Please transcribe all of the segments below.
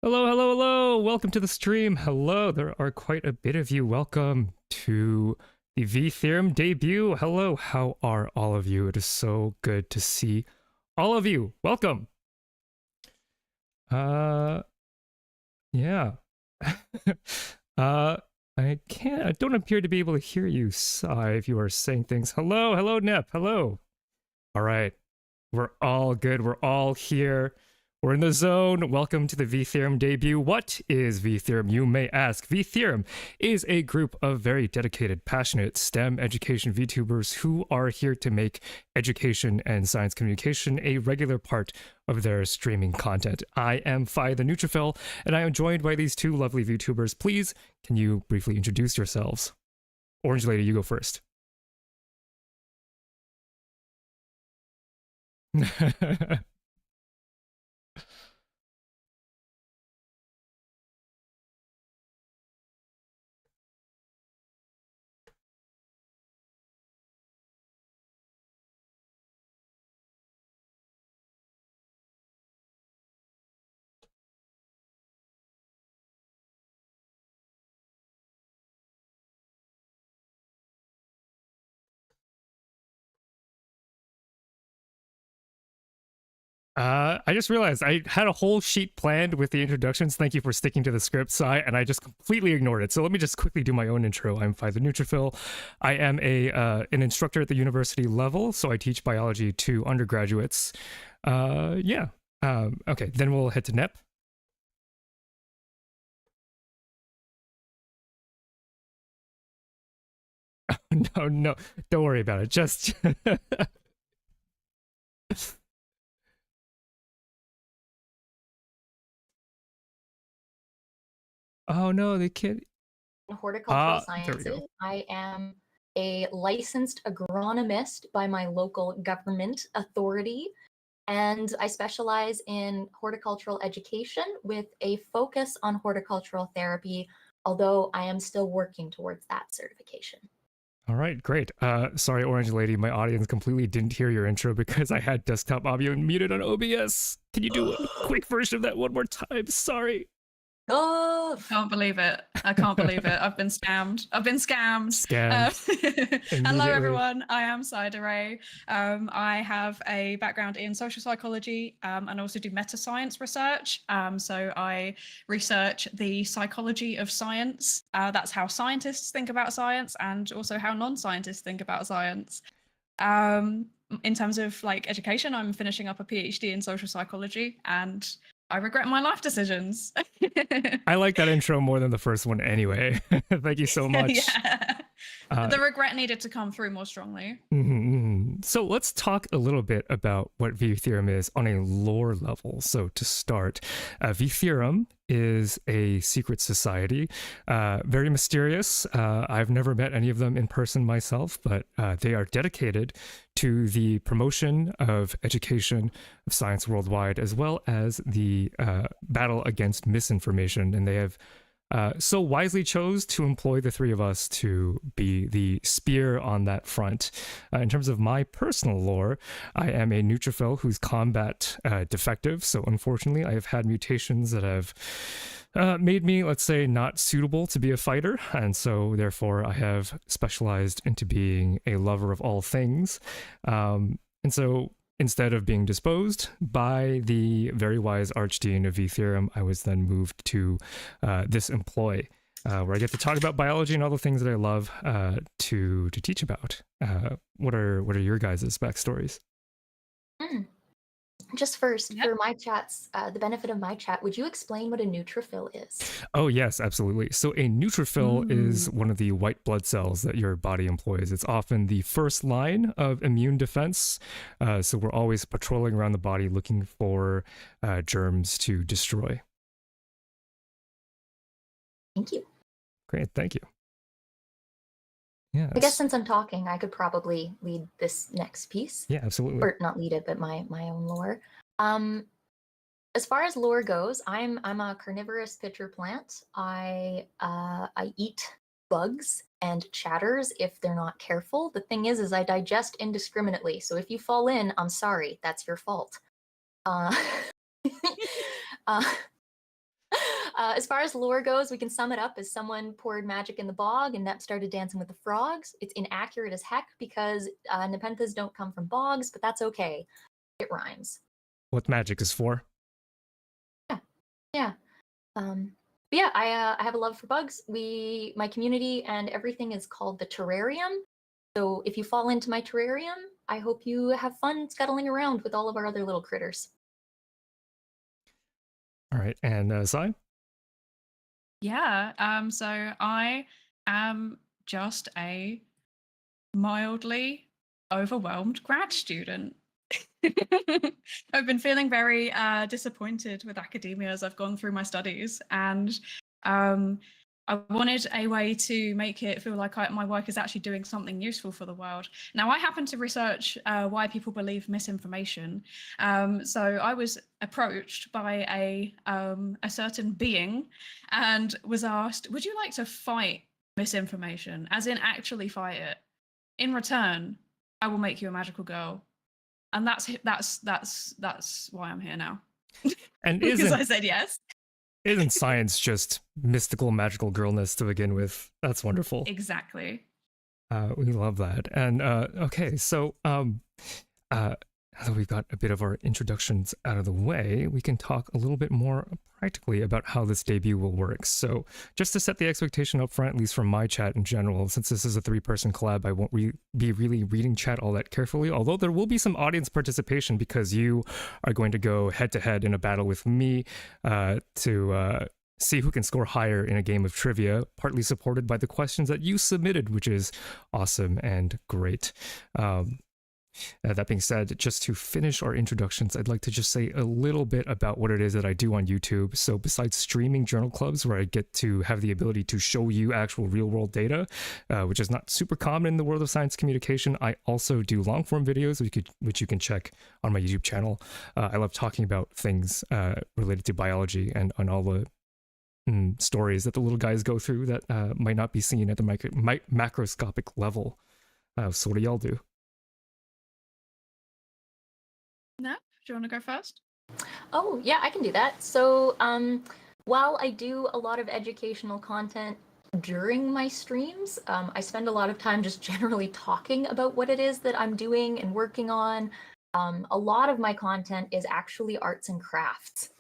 Hello, hello, hello! Welcome to the stream. Hello, there are quite a bit of you. Welcome to the VTheorem debut. Hello, how are all of you? It is so good to see all of you. Welcome. Yeah. I don't appear to be able to hear you, Sai, if you are saying things. Hello, hello, Nep. Hello. All right. We're all good. We're all here. We're in the zone. Welcome to the VTheorem debut. What is VTheorem, you may ask? VTheorem is a group of very dedicated, passionate STEM education VTubers who are here to make education and science communication a regular part of their streaming content. I am Fi the Neutrophil, and I am joined by these two lovely VTubers. Please, can you briefly introduce yourselves? Orange Lady, you go first. I just realized I had a whole sheet planned with the introductions. Thank you for sticking to the script, Sai, and I just completely ignored it. So let me just quickly do my own intro. I'm Fi the Neutrophil. I am an instructor at the university level, so I teach biology to undergraduates. Yeah. Okay, then we'll head to NEP. No, don't worry about it. Just oh no, they can't. Horticultural There we go. sciences. I am a licensed agronomist by my local government authority, and I specialize in horticultural education with a focus on horticultural therapy, although I am still working towards that certification. All right, great. Sorry, Orange Lady, my audience completely didn't hear your intro because I had desktop audio muted on OBS. Can you do a quick version of that one more time? Sorry. Oh, Can't believe it. I can't believe it. I've been scammed. I've been scammed. Hello, everyone. I am Cideray. I have a background in social psychology and also do meta science research. So I research the psychology of science. That's how scientists think about science and also how non-scientists think about science. In terms of like education, I'm finishing up a PhD in social psychology and I regret my life decisions. I like that intro more than the first one anyway. Thank you so much. Yeah. The regret needed to come through more strongly. So let's talk a little bit about what VTheorem is on a lore level. So to start, VTheorem is a secret society, very mysterious. I've never met any of them in person myself, but they are dedicated to the promotion of education of science worldwide, as well as the battle against misinformation. And they have so wisely chose to employ the three of us to be the spear on that front. In terms of my personal lore, I am a neutrophil who's combat defective. So unfortunately, I have had mutations that have made me, let's say, not suitable to be a fighter. And so therefore, I have specialized into being a lover of all things. And so instead of being disposed by the very wise Archdean of VTheorem, I was then moved to this employ, where I get to talk about biology and all the things that I love to teach about. What are your guys' backstories? Just first, for my chats, the benefit of my chat, would you explain what a neutrophil is? Oh, yes, absolutely. So a neutrophil is one of the white blood cells that your body employs. It's often the first line of immune defense. So we're always patrolling around the body looking for germs to destroy. Thank you. Great, thank you. Yeah. I guess since I'm talking, I could probably lead this next piece. Yeah, absolutely. Or not lead it, but my own lore. As far as lore goes, I'm a carnivorous pitcher plant. I eat bugs and chatters if they're not careful. The thing is I digest indiscriminately. So if you fall in, I'm sorry, that's your fault. As far as lore goes, we can sum it up as someone poured magic in the bog and Nep started dancing with the frogs. It's inaccurate as heck because Nepenthas don't come from bogs, but that's okay. It rhymes. What magic is for? Yeah. But yeah, I have a love for bugs. My community and everything is called the terrarium. So if you fall into my terrarium, I hope you have fun scuttling around with all of our other little critters. All right, and Sai? Yeah, so I am just a mildly overwhelmed grad student. I've been feeling very disappointed with academia as I've gone through my studies, and I wanted a way to make it feel like my work is actually doing something useful for the world. Now, I happen to research why people believe misinformation. So I was approached by a certain being and was asked, would you like to fight misinformation, as in actually fight it? In return, I will make you a magical girl. And that's why I'm here now. And because I said yes. Isn't science just mystical, magical girlness to begin with? That's wonderful. Exactly. We love that. And okay, so now that we've got a bit of our introductions out of the way, we can talk a little bit more practically about how this debut will work. So just to set the expectation up front, at least from my chat in general, since this is a 3-person collab, I won't be really reading chat all that carefully, although there will be some audience participation because you are going to go head-to-head in a battle with me to see who can score higher in a game of trivia, partly supported by the questions that you submitted, which is awesome and great. That being said, just to finish our introductions, I'd like to just say a little bit about what it is that I do on YouTube. So besides streaming journal clubs, where I get to have the ability to show you actual real-world data, which is not super common in the world of science communication, I also do long-form videos, which you can check on my YouTube channel. I love talking about things related to biology and on all the stories that the little guys go through that might not be seen at the macroscopic level. So what do y'all do? No, do you want to go first? Oh, yeah, I can do that. So, while I do a lot of educational content during my streams, I spend a lot of time just generally talking about what it is that I'm doing and working on. A lot of my content is actually arts and crafts.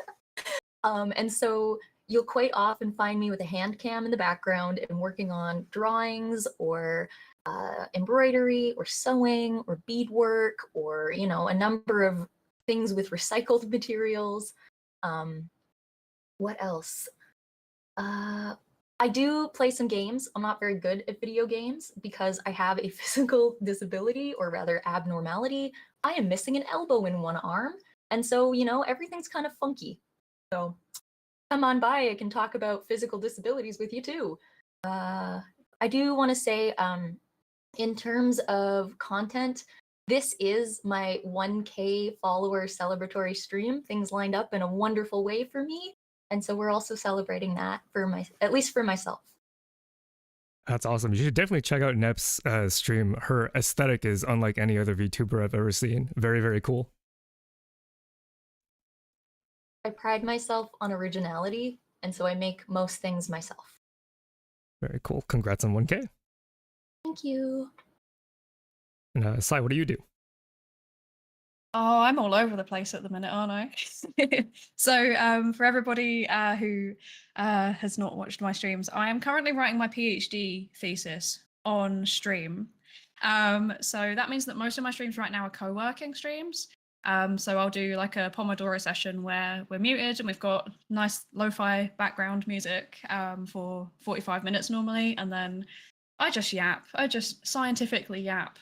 And so you'll quite often find me with a hand cam in the background and working on drawings or embroidery or sewing or beadwork or, you know, a number of things with recycled materials. What else? I do play some games. I'm not very good at video games because I have a physical disability, or rather abnormality. I am missing an elbow in one arm. And so, you know, everything's kind of funky. So come on by, I can talk about physical disabilities with you too. I do want to say, in terms of content, this is my 1K follower celebratory stream. Things lined up in a wonderful way for me. And so we're also celebrating that at least for myself. That's awesome. You should definitely check out Nep's stream. Her aesthetic is unlike any other VTuber I've ever seen. Very, very cool. I pride myself on originality, and so I make most things myself. Very cool. Congrats on 1K. Thank you. And Sai, what do you do? Oh, I'm all over the place at the minute, aren't I? So for everybody who has not watched my streams, I am currently writing my PhD thesis on stream. So that means that most of my streams right now are co-working streams. So I'll do like a Pomodoro session where we're muted and we've got nice lo-fi background music for 45 minutes normally, and then I just scientifically yap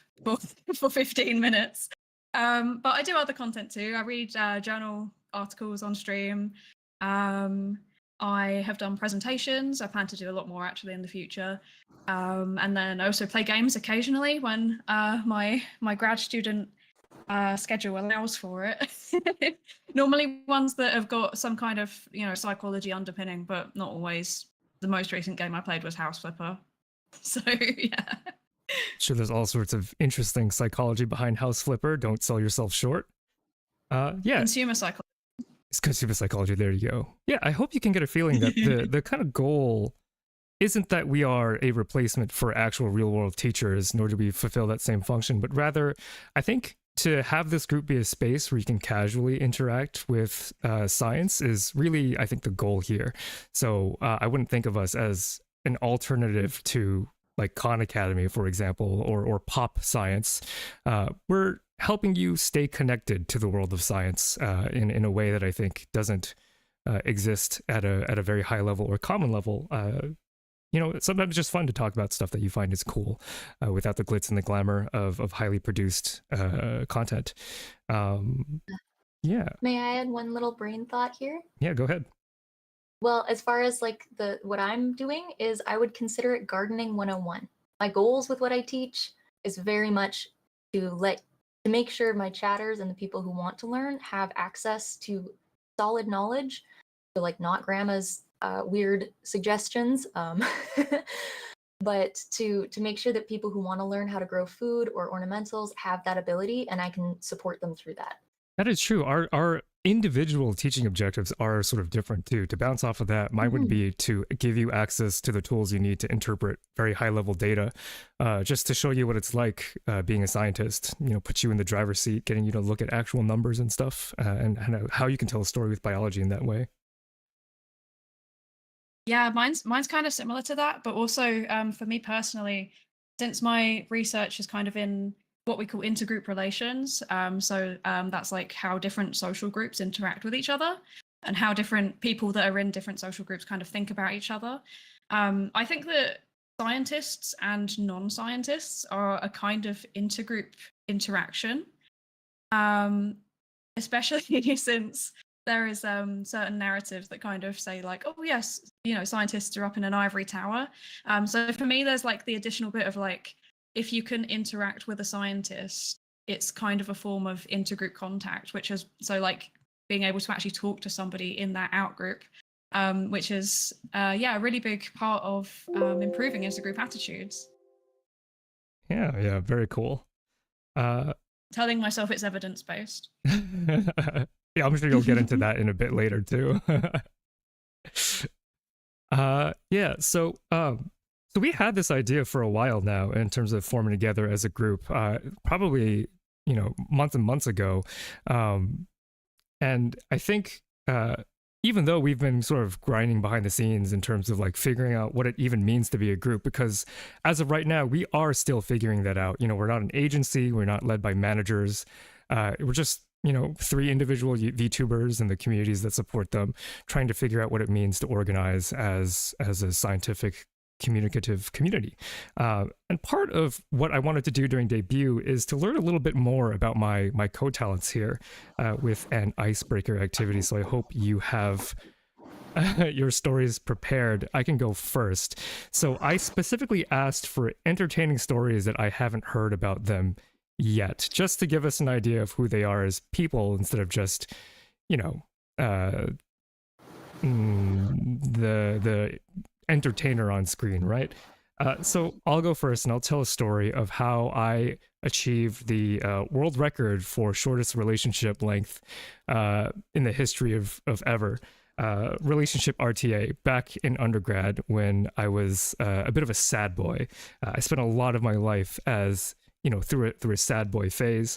for 15 minutes. But I do other content too. I read journal articles on stream. I have done presentations. I plan to do a lot more actually in the future. And then I also play games occasionally when my grad student schedule allows for it. Normally ones that have got some kind of, you know, psychology underpinning, but not always. The most recent game I played was House Flipper. So yeah. Sure, there's all sorts of interesting psychology behind House Flipper. Don't sell yourself short. Yeah. Consumer psychology. It's consumer psychology. There you go. Yeah, I hope you can get a feeling that the kind of goal isn't that we are a replacement for actual real world teachers, nor do we fulfill that same function, but rather, I think to have this group be a space where you can casually interact with science is really, I think, the goal here. So I wouldn't think of us as an alternative to like Khan Academy, for example, or pop science. We're helping you stay connected to the world of science in a way that I think doesn't exist at a very high level or common level. You know, sometimes it's just fun to talk about stuff that you find is cool without the glitz and the glamour of highly produced content. Yeah. May I add one little brain thought here? Yeah, go ahead. Well, as far as like what I'm doing is I would consider it gardening 101. My goals with what I teach is very much to make sure my chatters and the people who want to learn have access to solid knowledge. So like not grandma's weird suggestions, but to make sure that people who want to learn how to grow food or ornamentals have that ability, and I can support them through that. That is true. Our individual teaching objectives are sort of different too. To bounce off of that, mine would be to give you access to the tools you need to interpret very high level data, just to show you what it's like being a scientist, you know, put you in the driver's seat, getting you to look at actual numbers and stuff, and how you can tell a story with biology in that way. Yeah, mine's kind of similar to that, but also for me personally, since my research is kind of in what we call intergroup relations, that's like how different social groups interact with each other and how different people that are in different social groups kind of think about each other. I think that scientists and non-scientists are a kind of intergroup interaction, especially since there is certain narratives that kind of say like, oh yes, you know, scientists are up in an ivory tower. So for me, there's like the additional bit of like, if you can interact with a scientist, it's kind of a form of intergroup contact, which is so like being able to actually talk to somebody in that outgroup, which is a really big part of improving intergroup attitudes. Yeah, very cool. Telling myself it's evidence-based. Yeah, I'm sure you'll get into that in a bit later too. So we had this idea for a while now in terms of forming together as a group, probably, you know, months and months ago. And I think even though we've been sort of grinding behind the scenes in terms of like figuring out what it even means to be a group, because as of right now, we are still figuring that out. You know, we're not an agency, we're not led by managers. We're just, you know, 3 individual VTubers and the communities that support them, trying to figure out what it means to organize as a scientific communicative community. And part of what I wanted to do during debut is to learn a little bit more about my co-talents here with an icebreaker activity. So I hope you have your stories prepared. I can go first. So I specifically asked for entertaining stories that I haven't heard about them yet, just to give us an idea of who they are as people instead of just, you know, the entertainer on screen, right? So I'll go first and I'll tell a story of how I achieved the world record for shortest relationship length in the history of ever. Relationship RTA back in undergrad when I was a bit of a sad boy. I spent a lot of my life as, you know, through a sad boy phase.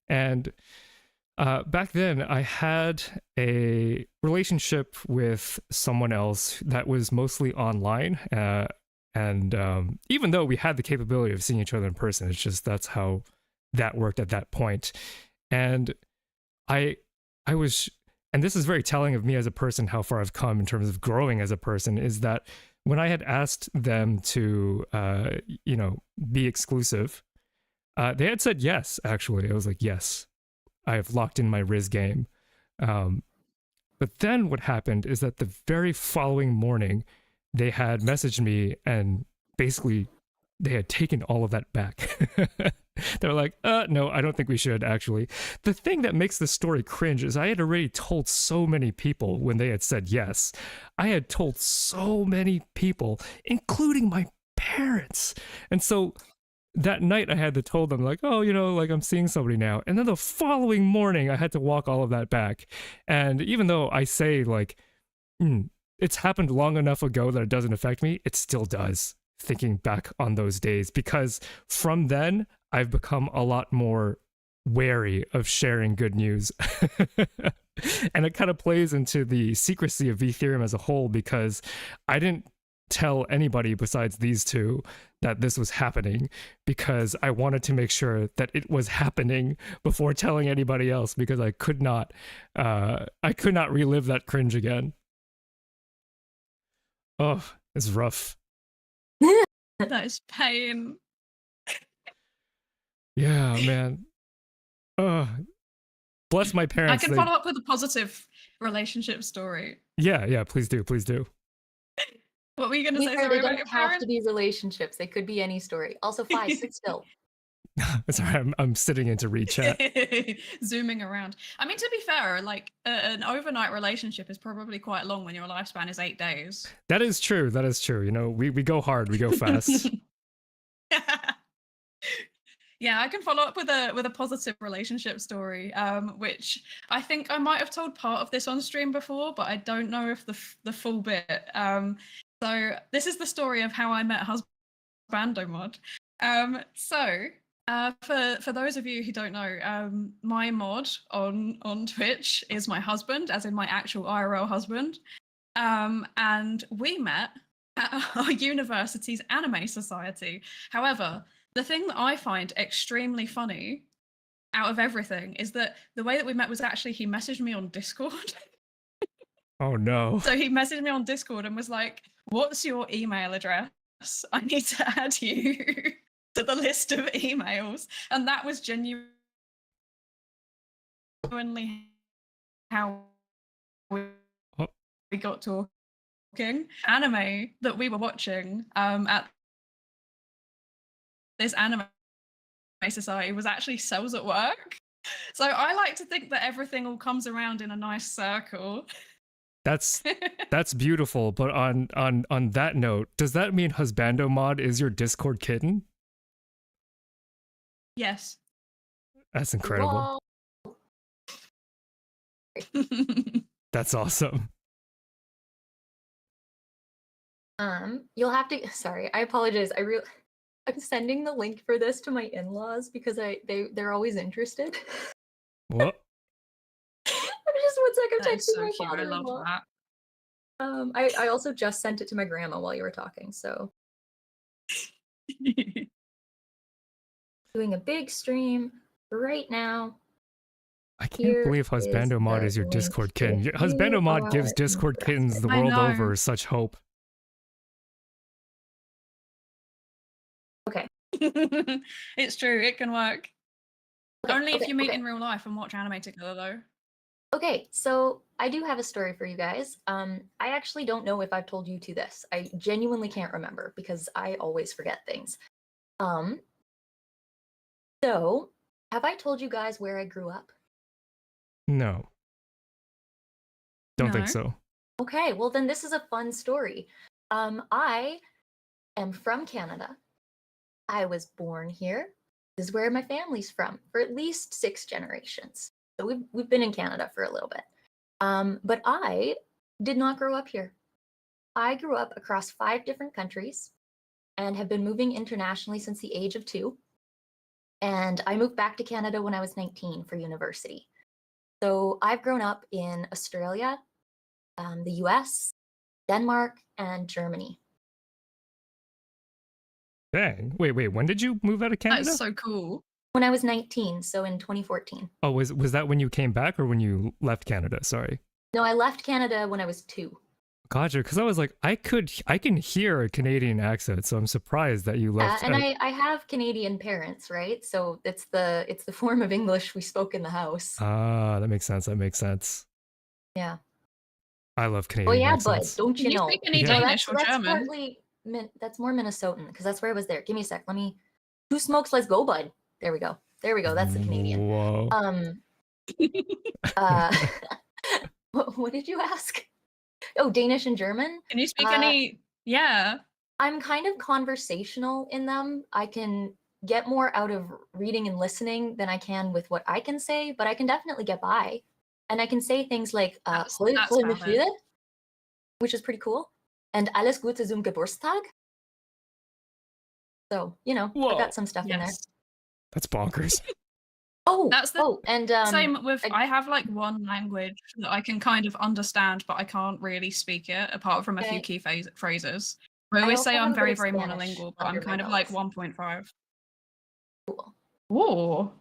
And back then, I had a relationship with someone else that was mostly online. And even though we had the capability of seeing each other in person, it's just that's how that worked at that point. And I was, and this is very telling of me as a person, how far I've come in terms of growing as a person, is that when I had asked them to, you know, be exclusive, they had said yes, actually. I was like, yes. I have locked in my Riz game. But then what happened is that the very following morning, they had messaged me and basically they had taken all of that back. They were like, no, I don't think we should, actually. The thing that makes this story cringe is I had already told so many people when they had said yes. I had told so many people, including my parents. And so that night I had to tell them like, oh, like I'm seeing somebody now. And then the following morning I had to walk all of that back. And even though I say like, it's happened long enough ago that it doesn't affect me, it still does, thinking back on those days, because from then I've become a lot more wary of sharing good news. And it kind of plays into the secrecy of VTheorem as a whole, because I didn't tell anybody besides these two that this was happening, because I wanted to make sure that it was happening before telling anybody else, because I could not relive that cringe again. Oh, it's rough. That is pain. Yeah, man. Bless my parents. I can follow up with a positive relationship story. Yeah, please do. What were you going to say? They don't have to be relationships. They could be any story. Also, sit still. Sorry, I'm sitting in to read chat. Zooming around. I mean, to be fair, like an overnight relationship is probably quite long when your lifespan is 8 days. That is true. We go hard, we go fast. Yeah, I can follow up with a positive relationship story, which I think I might have told part of this on stream before, but I don't know if the full bit. So this is the story of how I met Husbando Mod. For those of you who don't know, my mod on Twitch is my husband, as in my actual IRL husband, and we met at our university's anime society. However, the thing that I find extremely funny out of everything is that the way that we met was actually he messaged me on Discord. Oh no. So he messaged me on Discord and was like, "What's your email address? I need to add you to the list of emails." And that was genuinely how we got talking. Anime that we were watching at this anime society was actually Cells at Work. So I like to think that everything all comes around in a nice circle. That's beautiful. But on that note, does that mean Husbando Mod is your Discord kitten? Yes. That's incredible. That's awesome. You'll have to. Sorry, I apologize. I'm sending the link for this to my in-laws because they're always interested. What? Just 1 second. That is so my cute. I love that. I also just sent it to my grandma while you were talking. So doing a big stream right now. I can't believe Husbando Mod is your Discord kitten. Husbando Mod gives Discord kittens the world over such hope. Okay. It's true. It can work. Only if you meet in real life and watch anime together, though. Okay, so I do have a story for you guys. I actually don't know if I've told you this. I genuinely can't remember because I always forget things. So, have I told you guys where I grew up? No. Don't think so. Okay, well then this is a fun story. I am from Canada. I was born here. This is where my family's from for at least 6 generations. So we've been in Canada for a little bit. But I did not grow up here. I grew up across 5 different countries and have been moving internationally since the age of 2. And I moved back to Canada when I was 19 for university. So I've grown up in Australia, the US, Denmark, and Germany. Dang. Wait, when did you move out of Canada? That's so cool. When I was 19, so in 2014. Oh, was that when you came back or when you left Canada? Sorry. No, I left Canada when I was 2. Gotcha, because I was like, I can hear a Canadian accent, so I'm surprised that you left. And I have Canadian parents, right? So it's the form of English we spoke in the house. Ah, that makes sense. Yeah. I love Canadian accents. But don't you know? Speak any Danish or German? That's more Minnesotan, because that's where I was there. Give me a sec. Let me. 2 smokes, let's go, bud. There we go. That's the Canadian. Whoa. What did you ask? Oh, Danish and German? Can you speak any? Yeah. I'm kind of conversational in them. I can get more out of reading and listening than I can with what I can say, but I can definitely get by. And I can say things like That's "Hoi valid. Freude," which is pretty cool, and "Alles Gute zum Geburtstag." So, you know, I've Whoa. got some stuff in there. Yes. That's bonkers. That's the And same with I have like one language that I can kind of understand, but I can't really speak it apart from a few Okay. key phrases. I I always also say have I'm a bit very, of very Spanish monolingual, but I'm under my kind of like belt. 1.5. Cool. Ooh.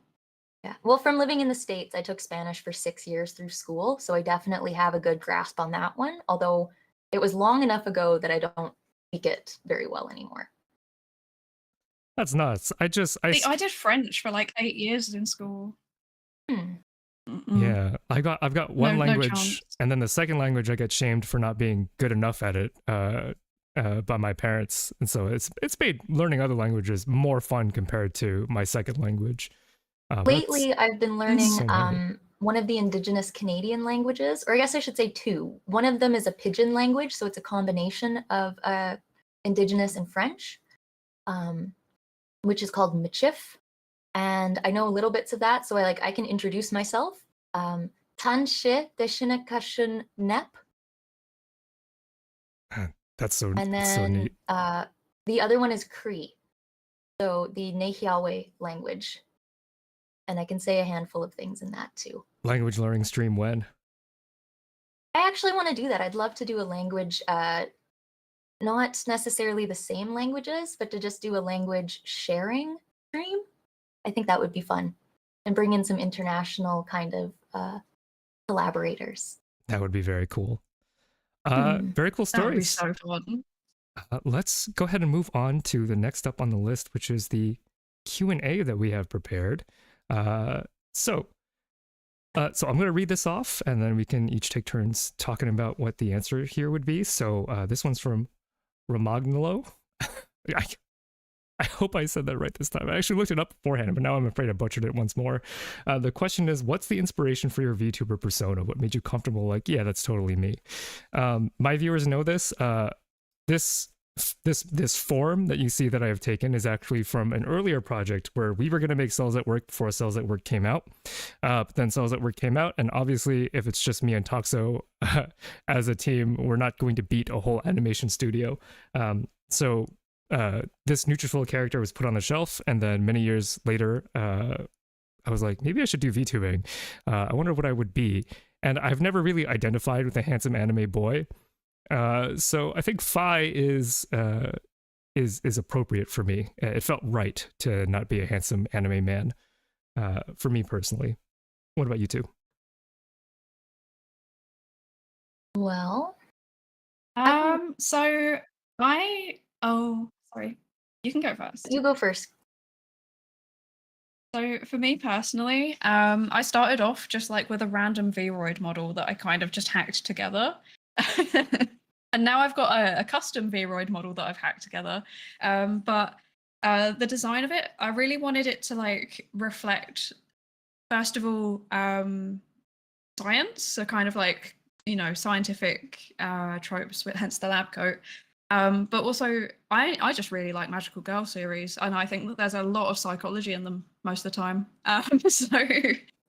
Yeah. Well, from living in the States, I took Spanish for 6 years through school, so I definitely have a good grasp on that one, although it was long enough ago that I don't speak it very well anymore. That's nuts. I did French for like 8 years in school. Yeah, I've got one No language, chance. and then the second language I get shamed for not being good enough at it by my parents, and so it's made learning other languages more fun compared to my second language. Lately, I've been learning so handy. one of the indigenous Canadian languages, or I guess I should say two. One of them is a pidgin language, so it's a combination of indigenous and French, which is called Michif. And I know little bits of that, so I can introduce myself. Tan she deshinakashun nep. That's so And that's so then neat. the other one is Cree, so the Nehiawe language. And I can say a handful of things in that too. Language learning stream when? I actually want to do that. I'd love to do a language, not necessarily the same languages, but to just do a language sharing stream. I think that would be fun and bring in some international kind of collaborators. That would be very cool. Very cool That would be stories. so fun. Let's go ahead and move on to the next up on the list, which is the Q&A that we have prepared. So I'm going to read this off, and then we can each take turns talking about what the answer here would be. So this one's from Romagnolo. I hope I said that right this time. I actually looked it up beforehand, but now I'm afraid I butchered it once more. The question is, what's the inspiration for your VTuber persona? What made you comfortable? Like, yeah, that's totally me. My viewers know this. This form that you see that I have taken is actually from an earlier project where we were going to make Cells at Work before Cells at Work came out. But then Cells at Work came out, and obviously if it's just me and Toxo as a team, we're not going to beat a whole animation studio. So this Neutrophil character was put on the shelf, and then many years later, I was like, maybe I should do VTubing. I wonder what I would be. And I've never really identified with a handsome anime boy. So I think Phi is appropriate for me. It felt right to not be a handsome anime man, for me personally. What about you two? Well, So sorry, you can go first. you go first. So for me personally, I started off just like with a random Vroid model that I kind of just hacked together. And now I've got a custom Vroid model that I've hacked together. But the design of it, I really wanted it to like reflect, first of all, science, so kind of like, you know, scientific tropes, hence the lab coat. But also, I just really like Magical Girl series, and I think that there's a lot of psychology in them most of the time. So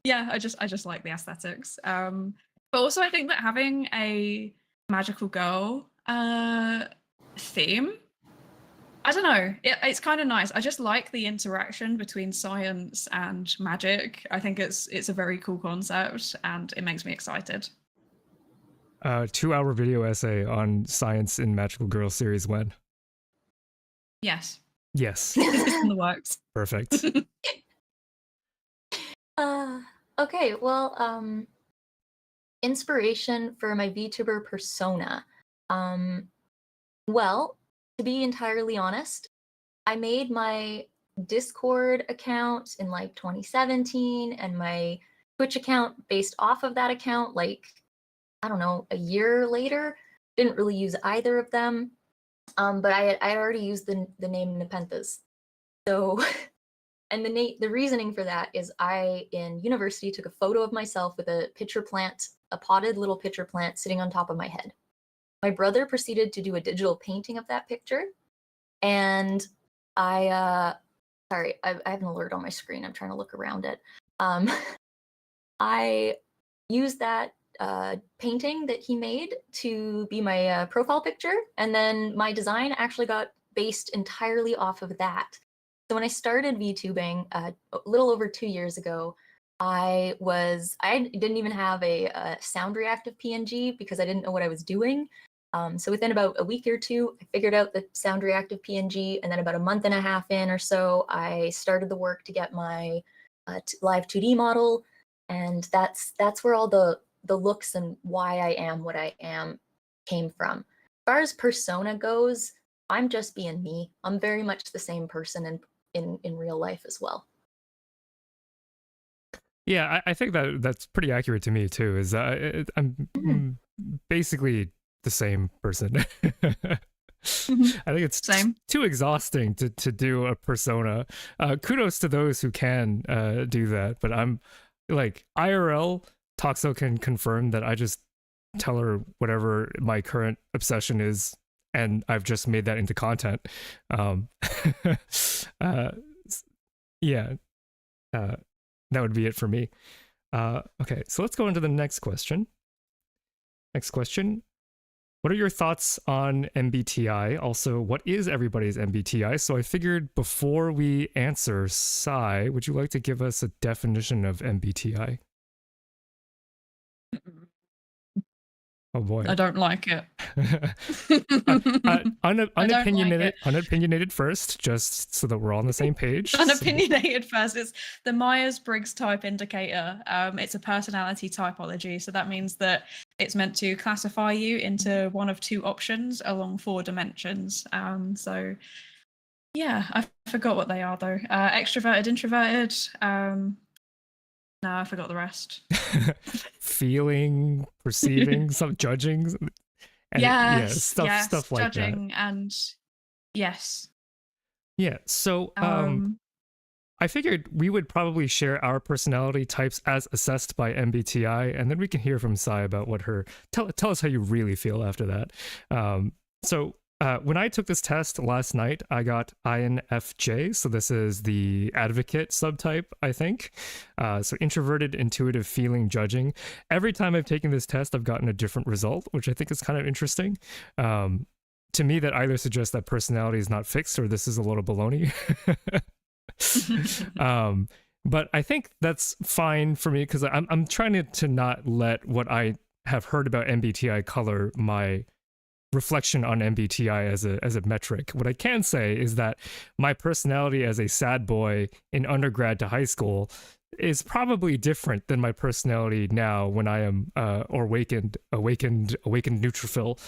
yeah, I just like the aesthetics. But also, I think that having a Magical Girl theme, I don't know, it's kind of nice. I just like the interaction between science and magic. I think it's a very cool concept, and it makes me excited. 2-hour video essay on science in Magical Girl series when? Yes. Yes. It's in the works. Perfect. Okay, well, inspiration for my VTuber persona. Well, to be entirely honest, I made my Discord account in like 2017 and my Twitch account based off of that account, like, I don't know, a year later. Didn't really use either of them. But I already used the name Nepenthes. So, and the reasoning for that is I, in university, took a photo of myself with a pitcher plant, a potted little pitcher plant sitting on top of my head. My brother proceeded to do a digital painting of that picture, and sorry, sorry, I have an alert on my screen. I'm trying to look around it. I used that painting that he made to be my profile picture, and then my design actually got based entirely off of that. So when I started VTubing a little over 2 years ago, I didn't even have a sound reactive PNG because I didn't know what I was doing. So within about a week or two, I figured out the sound reactive PNG, and then about a month and a half in or so, I started the work to get my live 2D model, and that's where all the looks and why I am what I am came from. As far as persona goes, I'm just being me. I'm very much the same person in real life as well. Yeah, I think that's pretty accurate to me too. Is I'm basically the same person. I think it's too exhausting to do a persona. Kudos to those who can do that, but I'm like IRL. Toxo can confirm that I just tell her whatever my current obsession is, and I've just made that into content. Yeah, that would be it for me. Okay, so let's go into the next question. Next question. What are your thoughts on MBTI? Also, what is everybody's MBTI? So I figured before we answer, Sai, would you like to give us a definition of MBTI? Oh boy. I don't like it. Unopinionated first, just so that we're all on the same page. Unopinionated first. It's the Myers-Briggs type indicator. It's a personality typology. So that means that it's meant to classify you into one of two options along 4 dimensions. So yeah, I forgot what they are though. Extroverted, introverted. No, I forgot the rest. Feeling, perceiving, some judging. And stuff like judging that. And yes. Yeah, so I figured we would probably share our personality types as assessed by MBTI, and then we can hear from Sai about what her tell us how you really feel after that. When I took this test last night, I got INFJ, so this is the advocate subtype, I think. So introverted, intuitive, feeling, judging. Every time I've taken this test, I've gotten a different result, which I think is kind of interesting. To me, that either suggests that personality is not fixed or this is a little baloney. But I think that's fine for me because I'm trying to not let what I have heard about MBTI color my reflection on MBTI as a metric. What I can say is that my personality as a sad boy in undergrad to high school is probably different than my personality now when I am awakened neutrophil,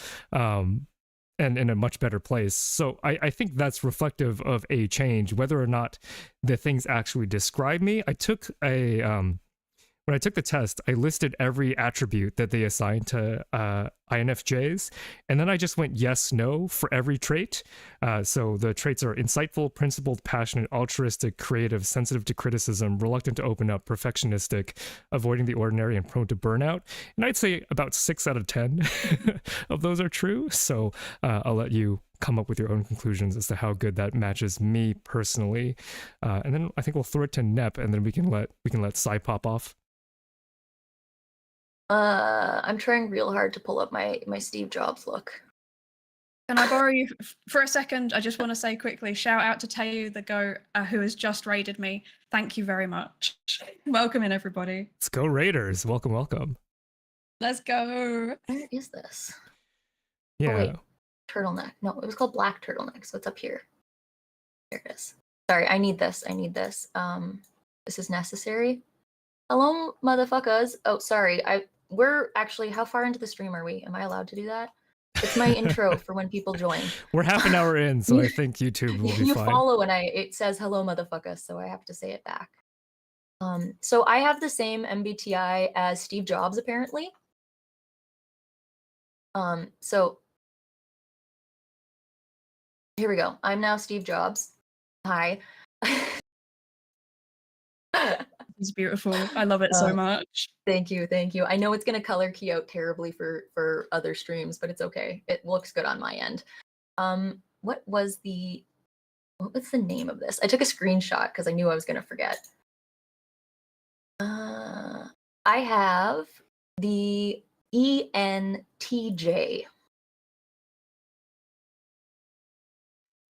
and in a much better place. So I think that's reflective of a change, whether or not the things actually describe me. When I took the test, I listed every attribute that they assigned to INFJs, and then I just went yes, no for every trait. So the traits are insightful, principled, passionate, altruistic, creative, sensitive to criticism, reluctant to open up, perfectionistic, avoiding the ordinary, and prone to burnout. And I'd say about 6 out of 10 of those are true. So I'll let you come up with your own conclusions as to how good that matches me personally. And then I think we'll throw it to Nep, and then we can let Sai pop off. I'm trying real hard to pull up my Steve Jobs look. Can I borrow you for a second? I just want to say quickly, shout out to Tayu the Goat, who has just raided me. Thank you very much. Welcome in, everybody. Let's go Raiders. Welcome, welcome. Let's go. Where is this? Yeah. Oh, wait. Turtleneck. No, it was called black turtleneck, so it's up here. There it is. Sorry, I need this. This is necessary. Hello, motherfuckers. Oh, sorry. We're actually, how far into the stream are we? Am I allowed to do that? It's my intro for when people join. We're half an hour in, so I think YouTube will be you fine. Follow and it says hello, motherfuckers, so I have to say it back. So I have the same MBTI as Steve Jobs, apparently. So here we go. I'm now Steve Jobs. Hi. It's beautiful. I love it so much. Thank you. I know it's going to color key out terribly for other streams, but it's okay. It looks good on my end. What was the What's the name of this? I took a screenshot because I knew I was going to forget. I have the ENTJ.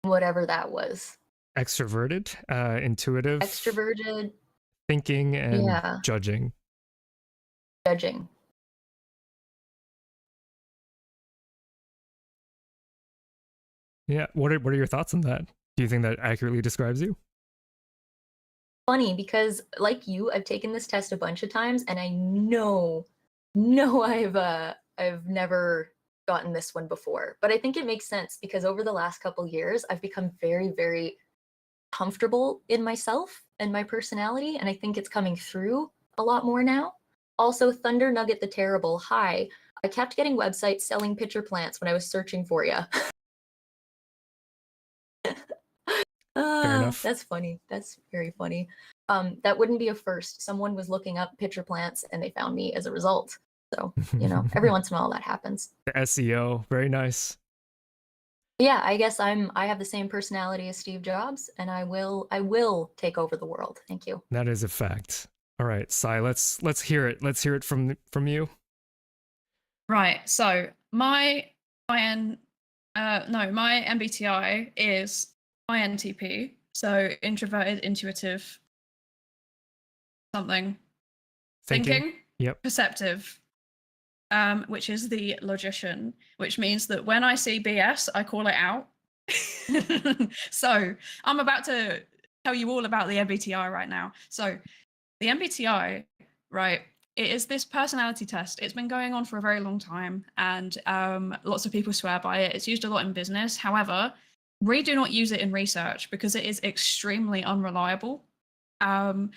Whatever that was. Extroverted, intuitive, Extroverted, thinking, and judging. Judging. Yeah. What are your thoughts on that? Do you think that accurately describes you? Funny because, like you, I've taken this test a bunch of times, and I know I've never gotten this one before. But I think it makes sense because over the last couple years, I've become very, very comfortable in myself and my personality, and I think it's coming through a lot more now. Also, Thunder Nugget the Terrible. Hi, I kept getting websites selling pitcher plants when I was searching for you. Fair enough. That's funny. That's very funny. That wouldn't be a first. Someone was looking up pitcher plants and they found me as a result. So, every once in a while that happens. The SEO, very nice. Yeah, I guess I have the same personality as Steve Jobs, and I will take over the world. Thank you. That is a fact. All right, Sai, let's hear it. Let's hear it from you. Right. So my MBTI is INTP. So introverted, intuitive, something. Thinking. Yep. Perceptive. Which is the logician, which means that when I see BS, I call it out. So I'm about to tell you all about the MBTI right now. So the MBTI, right, it is this personality test. It's been going on for a very long time, and lots of people swear by it. It's used a lot in business. However, we do not use it in research because it is extremely unreliable. The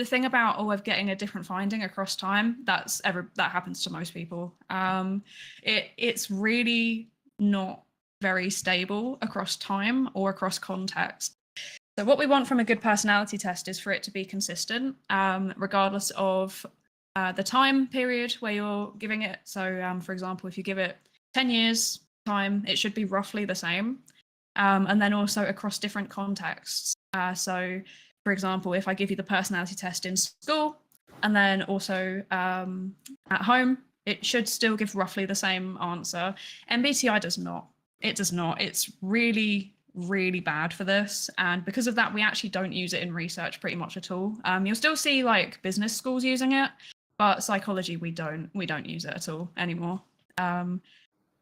thing about of getting a different finding across time, that happens to most people. It's really not very stable across time or across context. So what we want from a good personality test is for it to be consistent, regardless of the time period where you're giving it. So for example, if you give it 10 years time, it should be roughly the same. And then also across different contexts. So, for example, if I give you the personality test in school and then also at home, it should still give roughly the same answer. MBTI does not. It does not. It's really, really bad for this. And because of that, we actually don't use it in research pretty much at all. You'll still see like business schools using it, but psychology, we don't use it at all anymore.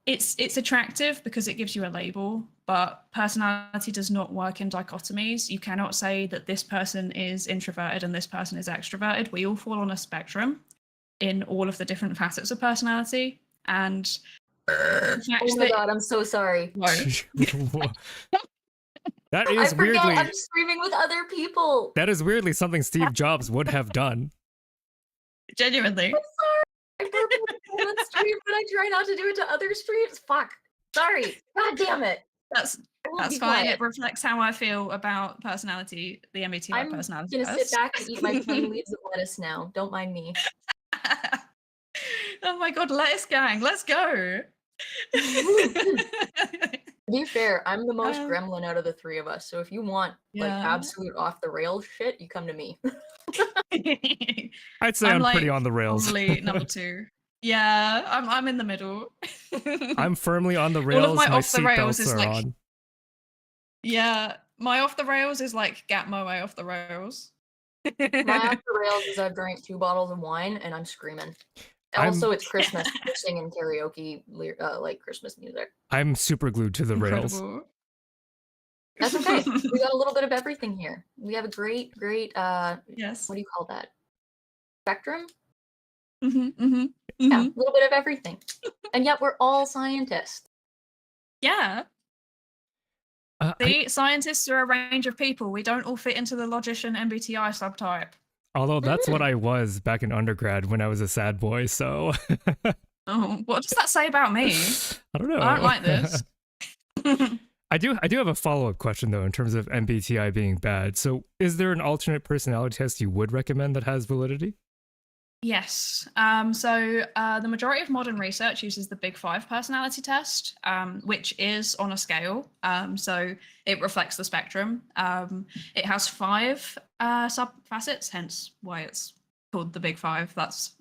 It's attractive because it gives you a label, but personality does not work in dichotomies. You cannot say that this person is introverted and this person is extroverted. We all fall on a spectrum in all of the different facets of personality. And oh my God, I'm so sorry. That is weirdly. I'm screaming with other people. That is weirdly something Steve Jobs would have done. Genuinely. I'm sorry. I purple on stream, but I try not to do it to other streams. Fuck. Sorry. God damn it. That's fine. Quiet. It reflects how I feel about personality, the MBTI personality. I'm gonna sit back and eat my plain leaves of lettuce now. Don't mind me. Oh my God, lettuce gang, let's go. To be fair, I'm the most gremlin out of the three of us. So if you want like absolute off the rails shit, you come to me. I'd say I'm like, pretty on the rails. Probably number two. Yeah, I'm in the middle. I'm firmly on the rails. All of my off the rails is like on. Yeah, my off the rails is like get my way off the rails. My off the rails is I've drank 2 bottles of wine and I'm screaming. Also, it's Christmas. We're singing karaoke, like Christmas music. I'm super glued to the rails. That's okay. We got a little bit of everything here. We have a great, yes. What do you call that? Spectrum? Yeah, a little bit of everything. And yet we're all scientists. Yeah. Scientists are a range of people. We don't all fit into the logician MBTI subtype. Although that's what I was back in undergrad when I was a sad boy, so... Oh, what does that say about me? I don't know. I don't like this. I do have a follow-up question, though, in terms of MBTI being bad. So is there an alternate personality test you would recommend that has validity? Yes. The majority of modern research uses the Big Five personality test, which is on a scale. So it reflects the spectrum. It has 5 sub-facets, hence why it's called the Big Five.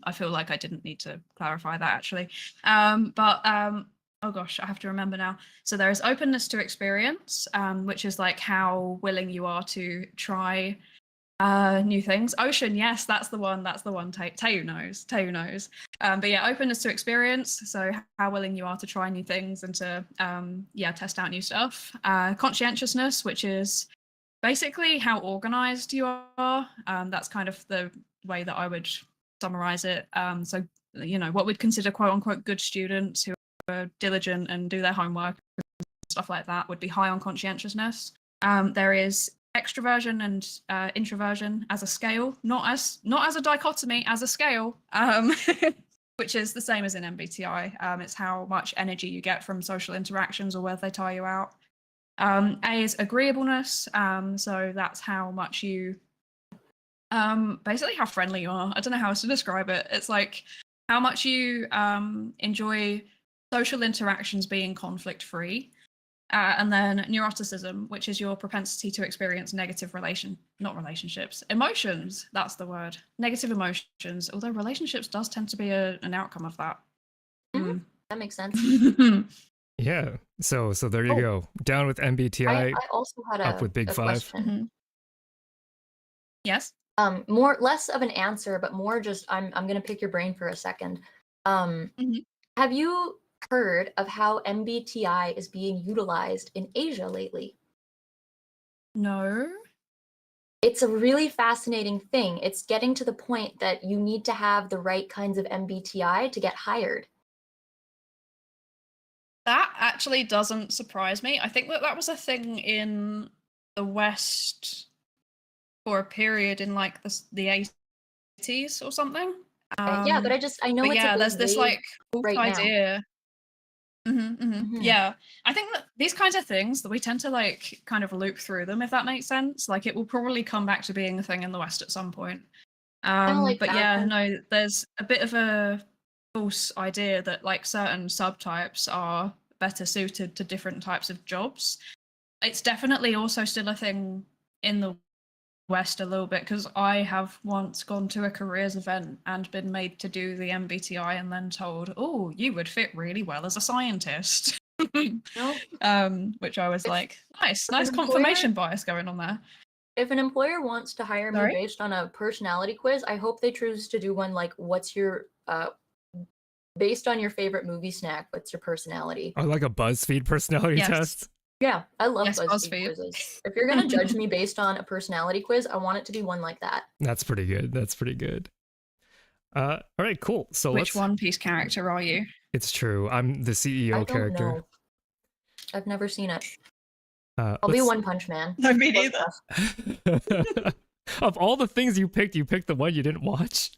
I feel like I didn't need to clarify that actually. Oh gosh, I have to remember now. So there is openness to experience, which is like how willing you are to try new things. Ocean, yes, that's the one. Tayu knows. But yeah, openness to experience. So how willing you are to try new things and to test out new stuff. Conscientiousness, which is basically how organized you are. That's kind of the way that I would summarize it. So what we'd consider quote unquote good students who are diligent and do their homework and stuff like that would be high on conscientiousness. There is extroversion and introversion as a scale, not as a dichotomy, as a scale, which is the same as in MBTI. It's how much energy you get from social interactions or whether they tire you out. A is agreeableness, so that's how much you, basically how friendly you are. I don't know how else to describe it. It's like how much you enjoy social interactions being conflict-free. And then neuroticism, which is your propensity to experience negative emotions. That's the word. Negative emotions. Although relationships does tend to be an outcome of that. Mm-hmm. That makes sense. Yeah. So there you go. Down with MBTI. I also had up with Big Five. Mm-hmm. Yes. Less of an answer, but more just I'm gonna pick your brain for a second. Mm-hmm. Have you heard of how MBTI is being utilized in Asia lately? No. It's a really fascinating thing. It's getting to the point that you need to have the right kinds of MBTI to get hired. That actually doesn't surprise me. I think that was a thing in the West for a period in like the 80s or something. Yeah, but I know it's there's this like right idea. Mm-hmm. Yeah, I think that these kinds of things that we tend to like kind of loop through them, if that makes sense. Like it will probably come back to being a thing in the West at some point. There's a bit of a false idea that like certain subtypes are better suited to different types of jobs. It's definitely also still a thing in the West a little bit, because I have once gone to a careers event and been made to do the MBTI and then told, oh, you would fit really well as a scientist. Which I was like, nice confirmation bias going on there. If an employer wants to hire me based on a personality quiz, I hope they choose to do one like, what's your based on your favorite movie snack, what's your personality? Or like a BuzzFeed personality test. Yeah, I love BuzzFeed quizzes. If you're gonna judge me based on a personality quiz, I want it to be one like that. That's pretty good. All right, cool. So which One Piece character are you? It's true. I'm the CEO character. Know. I've never seen it. I'll be One Punch Man. No, me neither. Of all the things you picked the one you didn't watch.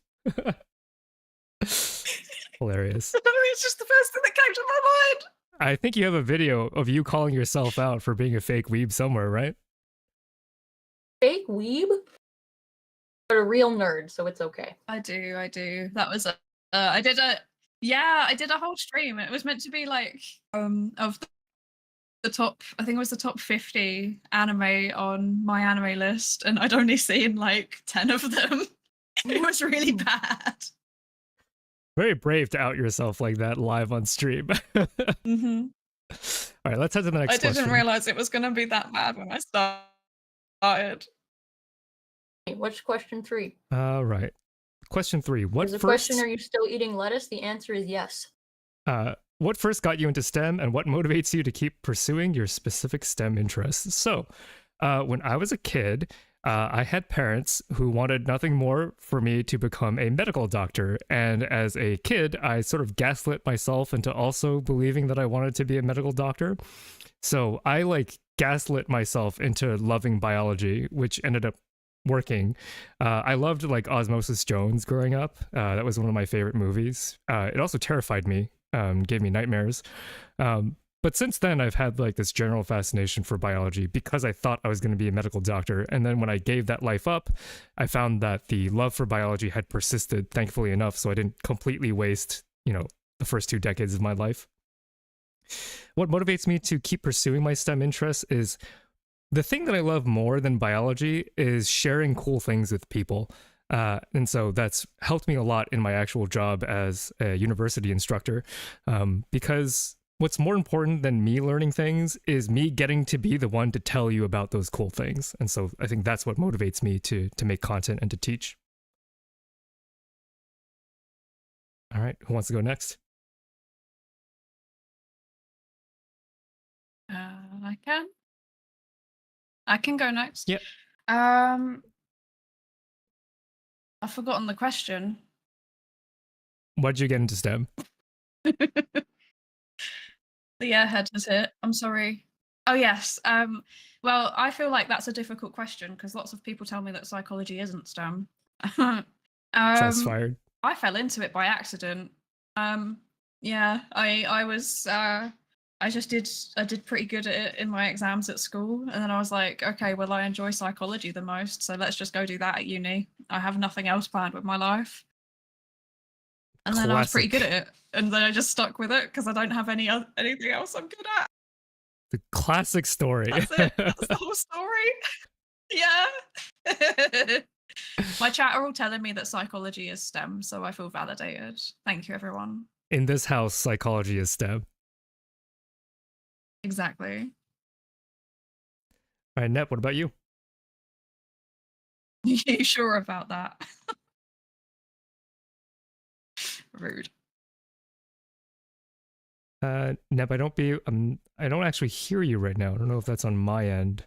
Hilarious. It's just the first thing that came to my mind. I think you have a video of you calling yourself out for being a fake weeb somewhere, right? Fake weeb? But a real nerd, so it's okay. I do. That was I did a whole stream. It was meant to be like of the top, I think it was the top 50 anime on my anime list, and I'd only seen like 10 of them. It was really bad. Very brave to out yourself like that live on stream. Mm-hmm. All right, let's head to the next question. I didn't realize it was going to be that bad when I started. What's question 3? All right. Question 3. Question, are you still eating lettuce? The answer is yes. What first got you into STEM, and what motivates you to keep pursuing your specific STEM interests? So, when I was a kid, I had parents who wanted nothing more for me to become a medical doctor. And as a kid, I sort of gaslit myself into also believing that I wanted to be a medical doctor. So I gaslit myself into loving biology, which ended up working. I loved Osmosis Jones growing up. That was one of my favorite movies. It also terrified me, gave me nightmares. But But since then, I've had like this general fascination for biology because I thought I was going to be a medical doctor. And then when I gave that life up, I found that the love for biology had persisted, thankfully enough, so I didn't completely waste, the first 2 decades of my life. What motivates me to keep pursuing my STEM interests is the thing that I love more than biology is sharing cool things with people. And so that's helped me a lot in my actual job as a university instructor, because what's more important than me learning things is me getting to be the one to tell you about those cool things. And so I think that's what motivates me to make content and to teach. All right, who wants to go next? I can go next. Yep. I've forgotten the question. Why'd you get into STEM? The airhead has hit. I'm sorry. Oh, yes. Well, I feel like that's a difficult question because lots of people tell me that psychology isn't STEM. Shots fired. I fell into it by accident. Yeah, I did pretty good at it in my exams at school, and then I was like, okay, well, I enjoy psychology the most, so let's just go do that at uni. I have nothing else planned with my life. And then I was pretty good at it, and then I just stuck with it because I don't have anything else I'm good at. The classic story. That's it. That's the whole story. Yeah. My chat are all telling me that psychology is STEM, so I feel validated. Thank you, everyone. In this house, psychology is STEM. Exactly. All right, Nep, what about you? You sure about that? Rude. Nep, I don't actually hear you right now. I don't know if that's on my end.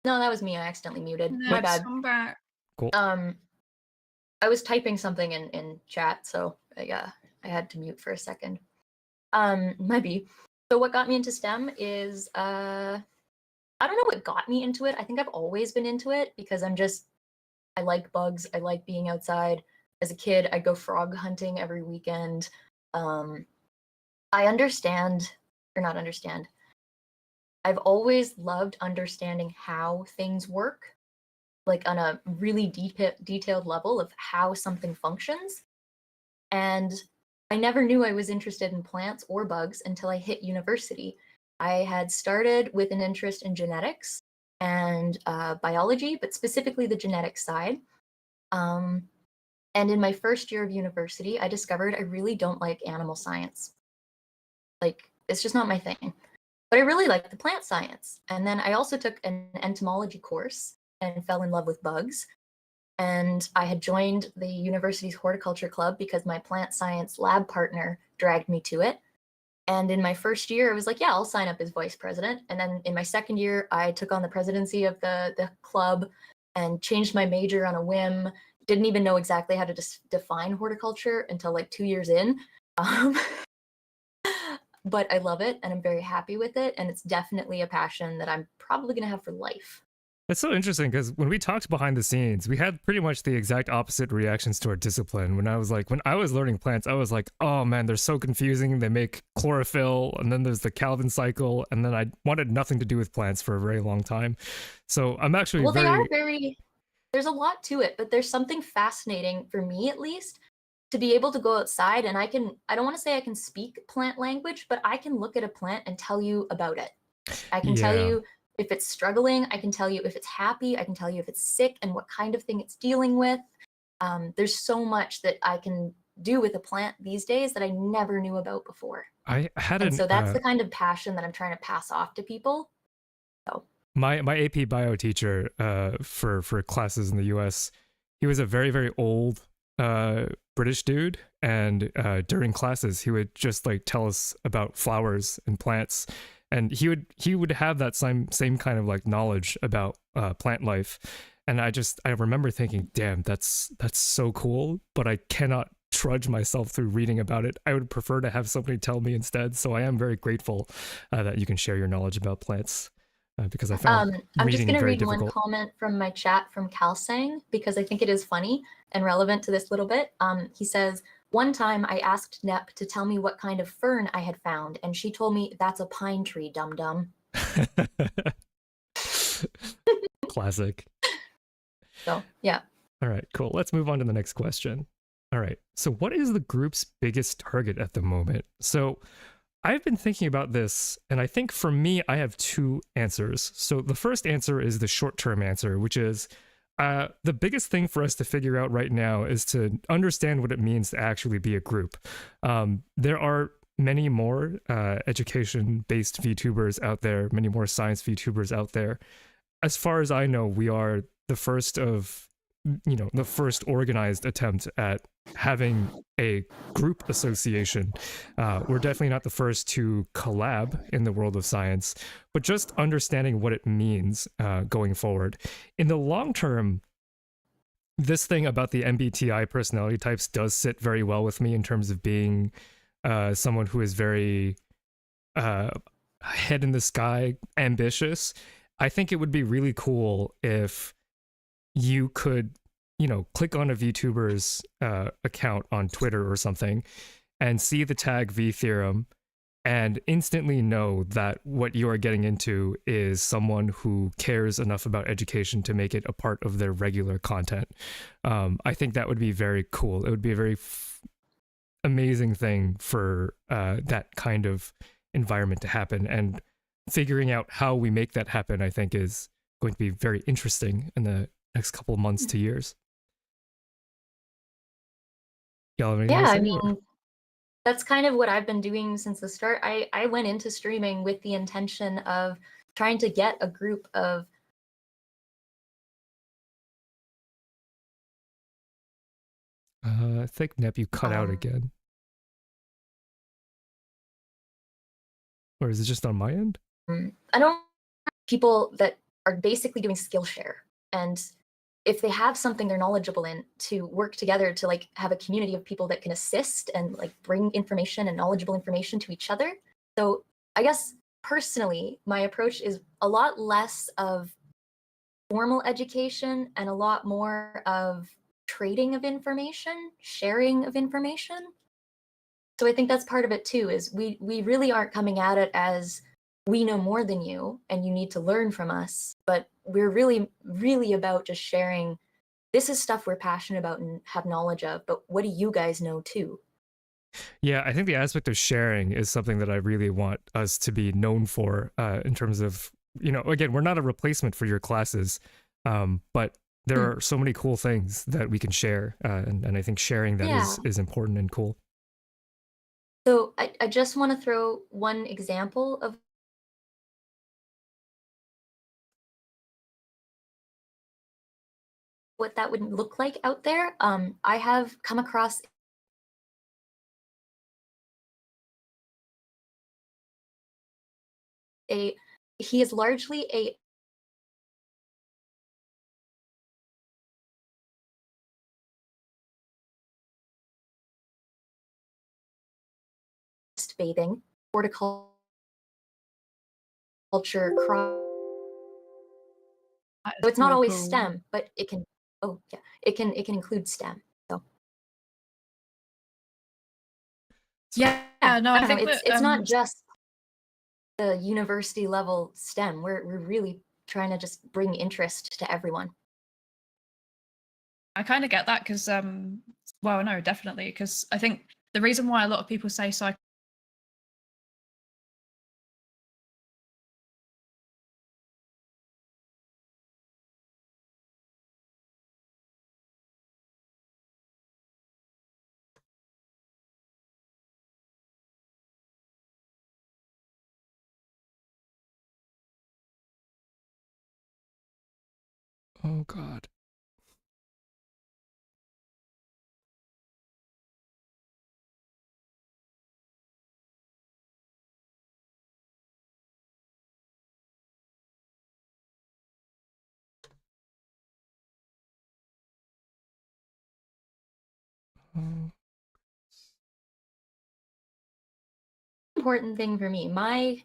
No, that was me. I accidentally muted. No, My bad. Come back. Cool. I was typing something in chat, so I had to mute for a second. Maybe. So what got me into STEM is I don't know what got me into it. I think I've always been into it because I like bugs. I like being outside. As a kid, I'd go frog hunting every weekend. I understand, or not understand. I've always loved understanding how things work, like on a really detailed level of how something functions. And I never knew I was interested in plants or bugs until I hit university. I had started with an interest in genetics and biology, but specifically the genetics side. And in my first year of university, I discovered I really don't like animal science. Like, it's just not my thing. But I really liked the plant science. And then I also took an entomology course and fell in love with bugs. And I had joined the university's horticulture club because my plant science lab partner dragged me to it. And in my first year, I was like, yeah, I'll sign up as vice president. And then in my second year, I took on the presidency of the club and changed my major on a whim. Didn't even know exactly how to define horticulture until like 2 years in. But I love it and I'm very happy with it. And it's definitely a passion that I'm probably going to have for life. That's so interesting because when we talked behind the scenes, we had pretty much the exact opposite reactions to our discipline. When I was learning plants, I was like, oh man, they're so confusing. They make chlorophyll and then there's the Calvin cycle. And then I wanted nothing to do with plants for a very long time. So I'm actually there's a lot to it, but there's something fascinating for me, at least, to be able to go outside and I don't want to say I can speak plant language, but I can look at a plant and tell you about it. I can tell you if it's struggling, I can tell you if it's happy, I can tell you if it's sick and what kind of thing it's dealing with. There's so much that I can do with a plant these days that I never knew about before. So that's the kind of passion that I'm trying to pass off to people. So my AP bio teacher for classes in the US, he was a very, very old British dude, and during classes he would just like tell us about flowers and plants, and he would have that same kind of like knowledge about plant life. And I remember thinking, damn, that's so cool, but I cannot trudge myself through reading about it. I would prefer to have somebody tell me instead. So I am very grateful that you can share your knowledge about plants, because I found I'm just going to read difficult. one comment from my chat from Kalsang because I think it is funny and relevant to this little bit. He says, One time I asked Nep to tell me what kind of fern I had found, and she told me that's a pine tree, dum-dum. Classic. So, yeah. All right, cool. Let's move on to the next question. All right, so what is the group's biggest target at the moment? So I've been thinking about this, and I think for me, I have two answers. So the first answer is the short-term answer, which is the biggest thing for us to figure out right now is to understand what it means to actually be a group. There are many more education-based VTubers out there, many more science VTubers out there. As far as I know, we are the first of, the first organized attempt at having a group association. We're definitely not the first to collab in the world of science, but just understanding what it means going forward. In the long term, this thing about the MBTI personality types does sit very well with me in terms of being someone who is very head in the sky, ambitious. I think it would be really cool if you could, click on a VTuber's account on Twitter or something and see the tag VTheorem and instantly know that what you are getting into is someone who cares enough about education to make it a part of their regular content. I think that would be very cool. It would be a very amazing thing for that kind of environment to happen. And figuring out how we make that happen, I think, is going to be very interesting in the next couple of months to years. Yeah, I mean, that's kind of what I've been doing since the start. I went into streaming with the intention of trying to get a group of I think Nep, you cut out again. Or is it just on my end? I don't people that are basically doing Skillshare, and if they have something they're knowledgeable in, to work together to like have a community of people that can assist and like bring information and knowledgeable information to each other. So I guess personally, my approach is a lot less of formal education and a lot more of trading of information, sharing of information. So I think that's part of it too, is we really aren't coming at it as we know more than you and you need to learn from us, but we're really about just sharing, this is stuff we're passionate about and have knowledge of, but what do you guys know too? Yeah, I think the aspect of sharing is something that I really want us to be known for in terms of, again, we're not a replacement for your classes, but there are so many cool things that we can share, and I think sharing that is important and cool. So I just want to throw one example of what that would look like out there. I have come across he is largely a bathing, horticulture, crop. So it's not always cool. STEM, but it can. Oh yeah, it can include STEM. So yeah, no, I think it's not just the university level STEM. We're really trying to just bring interest to everyone. I kind of get that because, well, no, definitely, because I think the reason why a lot of people say Oh God. Important thing for me, my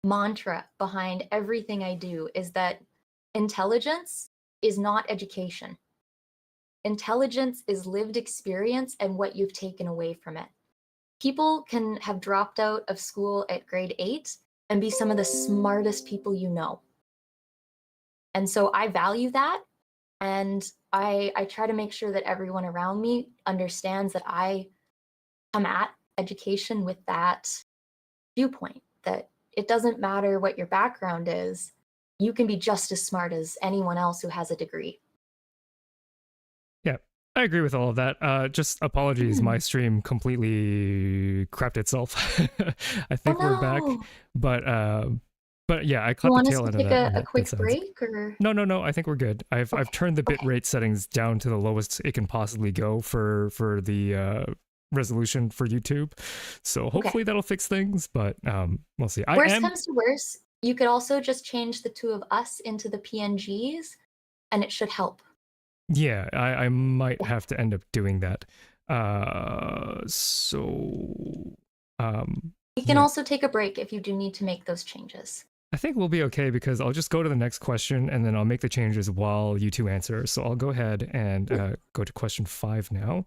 mantra behind everything I do is that intelligence is not education. intelligence is lived experience and what you've taken away from it. People can have dropped out of school at grade 8 and be some of the smartest people you know. And so I value that. And I try to make sure that everyone around me understands that I come at education with that viewpoint, that it doesn't matter what your background is, you can be just as smart as anyone else who has a degree. Yeah, I agree with all of that. Just apologies, my stream completely crapped itself. I think we're back, but yeah, I caught the tail end of that. You want us to take a quick break, or? No. I think we're good. I've turned the bitrate settings down to the lowest it can possibly go for the resolution for YouTube. So hopefully that'll fix things, but we'll see. Worst comes to worst, you could also just change the two of us into the PNGs, and it should help. Yeah, I might have to end up doing that. You can also take a break if you do need to make those changes. I think we'll be okay because I'll just go to the next question and then I'll make the changes while you two answer. So I'll go ahead and go to question 5 now.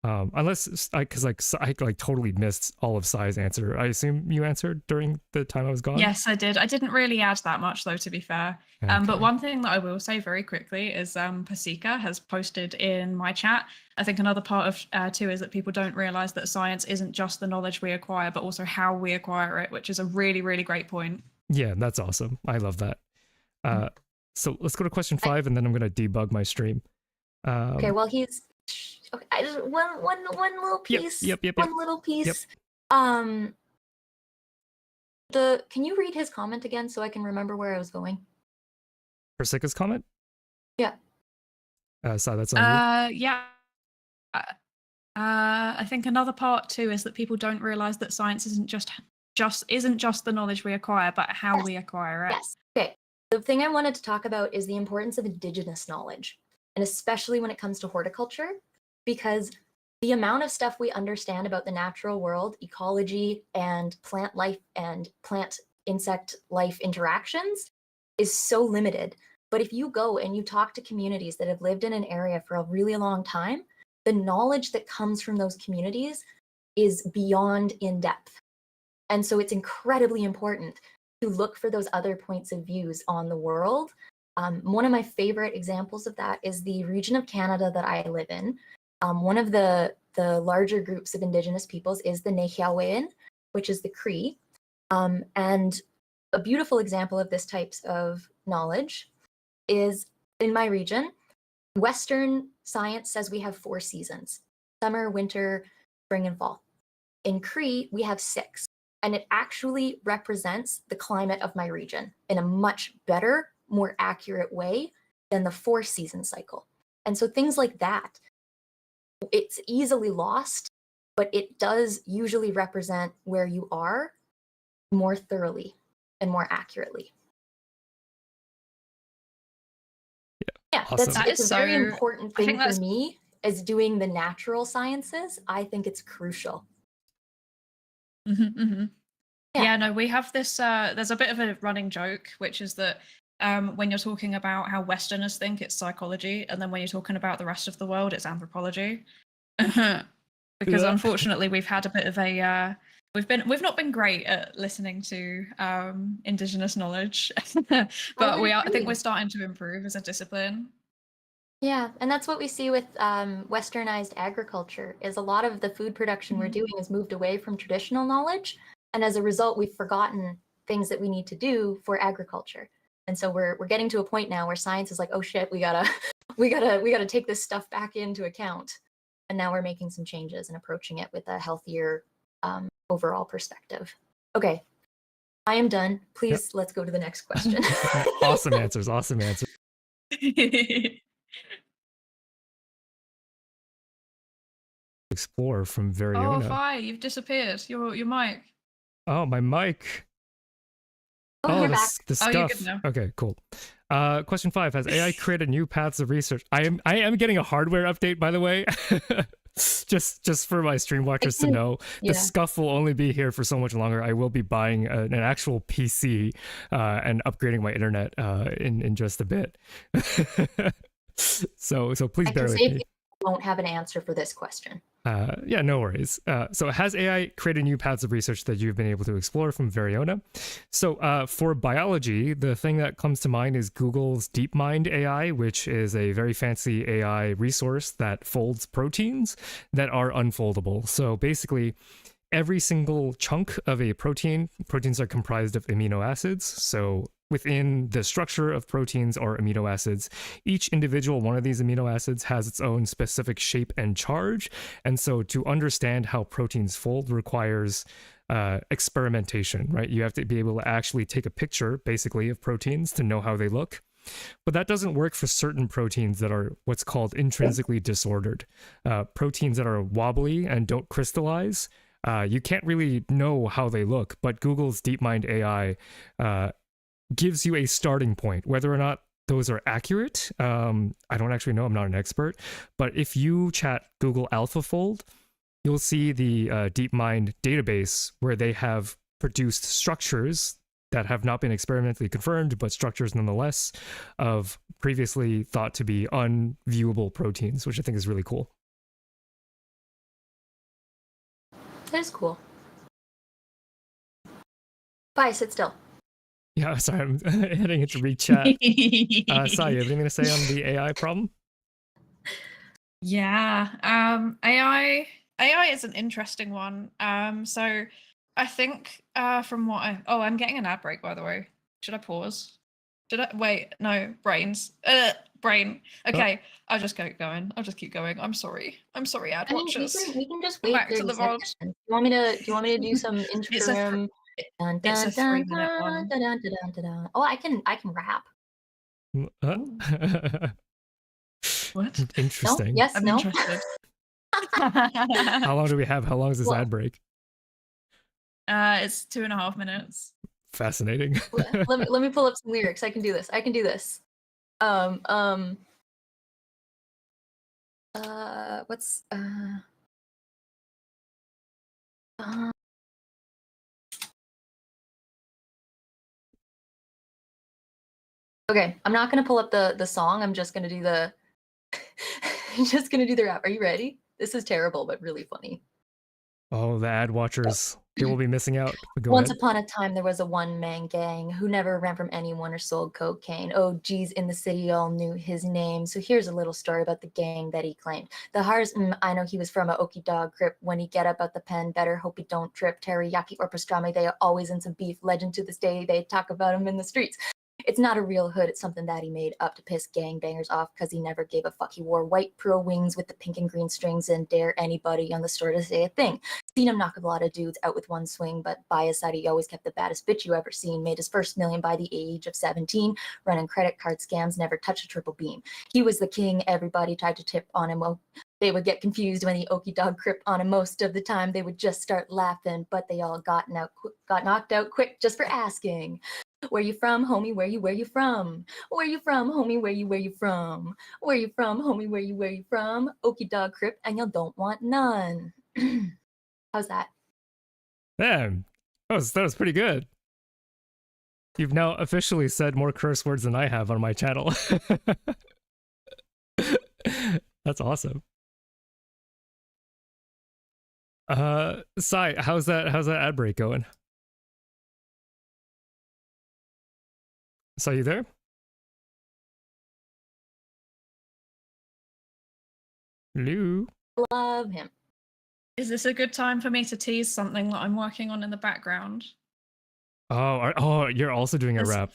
Unless I totally missed all of Sai's answer. I assume you answered during the time I was gone? Yes, I did. I didn't really add that much though, to be fair. Okay. But one thing that I will say very quickly is Pasika has posted in my chat. I think another part of too is that people don't realize that science isn't just the knowledge we acquire, but also how we acquire it, which is a really, really great point. Yeah, that's awesome. I love that. So let's go to question 5 and then I'm going to debug my stream. Okay, well, he's... Okay, I just one little piece. Yep. One little piece. Yep. Can you read his comment again so I can remember where I was going? Persika's comment? Yeah. So that's on you. Yeah. I think another part too is that people don't realize that science isn't just the knowledge we acquire, but how we acquire it. Yes. Okay. The thing I wanted to talk about is the importance of indigenous knowledge, and especially when it comes to horticulture, because the amount of stuff we understand about the natural world, ecology, and plant life and plant insect life interactions is so limited. But if you go and you talk to communities that have lived in an area for a really long time, the knowledge that comes from those communities is beyond in depth. And so it's incredibly important to look for those other points of views on the world. One of my favorite examples of that is the region of Canada that I live in. One of the larger groups of Indigenous peoples is the Nehiawean, which is the Cree. And a beautiful example of this type of knowledge is in my region. Western science says we have 4 seasons: summer, winter, spring, and fall. In Cree, we have 6. And it actually represents the climate of my region in a much better, more accurate way than the 4-season cycle. And so things like that, it's easily lost, but it does usually represent where you are more thoroughly and more accurately. Yeah, awesome. it's a very important thing for me as doing the natural sciences. I think it's crucial. Yeah, no, we have this, there's a bit of a running joke, which is that when you're talking about how Westerners think, it's psychology, and then when you're talking about the rest of the world, it's anthropology. Because unfortunately we've had a bit of a we've not been great at listening to Indigenous knowledge. But I think we're starting to improve as a discipline. Yeah, and that's what we see with westernized agriculture, is a lot of the food production we're doing has moved away from traditional knowledge, and as a result we've forgotten things that we need to do for agriculture. And so we're getting to a point now where science is like, oh shit, we gotta take this stuff back into account. And now we're making some changes and approaching it with a healthier overall perspective. Okay, I am done. Please, let's go to the next question. Awesome answers. Explore from Veriona. Oh, Fi, you've disappeared. Your mic. Oh, my mic. You're back. The stuff. You're good now. Okay, cool. Question 5: has AI created new paths of research? I am getting a hardware update, by the way. just for my stream watchers to know. The scuff will only be here for so much longer. I will be buying an actual PC and upgrading my internet in just a bit. So please I bear can with say me. you won't have an answer for this question. Yeah, no worries. So has AI created new paths of research that you've been able to explore from Veriona? So for biology, the thing that comes to mind is Google's DeepMind AI, which is a very fancy AI resource that folds proteins that are unfoldable. So basically, every single chunk of a proteins are comprised of amino acids. So within the structure of proteins are amino acids. Each individual one of these amino acids has its own specific shape and charge. And so to understand how proteins fold requires experimentation, right? You have to be able to actually take a picture, basically, of proteins to know how they look. But that doesn't work for certain proteins that are what's called intrinsically disordered. Proteins that are wobbly and don't crystallize, you can't really know how they look, but Google's DeepMind AI gives you a starting point. Whether or not those are accurate, I don't actually know. I'm not an expert. But if you chat Google AlphaFold, you'll see the DeepMind database where they have produced structures that have not been experimentally confirmed, but structures nonetheless of previously thought to be unviewable proteins, which I think is really cool. That is cool. Bye, sit still. Yeah, sorry, I'm heading into re-chat. Sai, you have anything to say on the AI problem? Yeah, AI is an interesting one. So I think from what I'm getting an ad break, by the way. Should I pause? Should I wait? No, brain. Okay, I'll just keep going. I'm sorry, ad watchers. We can just Come wait back to 30 the VOD. seconds. Do you want me to do some interim? It's a 3-minute one. Oh, I can rap. What? Interesting. No? Yes, I'm no. interested. How long do we have? How long is this ad break? It's 2.5 minutes. Fascinating. let me pull up some lyrics. I can do this. What's okay, I'm not gonna pull up the song. I'm just gonna do the rap. Are you ready? This is terrible, but really funny. Oh, the ad watchers. They will be missing out. Go Once ahead. upon a time, there was a one-man gang who never ran from anyone or sold cocaine. Oh, geez, in the city, all knew his name. So here's a little story about the gang that he claimed. The Hars, I know he was from a Okie dog grip. When he get up at the pen, better hope he don't trip. Teriyaki or pastrami, they are always in some beef. Legend to this day, they talk about him in the streets. It's not a real hood, it's something that he made up to piss gangbangers off because he never gave a fuck. He wore white pearl wings with the pink and green strings and dare anybody on the store to say a thing. Seen him knock a lot of dudes out with one swing, but by his side he always kept the baddest bitch you ever seen. Made his first million by the age of 17, running credit card scams, never touched a triple beam. He was the king, everybody tried to tip on him. Well, they would get confused when the Okie dog cripped on him. Most of the time they would just start laughing, but they all got knocked out quick just for asking. Where you from, homie? Where you from? Where you from, homie? Where you from? Where you from, homie? Where you from? Okie dog crip, and you don't want none. How's that? Damn, that was pretty good. You've now officially said more curse words than I have on my channel. That's awesome. Sai, how's that ad break going? Sai, you there? Hello? Love him. Is this a good time for me to tease something that I'm working on in the background? Oh, you're also doing a rap.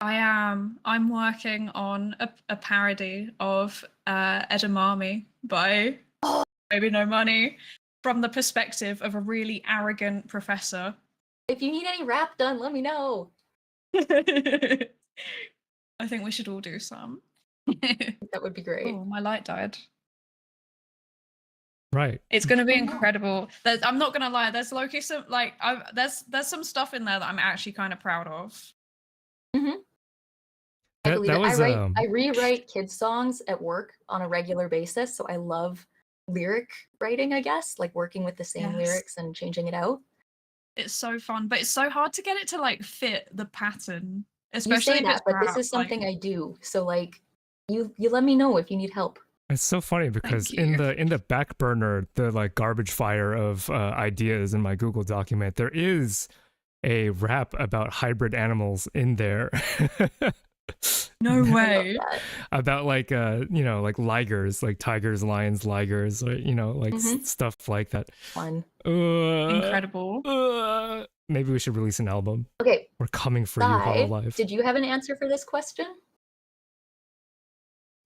I am. I'm working on a parody of Edamame by Baby No Money from the perspective of a really arrogant professor. If you need any rap done, let me know. I think we should all do some. That would be great. Oh, my light died. Right. It's going to be incredible. I'm not going to lie. There's Loki. Some there's some stuff in there that I'm actually kind of proud of. Mm-hmm. I believe it. I rewrite kids songs at work on a regular basis, so I love lyric writing. I guess like working with the same lyrics and changing it out. It's so fun, but it's so hard to get it to like fit the pattern. Especially you say if that, it's but rap, this is something I do. So like You let me know if you need help. It's so funny because in the back burner, the like garbage fire of ideas in my Google document, there is a rap about hybrid animals in there. No way. About like like ligers, like tigers, lions, ligers, or, like stuff like that. Fun. Incredible. Maybe we should release an album. Okay. We're coming for you, UTALIVE. Did you have an answer for this question?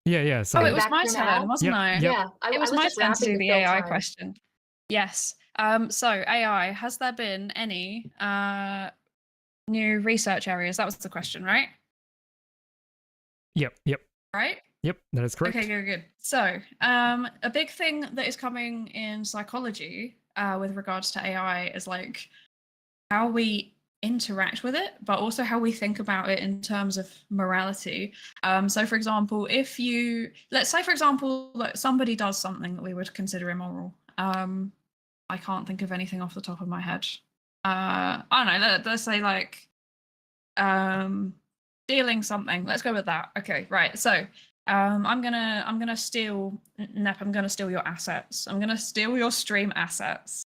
Yeah. So it was my turn, wasn't I? Yeah. It was my turn to do the AI question. Yes. So AI, has there been any new research areas? That was the question, right? Yep. Right? Yep, that is correct. Okay, good. So, a big thing that is coming in psychology with regards to AI is like how we interact with it, but also how we think about it in terms of morality. So, for example, let's say, for example, like somebody does something that we would consider immoral. I can't think of anything off the top of my head. I don't know. Let's say like stealing something. Let's go with that. Okay, right. So I'm gonna steal Nep, I'm gonna steal your assets. I'm gonna steal your stream assets.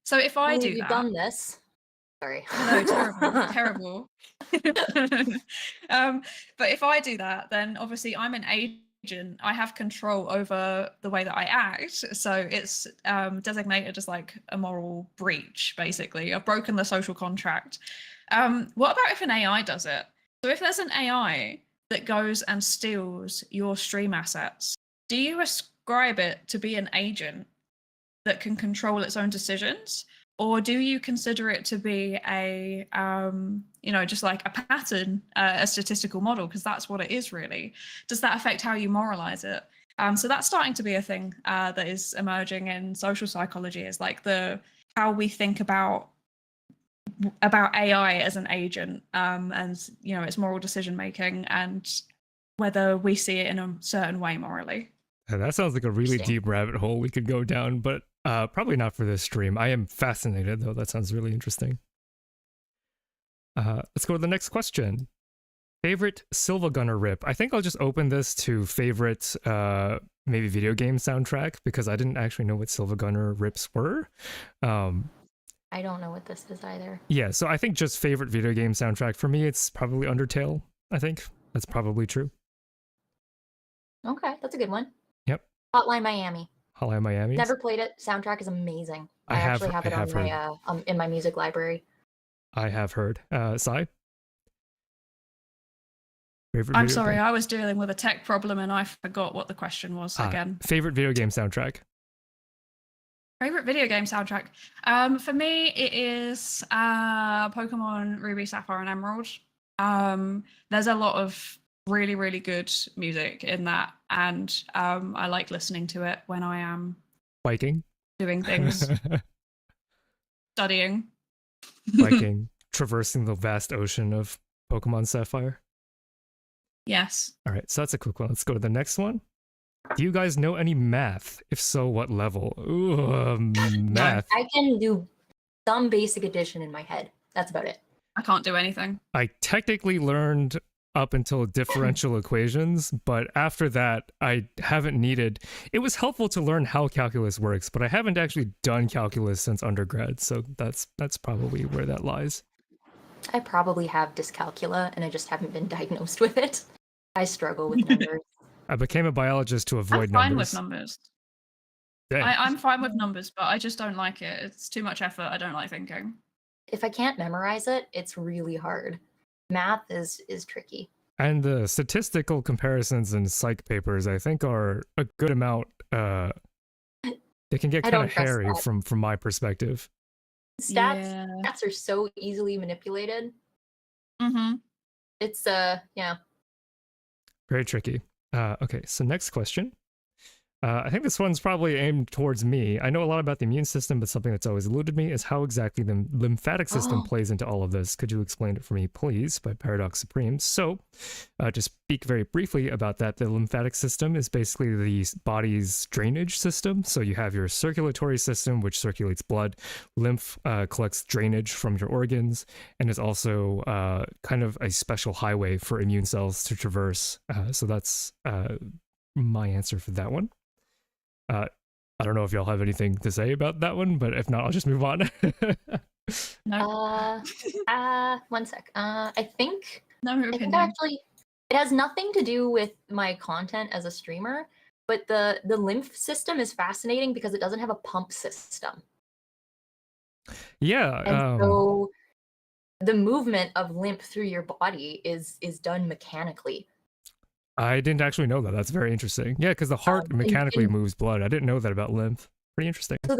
So if I do you've that, done this. Sorry. No, terrible. But if I do that, then obviously I'm an agent. I have control over the way that I act. So it's designated as like a moral breach, basically. I've broken the social contract. What about if an AI does it? So if there's an AI that goes and steals your stream assets, do you ascribe it to be an agent that can control its own decisions? Or do you consider it to be a, just like a pattern, a statistical model? Because that's what it is, really. Does that affect how you moralize it? So that's starting to be a thing that is emerging in social psychology, is like how we think about AI as an agent, and its moral decision making, and whether we see it in a certain way morally. And that sounds like a really deep rabbit hole we could go down, but probably not for this stream. I am fascinated, though. That sounds really interesting. Let's go to the next question. Favorite Silva Gunner rip? I think I'll just open this to favorite maybe video game soundtrack, because I didn't actually know what Silva Gunner rips were. I don't know what this is either. Yeah, so I think just favorite video game soundtrack, for me, it's probably Undertale. I think that's probably true. Okay, that's a good one. Yep. Hotline Miami. Hotline Miami. Never played it. Soundtrack is amazing. I actually have it on my in my music library. I have heard. Sai? I'm sorry, I was dealing with a tech problem and I forgot what the question was again. Favorite video game soundtrack? Favorite video game soundtrack? For me, it is Pokemon Ruby, Sapphire, and Emerald. There's a lot of really, really good music in that, and I like listening to it when I am biking, doing things, studying, biking, traversing the vast ocean of Pokemon Sapphire. Yes. All right, so that's a quick one. Let's go to the next one. Do you guys know any math? If so, what level? Ooh, math. I can do some basic addition in my head. That's about it. I can't do anything. I technically learned up until differential equations, but after that, I haven't needed... It was helpful to learn how calculus works, but I haven't actually done calculus since undergrad, so that's probably where that lies. I probably have dyscalculia, and I just haven't been diagnosed with it. I struggle with numbers. I became a biologist to avoid numbers. I'm fine with numbers. I'm fine with numbers, but I just don't like it. It's too much effort. I don't like thinking. If I can't memorize it, it's really hard. Math is tricky. And the statistical comparisons in psych papers, I think, are a good amount. They can get kind of hairy from my perspective. Stats are so easily manipulated. Mm-hmm. It's yeah. Very tricky. Okay, so next question. I think this one's probably aimed towards me. I know a lot about the immune system, but something that's always eluded me is how exactly the lymphatic system plays into all of this. Could you explain it for me, please? By Paradox Supreme. So, to speak very briefly about that, the lymphatic system is basically the body's drainage system. So you have your circulatory system, which circulates blood. Lymph collects drainage from your organs, and is also kind of a special highway for immune cells to traverse. So that's my answer for that one. I don't know if y'all have anything to say about that one, but if not, I'll just move on. No. 1 sec. I think No opinion. actually it has nothing to do with my content as a streamer, but the lymph system is fascinating because it doesn't have a pump system. Yeah. And so the movement of lymph through your body is done mechanically. I didn't actually know that. That's very interesting. Yeah, because the heart mechanically moves blood. I didn't know that about lymph. Pretty interesting. So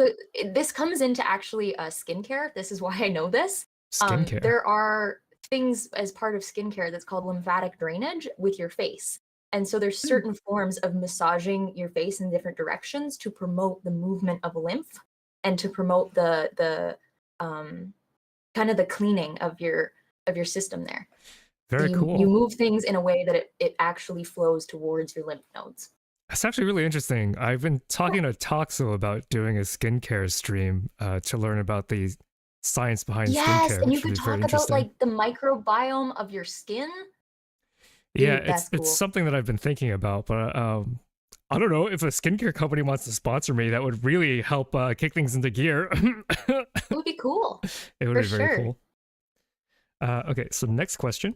this comes into actually skincare. This is why I know this. Skincare. There are things as part of skincare that's called lymphatic drainage with your face. And so there's certain forms of massaging your face in different directions to promote the movement of lymph and to promote the kind of the cleaning of your system there. Very cool. You move things in a way that it actually flows towards your lymph nodes. That's actually really interesting. I've been talking to Toxo about doing a skincare stream to learn about the science behind skincare. And you could talk about like the microbiome of your skin. Yeah, Dude, it's something that I've been thinking about, but I don't know if a skincare company wants to sponsor me. That would really help kick things into gear. It would be cool. It would be very cool. Okay, so next question.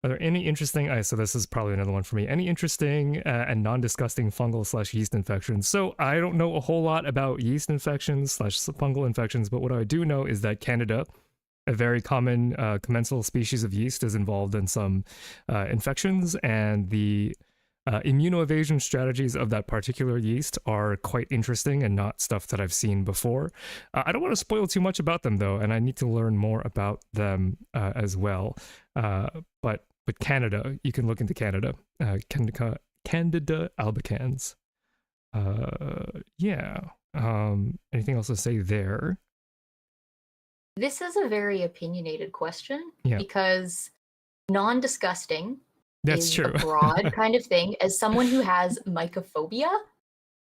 Are there any interesting, so this is probably another one for me, any interesting and non-disgusting fungal / yeast infections? So I don't know a whole lot about yeast infections / fungal infections, but what I do know is that Candida, a very common commensal species of yeast, is involved in some infections, and the immunoevasion strategies of that particular yeast are quite interesting and not stuff that I've seen before. I don't want to spoil too much about them though, and I need to learn more about them as well. But Canada, you can look into Canada. Candida albicans. Yeah. Anything else to say there? This is a very opinionated question because non-disgusting That's is true. a broad kind of thing. As someone who has mycophobia,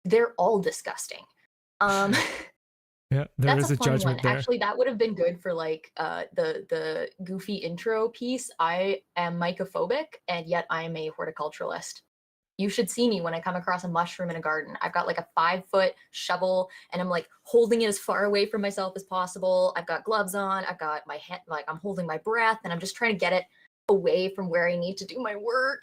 they're all disgusting. Yeah, that's a fun judgment one. there. Actually, that would have been good for like the goofy intro piece. I am mycophobic, and yet I am a horticulturalist. You should see me when I come across a mushroom in a garden. I've got like a 5-foot shovel, and I'm like holding it as far away from myself as possible. I've got gloves on. I've got my hand, like I'm holding my breath, and I'm just trying to get it away from where I need to do my work.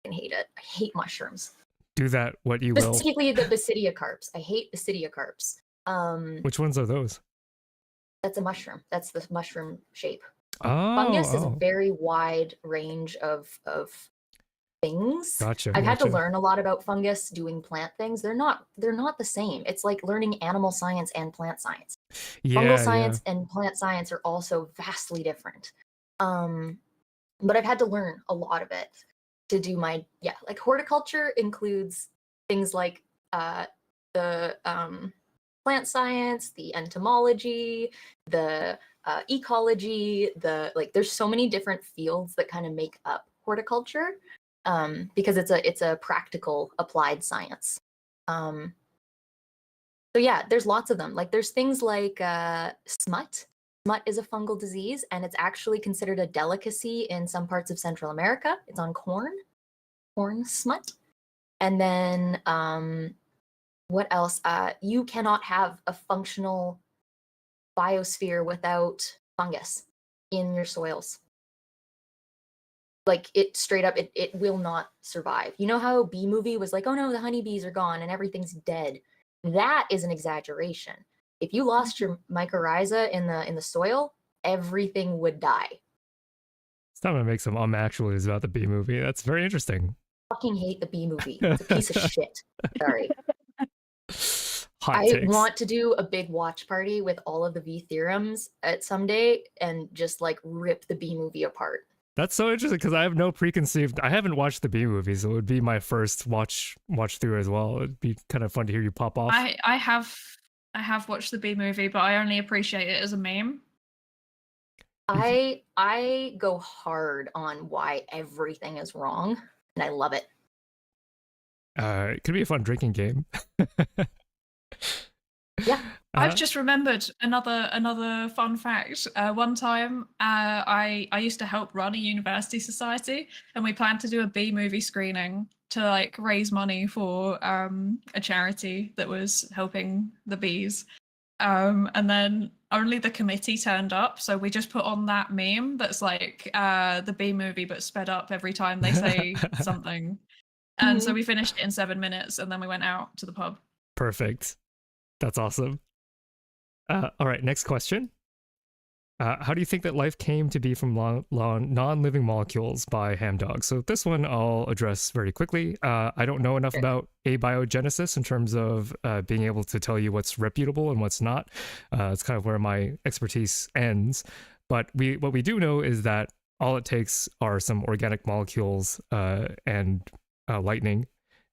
I hate it. I hate mushrooms. Do that what you will. Specifically the basidiocarps. I hate basidiocarps. Which ones are those? That's a mushroom. That's the mushroom shape. Oh, Fungus is a very wide range of things. Gotcha. I've had to learn a lot about fungus doing plant things. They're not the same. It's like learning animal science and plant science. Fungal science and plant science are also vastly different. But I've had to learn a lot of it to do my like horticulture includes things like the plant science, the entomology, the ecology, there's so many different fields that kind of make up horticulture because it's a practical applied science. So yeah, there's lots of them. Like there's things like smut. Smut is a fungal disease, and it's actually considered a delicacy in some parts of Central America. It's on corn smut. And then what else? You cannot have a functional biosphere without fungus in your soils. Like it straight up, it will not survive. You know how Bee Movie was like, oh no, the honeybees are gone and everything's dead. That is an exaggeration. If you lost your mycorrhiza in the soil, everything would die. It's time to make some actualities about the Bee Movie. That's very interesting. I fucking hate the Bee Movie. It's a piece of shit. Sorry. Hot takes. Want to do a big watch party with all of the VTheorems at someday and just like rip the Bee Movie apart. That's so interesting because I have no preconceived. I haven't watched the B movie, so it would be my first watch through as well. It'd be kind of fun to hear you pop off. I have watched the B movie, but I only appreciate it as a meme. I go hard on why everything is wrong, and I love it. It could be a fun drinking game. Yeah. I've just remembered another fun fact. One time, I used to help run a university society, and we planned to do a B movie screening to like raise money for a charity that was helping the bees. And then only the committee turned up, so we just put on that meme that's like the B movie but sped up every time they say something. And so we finished it in 7 minutes, and then we went out to the pub. Perfect. That's awesome. All right, next question. How do you think that life came to be from non-living molecules by Hamdog? So this one I'll address very quickly. I don't know enough about abiogenesis in terms of being able to tell you what's reputable and what's not. It's kind of where my expertise ends. But what we do know is that all it takes are some organic molecules and lightning,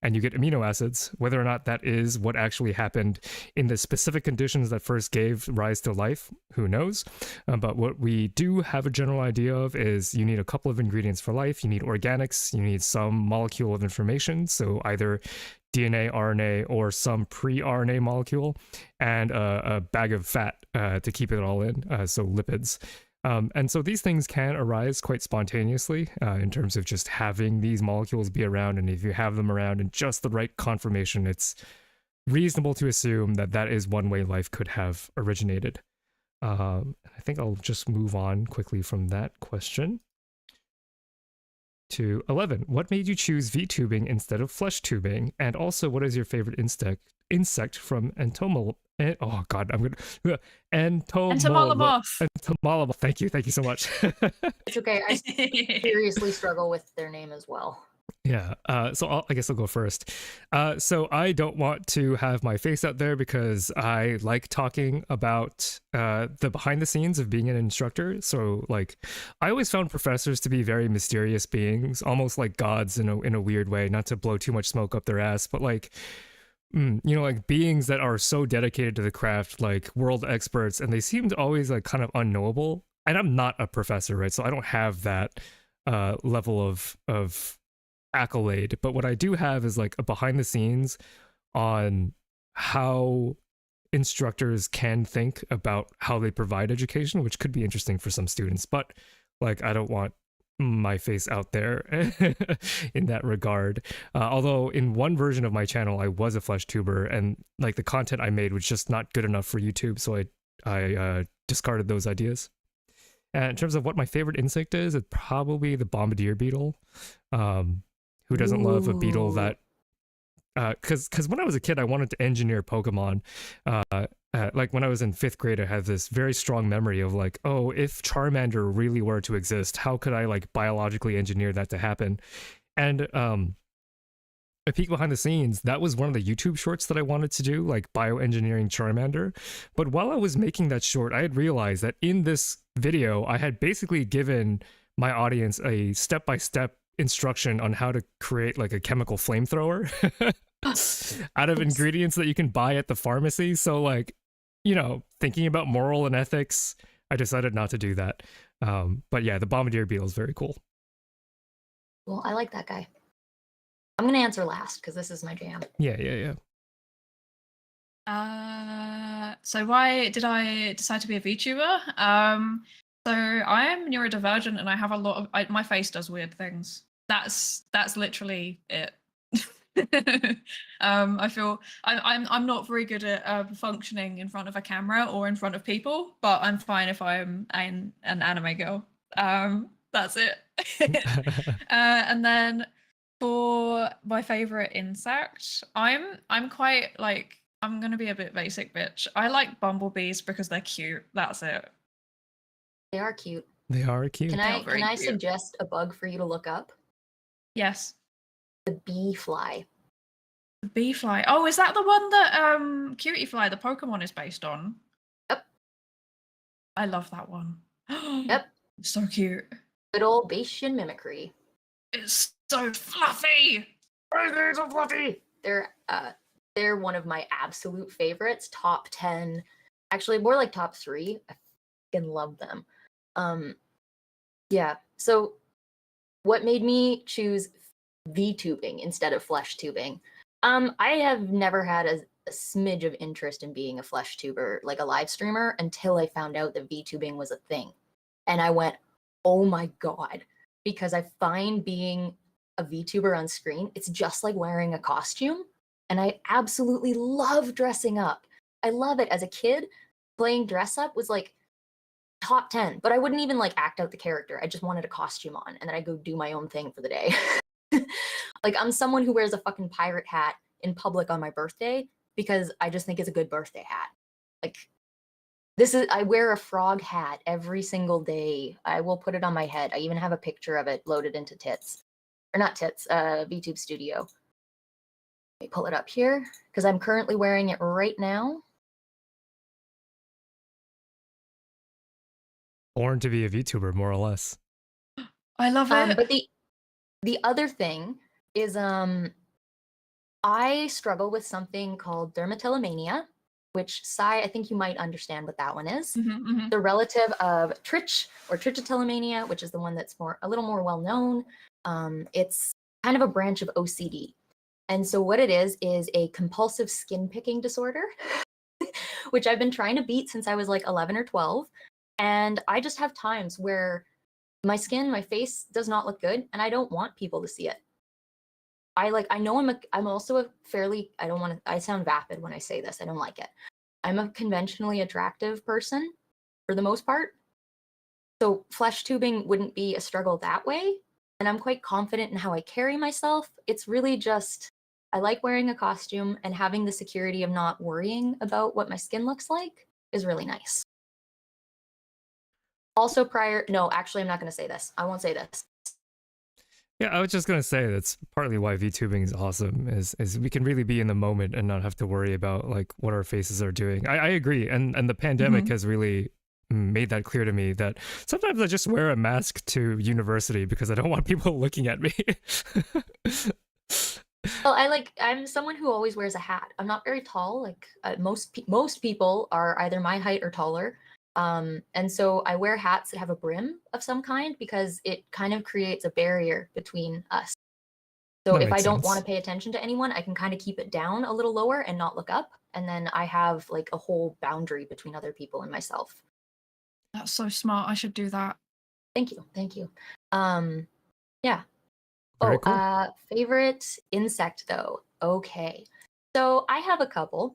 and you get amino acids. Whether or not that is what actually happened in the specific conditions that first gave rise to life, who knows? But what we do have a general idea of is you need a couple of ingredients for life. You need organics, you need some molecule of information, so either DNA, RNA, or some pre-RNA molecule, and a bag of fat to keep it all in, so lipids. And so these things can arise quite spontaneously in terms of just having these molecules be around. And if you have them around in just the right conformation, it's reasonable to assume that that is one way life could have originated. I think I'll just move on quickly from that question to 11. What made you choose V-tubing instead of flesh tubing? And also, what is your favorite insect from oh god, I'm gonna Entomolomorph. Entomolomorph. Thank you so much. It's okay. I seriously struggle with their name as well. Yeah. So I guess I'll go first. So I don't want to have my face out there because I like talking about the behind the scenes of being an instructor. So like, I always found professors to be very mysterious beings, almost like gods in a weird way. Not to blow too much smoke up their ass, but like, you know, like beings that are so dedicated to the craft, like world experts, and they seemed always like kind of unknowable. And I'm not a professor, right? So I don't have that level of accolade. But what I do have is like a behind the scenes on how instructors can think about how they provide education, which could be interesting for some students. But like, I don't want my face out there in that regard. Although in one version of my channel, I was a flesh tuber, and like the content I made was just not good enough for YouTube, so I discarded those ideas. And in terms of what my favorite insect is, it's probably the bombardier beetle. Who doesn't love a beetle that? Because when I was a kid, I wanted to engineer Pokemon. Like when I was in 5th grade, I had this very strong memory of like, oh, if Charmander really were to exist, how could I like biologically engineer that to happen? And a peek behind the scenes, that was one of the YouTube shorts that I wanted to do, like bioengineering Charmander. But while I was making that short, I had realized that in this video, I had basically given my audience a step-by-step instruction on how to create like a chemical flamethrower out of ingredients that you can buy at the pharmacy. So like, you know, thinking about moral and ethics, I decided not to do that. But yeah, the bombardier beetle is very cool. Well, I like that guy. I'm gonna answer last because this is my jam. Yeah. So why did I decide to be a VTuber? So I am neurodivergent, and I have a lot of my face does weird things. That's literally it. I feel I'm not very good at functioning in front of a camera or in front of people, but I'm fine if I'm an anime girl. That's it. And then for my favorite insect, I'm quite like, I'm gonna be a bit basic bitch. I like bumblebees because they're cute. That's it. They are cute. They are cute. Can I suggest a bug for you to look up? Yes. The bee fly. The bee fly. Oh, is that the one that Cutie Fly, the Pokemon, is based on? Yep. I love that one. Yep. So cute. Good old Bayesian mimicry. It's so fluffy. They're so fluffy. They're one of my absolute favorites. Top 10, actually more like top 3. I fucking love them. Yeah. So what made me choose VTubing instead of flesh tubing? I have never had a smidge of interest in being a flesh tuber, like a live streamer, until I found out that VTubing was a thing. And I went, oh my God, because I find being a VTuber on screen, it's just like wearing a costume. And I absolutely love dressing up. I love it. As a kid, playing dress up was like top 10, but I wouldn't even like act out the character. I just wanted a costume on and then I go do my own thing for the day. Like I'm someone who wears a fucking pirate hat in public on my birthday because I just think it's a good birthday hat. Like I wear a frog hat every single day. I will put it on my head. I even have a picture of it loaded into tits. Or not tits, VTube Studio. Let me pull it up here because I'm currently wearing it right now. Born to be a VTuber, more or less. I love it. But the other thing is I struggle with something called dermatillomania, which I think you might understand what that one is. The relative of trich or trichotillomania, which is the one that's a little more well known. It's kind of a branch of OCD. And so what it is a compulsive skin picking disorder, which I've been trying to beat since I was like 11 or 12. And I just have times where my skin, my face does not look good and I don't want people to see it. I know I'm also a fairly, I sound vapid when I say this. I don't like it. I'm a conventionally attractive person for the most part. So flesh tubing wouldn't be a struggle that way. And I'm quite confident in how I carry myself. It's really just, I like wearing a costume and having the security of not worrying about what my skin looks like is really nice. Also no, actually, I'm not going to say this. I won't say this. Yeah, I was just gonna say that's partly why VTubing is awesome. Is we can really be in the moment and not have to worry about like what our faces are doing. I agree, and the pandemic has really made that clear to me that sometimes I just wear a mask to university because I don't want people looking at me. Well, I'm someone who always wears a hat. I'm not very tall. Like most people are either my height or taller. And so I wear hats that have a brim of some kind because it kind of creates a barrier between us. So if I don't want to pay attention to anyone, I can kind of keep it down a little lower and not look up. And then I have like a whole boundary between other people and myself. That's so smart. I should do that. Thank you. Thank you. Yeah. Very cool. Favorite insect though. Okay. So I have a couple.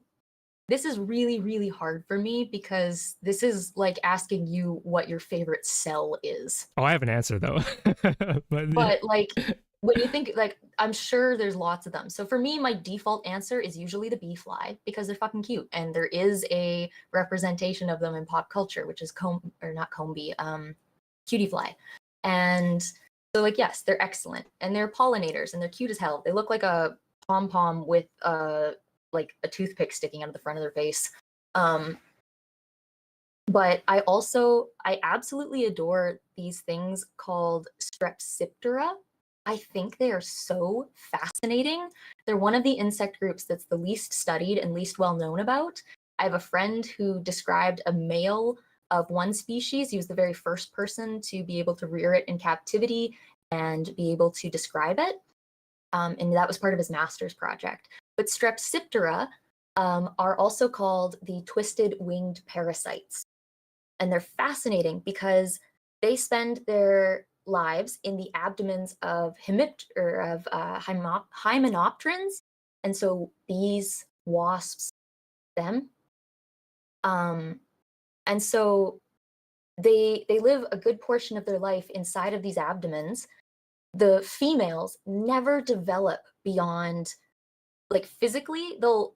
This is really, really hard for me because this is like asking you what your favorite cell is. Oh, I have an answer though. But like when you think like I'm sure there's lots of them. So for me, my default answer is usually the bee fly because they're fucking cute. And there is a representation of them in pop culture, which is cutie fly. And so like, yes, they're excellent. And they're pollinators and they're cute as hell. They look like a pom-pom with like a toothpick sticking out of the front of their face. But I absolutely adore these things called Strepsiptera. I think they are so fascinating. They're one of the insect groups that's the least studied and least well known about. I have a friend who described a male of one species. He was the very first person to be able to rear it in captivity and be able to describe it. And that was part of his master's project. But Strepsiptera are also called the twisted winged parasites. And they're fascinating because they spend their lives in the abdomens of hymenopterans. And so bees, wasps, them. And so they live a good portion of their life inside of these abdomens. The females never develop beyond, like physically, they'll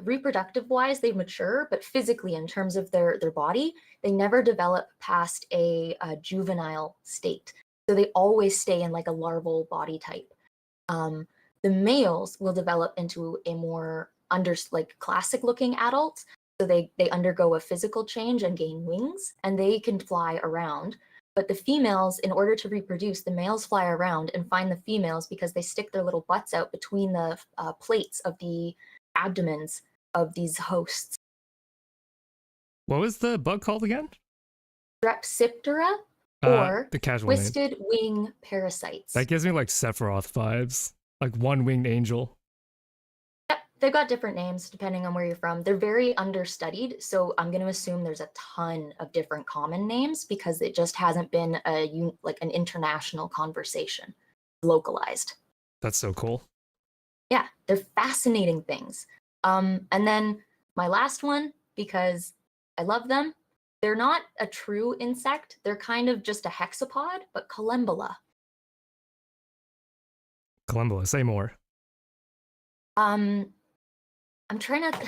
reproductive wise, they mature, but physically in terms of their body, they never develop past a juvenile state. So they always stay in like a larval body type. The males will develop into a more classic looking adult. So they undergo a physical change and gain wings and they can fly around. But the females, in order to reproduce, the males fly around and find the females because they stick their little butts out between the plates of the abdomens of these hosts. What was the bug called again? Strepsiptera, or the casual twisted name. wing parasites. That gives me like Sephiroth vibes, like one-winged angel. Yep, they've got different names depending on where you're from. They're very understudied, so I'm going to assume there's a ton of different common names because it just hasn't been like an international conversation, localized. That's so cool. Yeah, they're fascinating things. And then my last one, because I love them, they're not a true insect. They're kind of just a hexapod, but Collembola. Collembola, say more. I'm trying to.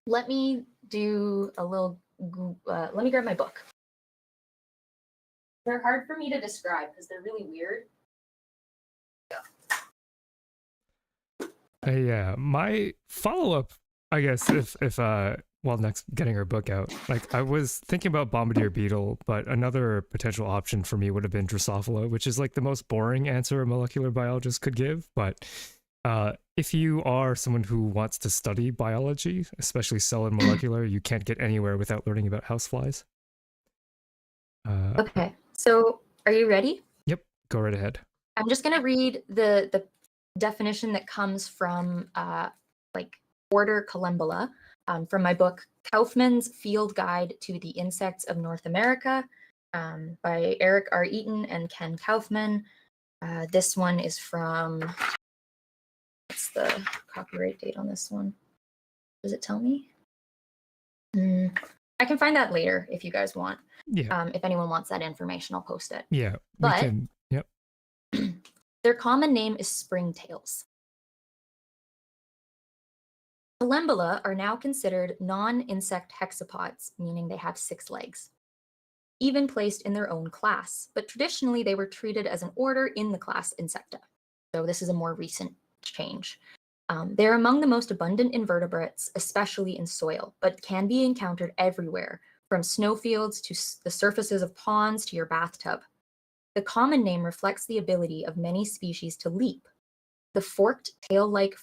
Let me do a little. Let me grab my book. They're hard for me to describe because they're really weird. Yeah, my follow-up, I guess, if well, next getting her book out, like I was thinking about bombardier beetle, but another potential option for me would have been Drosophila, which is like the most boring answer a molecular biologist could give. But if you are someone who wants to study biology, especially cell and molecular, you can't get anywhere without learning about houseflies. Okay, so are you ready? Yep, go right ahead. I'm just gonna read the definition that comes from like order Collembola from my book Kaufman's Field Guide to the Insects of North America by Eric R. Eaton and Ken Kaufman. This one is from, what's the copyright date on this one? Does it tell me? I can find that later if you guys want. Yeah. If anyone wants that information, I'll post it. Yeah, but we can. Yep. Their common name is springtails. Collembola are now considered non-insect hexapods, meaning they have 6 legs, even placed in their own class, but traditionally they were treated as an order in the class Insecta. So this is a more recent change. They're among the most abundant invertebrates, especially in soil, but can be encountered everywhere, from snowfields to the surfaces of ponds to your bathtub. The common name reflects the ability of many species to leap. The forked tail-like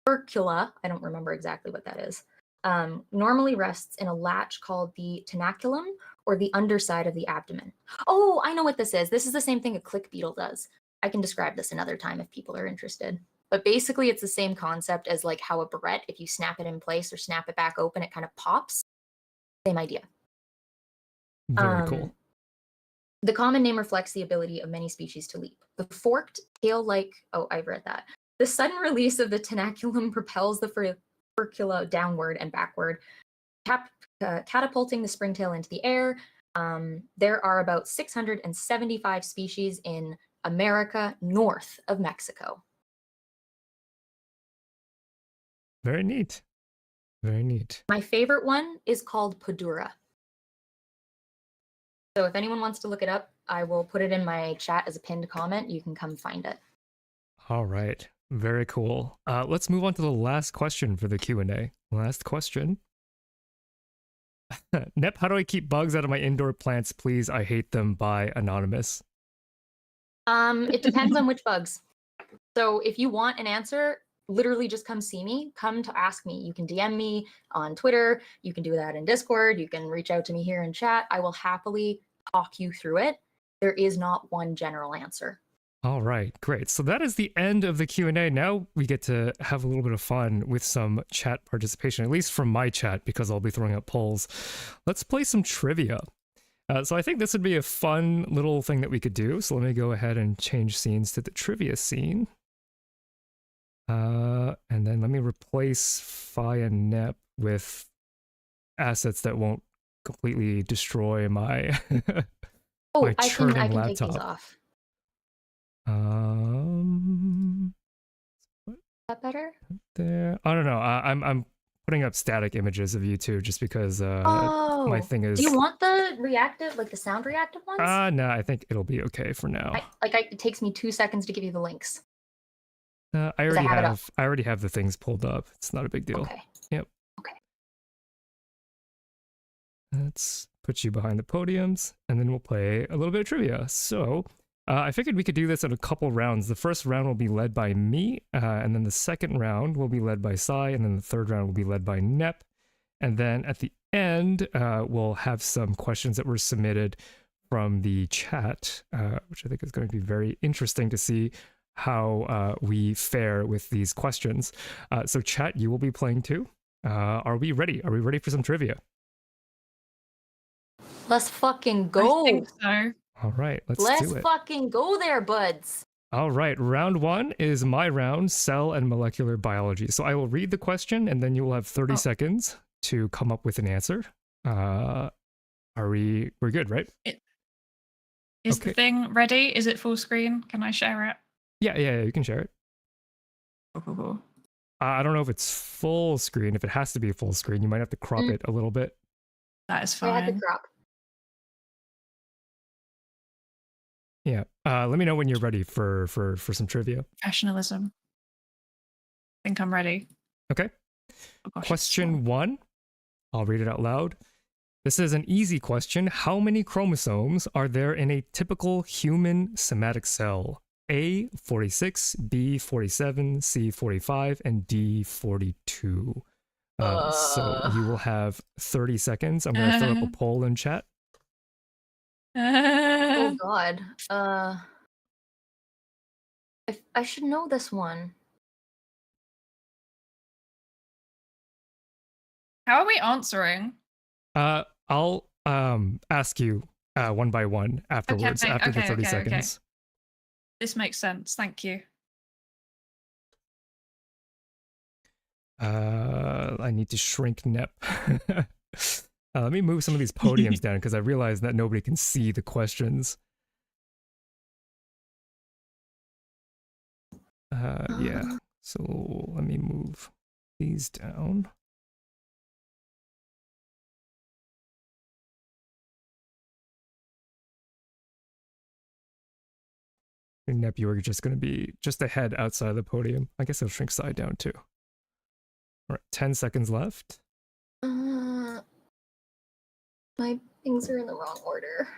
furcula, I don't remember exactly what that is, normally rests in a latch called the tenaculum, or the underside of the abdomen. Oh, I know what this is. This is the same thing a click beetle does. I can describe this another time if people are interested. But basically, it's the same concept as like how a barrette, if you snap it in place or snap it back open, it kind of pops. Same idea. Very cool. The common name reflects the ability of many species to leap. The forked tail-like, oh, I've read that. The sudden release of the tenaculum propels the furcula downward and backward, catapulting the springtail into the air. There are about 675 species in America north of Mexico. Very neat. Very neat. My favorite one is called Podura. So if anyone wants to look it up, I will put it in my chat as a pinned comment. You can come find it. All right. Very cool. Let's move on to the last question for the Q&A. Last question. Nep, how do I keep bugs out of my indoor plants, please? I hate them, by Anonymous. It depends on which bugs. So if you want an answer, literally just come see me. Come to ask me. You can DM me on Twitter. You can do that in Discord. You can reach out to me here in chat. I will happily talk you through it. There is not one general answer. All right, great. So that is the end of the Q&A. Now we get to have a little bit of fun with some chat participation, at least from my chat, because I'll be throwing up polls. Let's play some trivia. So I think this would be a fun little thing that we could do. So let me go ahead and change scenes to the trivia scene. And then let me replace Phi and Nep with assets that won't completely destroy my my churning I can laptop. take these off. Is that better? There. I don't know. I'm putting up static images of you two just because my thing is. Do you want the reactive, like the sound reactive ones? No, I think it'll be okay for now. It takes me 2 seconds to give you the links. I already have the things pulled up. It's not a big deal. Okay. Yep. Okay. Let's put you behind the podiums, and then we'll play a little bit of trivia. So I figured we could do this in a couple rounds. The first round will be led by me, and then the second round will be led by Sai, and then the third round will be led by Nep. And then at the end, we'll have some questions that were submitted from the chat, which I think is going to be very interesting to see how we fare with these questions. So chat, you will be playing too. Are we ready? Are we ready for some trivia? Let's fucking go. I think so. All right, let's do it. Let's fucking go there, buds. All right, round one is my round, cell and molecular biology. So I will read the question and then you will have 30 seconds to come up with an answer. We're good, right? Is the thing ready? Is it full screen? Can I share it? Yeah, you can share it. Cool. I don't know if it's full screen. If it has to be full screen, you might have to crop it a little bit. That is fine. I had to crop. Yeah. Let me know when you're ready for some trivia. Professionalism. I think I'm ready. Okay. Oh gosh, Question 1. I'll read it out loud. This is an easy question. How many chromosomes are there in a typical human somatic cell? A, 46, B, 47, C, 45, and D, 42. So you will have 30 seconds. I'm going to throw up a poll in chat. Oh god. I should know this one. How are we answering? I'll ask you one by one afterwards, after the 30 seconds. This makes sense. Thank you. I need to shrink Nep. Let me move some of these podiums down because I realize that nobody can see the questions. Yeah, so let me move these down. Nep, you are just going to be just ahead outside of the podium. I guess I'll shrink side down too. All right, 10 seconds left. My things are in the wrong order.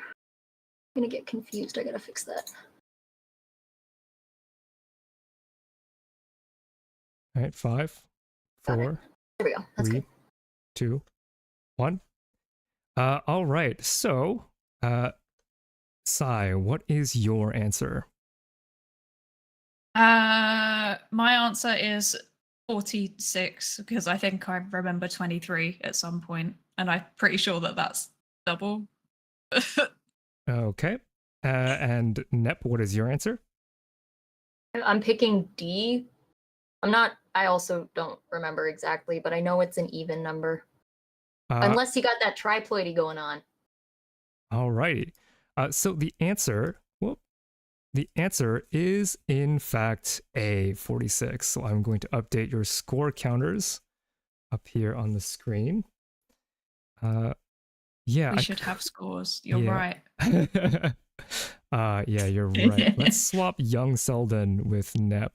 I'm gonna get confused. I gotta fix that. All right, 5, 4, there we go. That's 3, good. 2, 1. All right, so Sai, what is your answer? My answer is 46 because I think I remember 23 at some point, and I'm pretty sure that that's double. Okay. And Nep, what is your answer? I'm picking D. I also don't remember exactly, but I know it's an even number. Unless you got that triploidy going on. All righty. So the answer is in fact A, 46. So I'm going to update your score counters up here on the screen. Yeah, we should have scores. You're right. Yeah, you're right. Let's swap young Selden with Nep.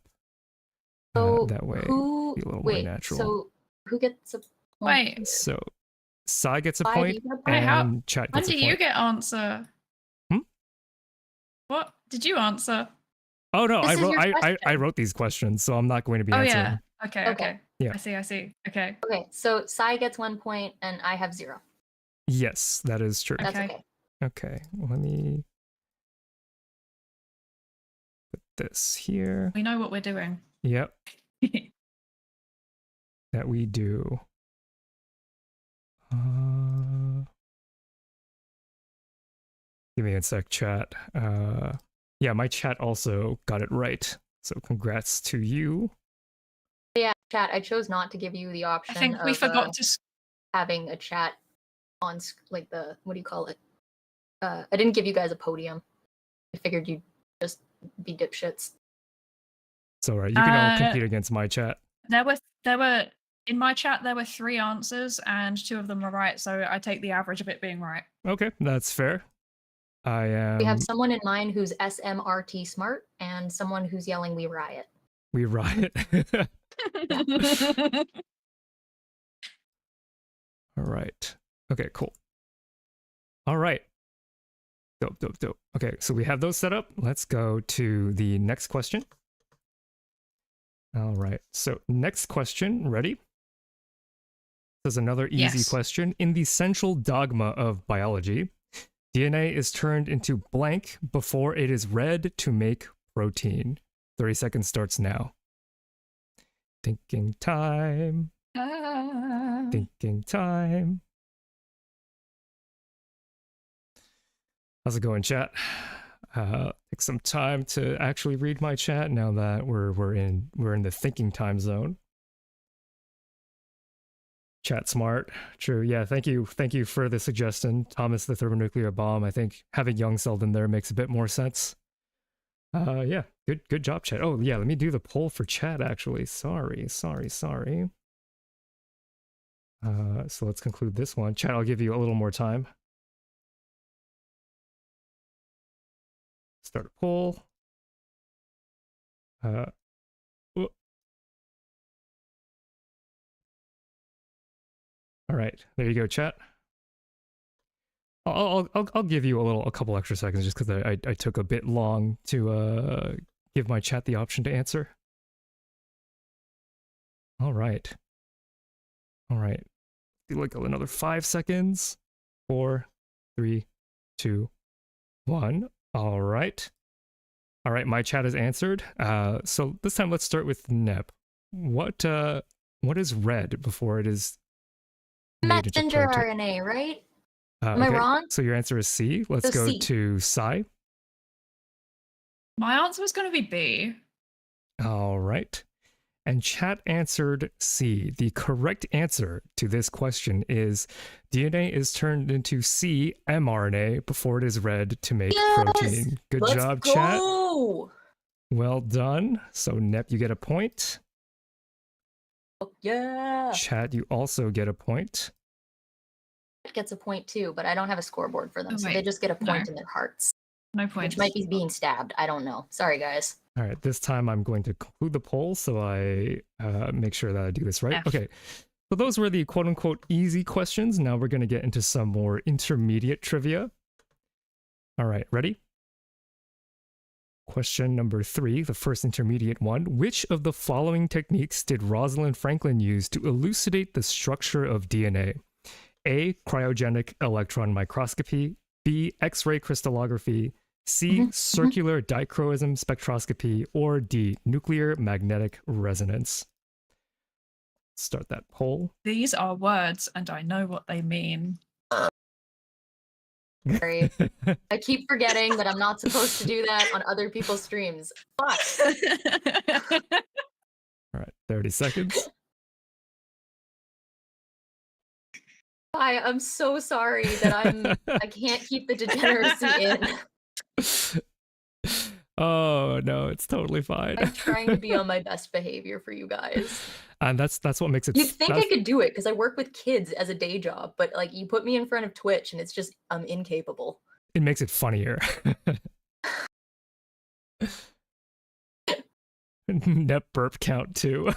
So that way, be a little more natural. So who gets a point? Wait. So Sai gets a Sai, point, and Chat When gets a do point. you get answer? What did you answer? Oh no, I wrote these questions, so I'm not going to be answering. Yeah. Okay. Yeah. I see. Okay. Okay, so Sai gets 1 point and I have 0. Yes, that is true. That's okay. Okay, let me put this here. We know what we're doing. Yep. That we do. Give me a sec, chat. Yeah, my chat also got it right. So congrats to you. Yeah, chat, I chose not to give you the option. I think we forgot to having a chat on like the, what do you call it? I didn't give you guys a podium. I figured you'd just be dipshits. It's all right. You can all compete against my chat. There were in my chat there were 3 answers and 2 of them were right, so I take the average of it being right. Okay, that's fair. We have someone in mind who's SMRT smart and someone who's yelling "We riot." We riot. All right. Okay, cool. All right. Dope, dope, dope. Okay, so we have those set up. Let's go to the next question. All right, so next question, ready? This is another easy question. In the central dogma of biology, DNA is turned into blank before it is read to make protein. 30 seconds starts now. Thinking time. Thinking time. How's it going, chat? Take some time to actually read my chat now that we're in the thinking time zone. Chat smart. True. Yeah, thank you for the suggestion, Thomas the thermonuclear bomb. I think having Youngseld in there makes a bit more sense. Yeah, good job, chat. Oh yeah, let me do the poll for chat actually. Sorry. So let's conclude this one. Chat, I'll give you a little more time. Start a poll. All right, there you go, chat. I'll give you a couple extra seconds just because I took a bit long to give my chat the option to answer. All right. Do like another 5 seconds. 4, 3, 2, 1. All right, my chat is answered. So this time let's start with Nep. What is read before it is made into Messenger protein? RNA, right? Am I wrong? So your answer is C. Let's go C. to Sai. My answer was going to be B. All right. And chat answered C. The correct answer to this question is DNA is turned into mRNA before it is read to make protein. Good job, chat. Well done. So Nep, you get a point. Oh, yeah. Chat, you also get a point. Gets a point too, but I don't have a scoreboard for them, so they just get a point in their hearts. No points. Which might be being stabbed. I don't know. Sorry, guys. All right, this time I'm going to conclude the poll so I make sure that I do this right. F. Okay, so those were the quote-unquote easy questions. Now we're going to get into some more intermediate trivia. All right, ready? Question number 3, the first intermediate one. Which of the following techniques did Rosalind Franklin use to elucidate the structure of DNA? A. Cryogenic electron microscopy. B. X-ray crystallography. C. Circular dichroism spectroscopy. Or D. Nuclear magnetic resonance. Start that poll. These are words, and I know what they mean. Sorry. I keep forgetting that I'm not supposed to do that on other people's streams. Fuck. All right, 30 seconds. I'm so sorry that I can't keep the degeneracy in. Oh no, it's totally fine. I'm trying to be on my best behavior for you guys. And that's what makes it. You'd think I could do it because I work with kids as a day job, but like you put me in front of Twitch and it's just I'm incapable. It makes it funnier. Net burp count too.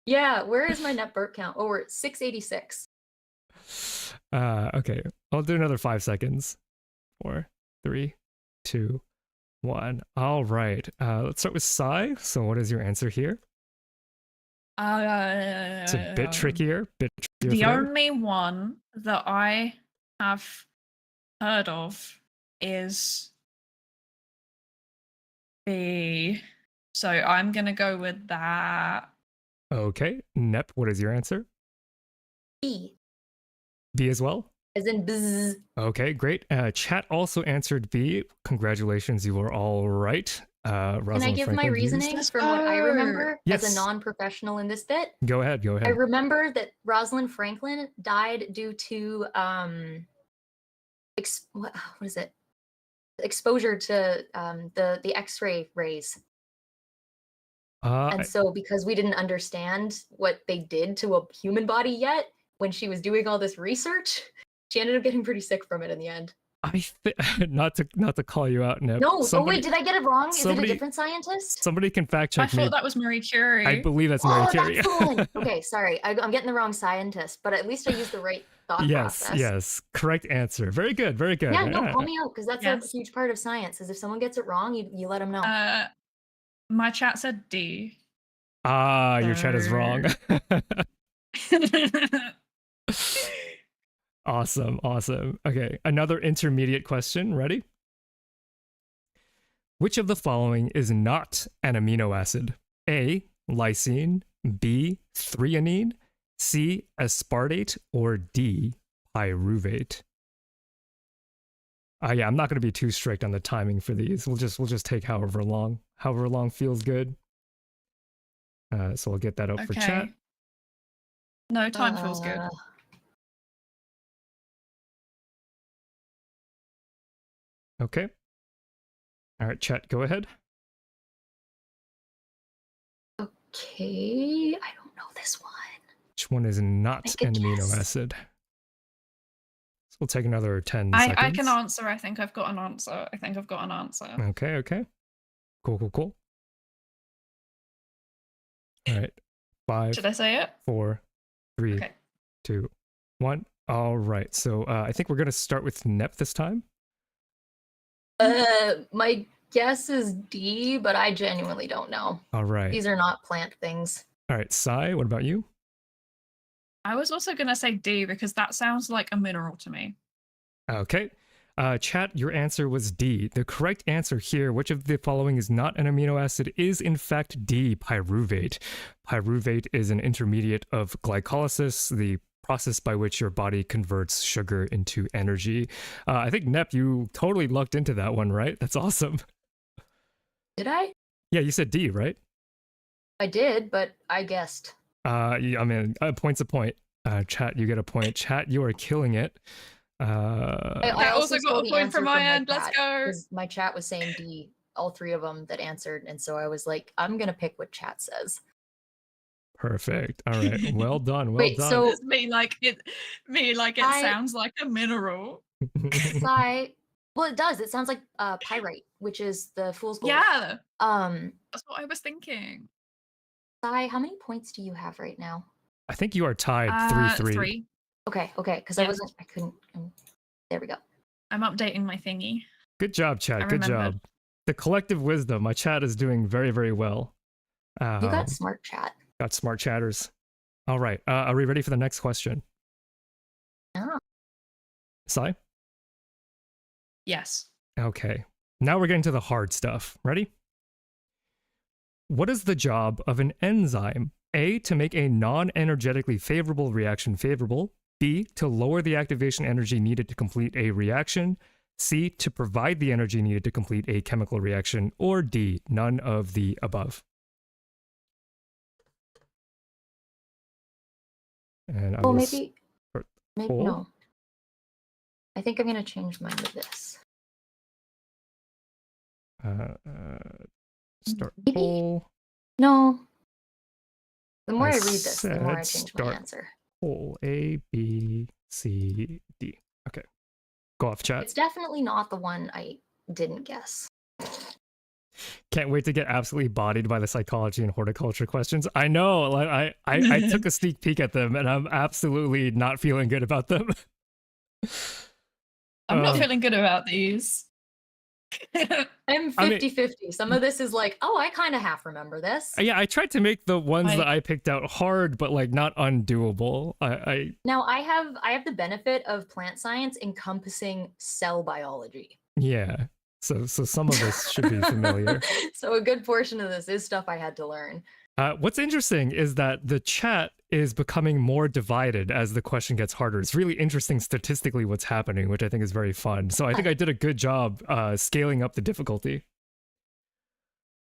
Yeah, where is my net burp count? Oh, we're at 686. Okay, I'll do another 5 seconds. 4, 3, 2, 1. All right. Let's start with Sai. So, what is your answer here? It's a bit trickier. The only one that I have heard of is B. So I'm gonna go with that. Okay, Nep, what is your answer? B. B as well? As in bzz. Okay, great. Chat also answered B. Congratulations, you were all right. Can I give my reasoning from what I remember as a non-professional in this bit? Go ahead. I remember that Rosalind Franklin died due to what is it? Exposure to the X-ray rays. And so because we didn't understand what they did to a human body yet, when she was doing all this research, she ended up getting pretty sick from it in the end. Not to call you out, Nip. No. Oh wait, did I get it wrong? Is it a different scientist? Somebody can fact I check me. thought that was Marie Curie. I believe that's Marie Curie. That's the one. Okay, sorry. I'm getting the wrong scientist, but at least I used the right thought process. Yes. Correct answer. Very good. Very good. Yeah, no, call me out because that's a huge part of science. Is if someone gets it wrong, you let them know. My chat said D. Your chat is wrong. Awesome. Okay, another intermediate question. Ready? Which of the following is not an amino acid? A, lysine, B, threonine, C, aspartate, or D, pyruvate? Yeah, I'm not going to be too strict on the timing for these. We'll just take however long feels good. So we'll get that up for chat. No, time feels good. Okay. All right, chat, go ahead. Okay, I don't know this one. Which one is not an amino acid? So we'll take another 10 seconds. I can answer. I think I've got an answer. Okay. Cool. All right. 5. Should I say it? 4, 3, 2, 1. All right. So I think we're going to start with Nep this time. My guess is D, but I genuinely don't know. All right. These are not plant things. All right, Sai, what about you? I was also going to say D because that sounds like a mineral to me. Okay. Chat, your answer was D. The correct answer here, which of the following is not an amino acid, is in fact D, pyruvate. Pyruvate is an intermediate of glycolysis, the process by which your body converts sugar into energy. I think, Nep, you totally lucked into that one, right? That's awesome. Did I? Yeah, you said D, right? I did, but I guessed. I mean, point's a point. Chat, you get a point. Chat, you are killing it. I also got a point from my end. Let's go. My chat was saying D, all three of them that answered, and so I was like, I'm gonna pick what chat says. Perfect. All right. Well done. Wait, done. So it sounds like a mineral. Well, it does. It sounds like pyrite, which is the fool's gold. Yeah. That's what I was thinking. Sai, how many points do you have right now? I think you are tied 3-3. 3. Okay, because I couldn't. There we go. I'm updating my thingy. Good job, chat. Good job. The collective wisdom. My chat is doing very, very well. You got smart chat. Got smart chatters. All right. Are we ready for the next question? Yeah. Sai? Yes. Okay. Now we're getting to the hard stuff. Ready? What is the job of an enzyme? A, to make a non-energetically favorable reaction favorable. B, to lower the activation energy needed to complete a reaction. C, to provide the energy needed to complete a chemical reaction. Or D, none of the above. And maybe no. I think I'm gonna change mine to this. Start poll. No. The more I read this, the more I change my answer. Poll A, B, C, D. Okay. Go off, chat. It's definitely not the one I didn't guess. Can't wait to get absolutely bodied by the psychology and horticulture questions. I know, like I took a sneak peek at them and I'm absolutely not feeling good about them. I'm not feeling good about these. I'm 50-50. Some of this is like, oh, I kind of half remember this. Yeah, I tried to make the ones that I picked out hard, but like not undoable. Now I have the benefit of plant science encompassing cell biology. Yeah. So some of this should be familiar. So a good portion of this is stuff I had to learn. What's interesting is that the chat is becoming more divided as the question gets harder. It's really interesting statistically what's happening, which I think is very fun. So I think I did a good job scaling up the difficulty.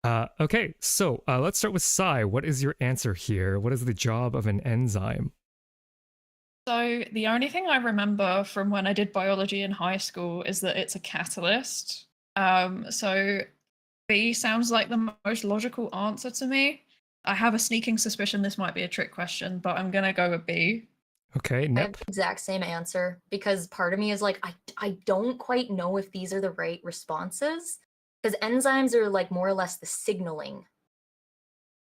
Okay, so let's start with Sai. What is your answer here? What is the job of an enzyme? So the only thing I remember from when I did biology in high school is that it's a catalyst. So B sounds like the most logical answer to me. I have a sneaking suspicion this might be a trick question, but I'm going to go with B. Okay, I have Nep. the exact same answer because part of me is like, I don't quite know if these are the right responses because enzymes are like more or less the signaling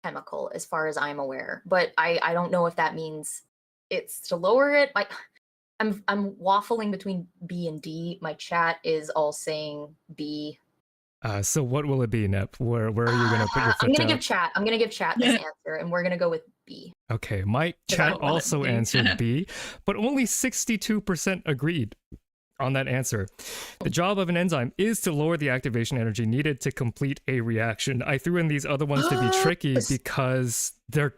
chemical as far as I'm aware. But I don't know if that means it's to lower it. I'm waffling between B and D. My chat is all saying B. So what will it be, Nep? Where are you gonna put your foot I'm gonna down? give chat this answer, and we're gonna go with B. Okay, my I chat don't want it also to be. answered B, but only 62% agreed on that answer. The job of an enzyme is to lower the activation energy needed to complete a reaction. I threw in these other ones to be tricky because they're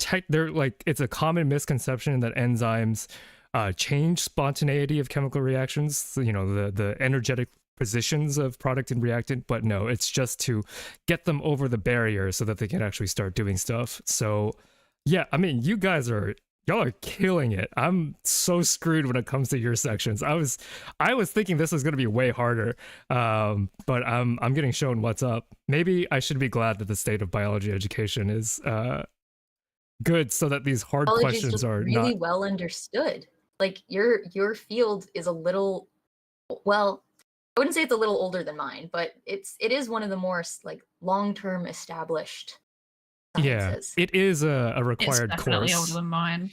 like, it's a common misconception that enzymes change spontaneity of chemical reactions, so, you know, the energetic positions of product and reactant, but no, it's just to get them over the barrier so that they can actually start doing stuff. So yeah, I mean, y'all are killing it. I'm so screwed when it comes to your sections. I was thinking this was going to be way harder, but I'm getting shown what's up. Maybe I should be glad that the state of biology education is good, so that these hard Biology is questions just are really not. well understood. Like your field is a little, well, I wouldn't say it's a little older than mine, but it is one of the more like long-term established sciences. Yeah, it is a It's required definitely older course. than mine.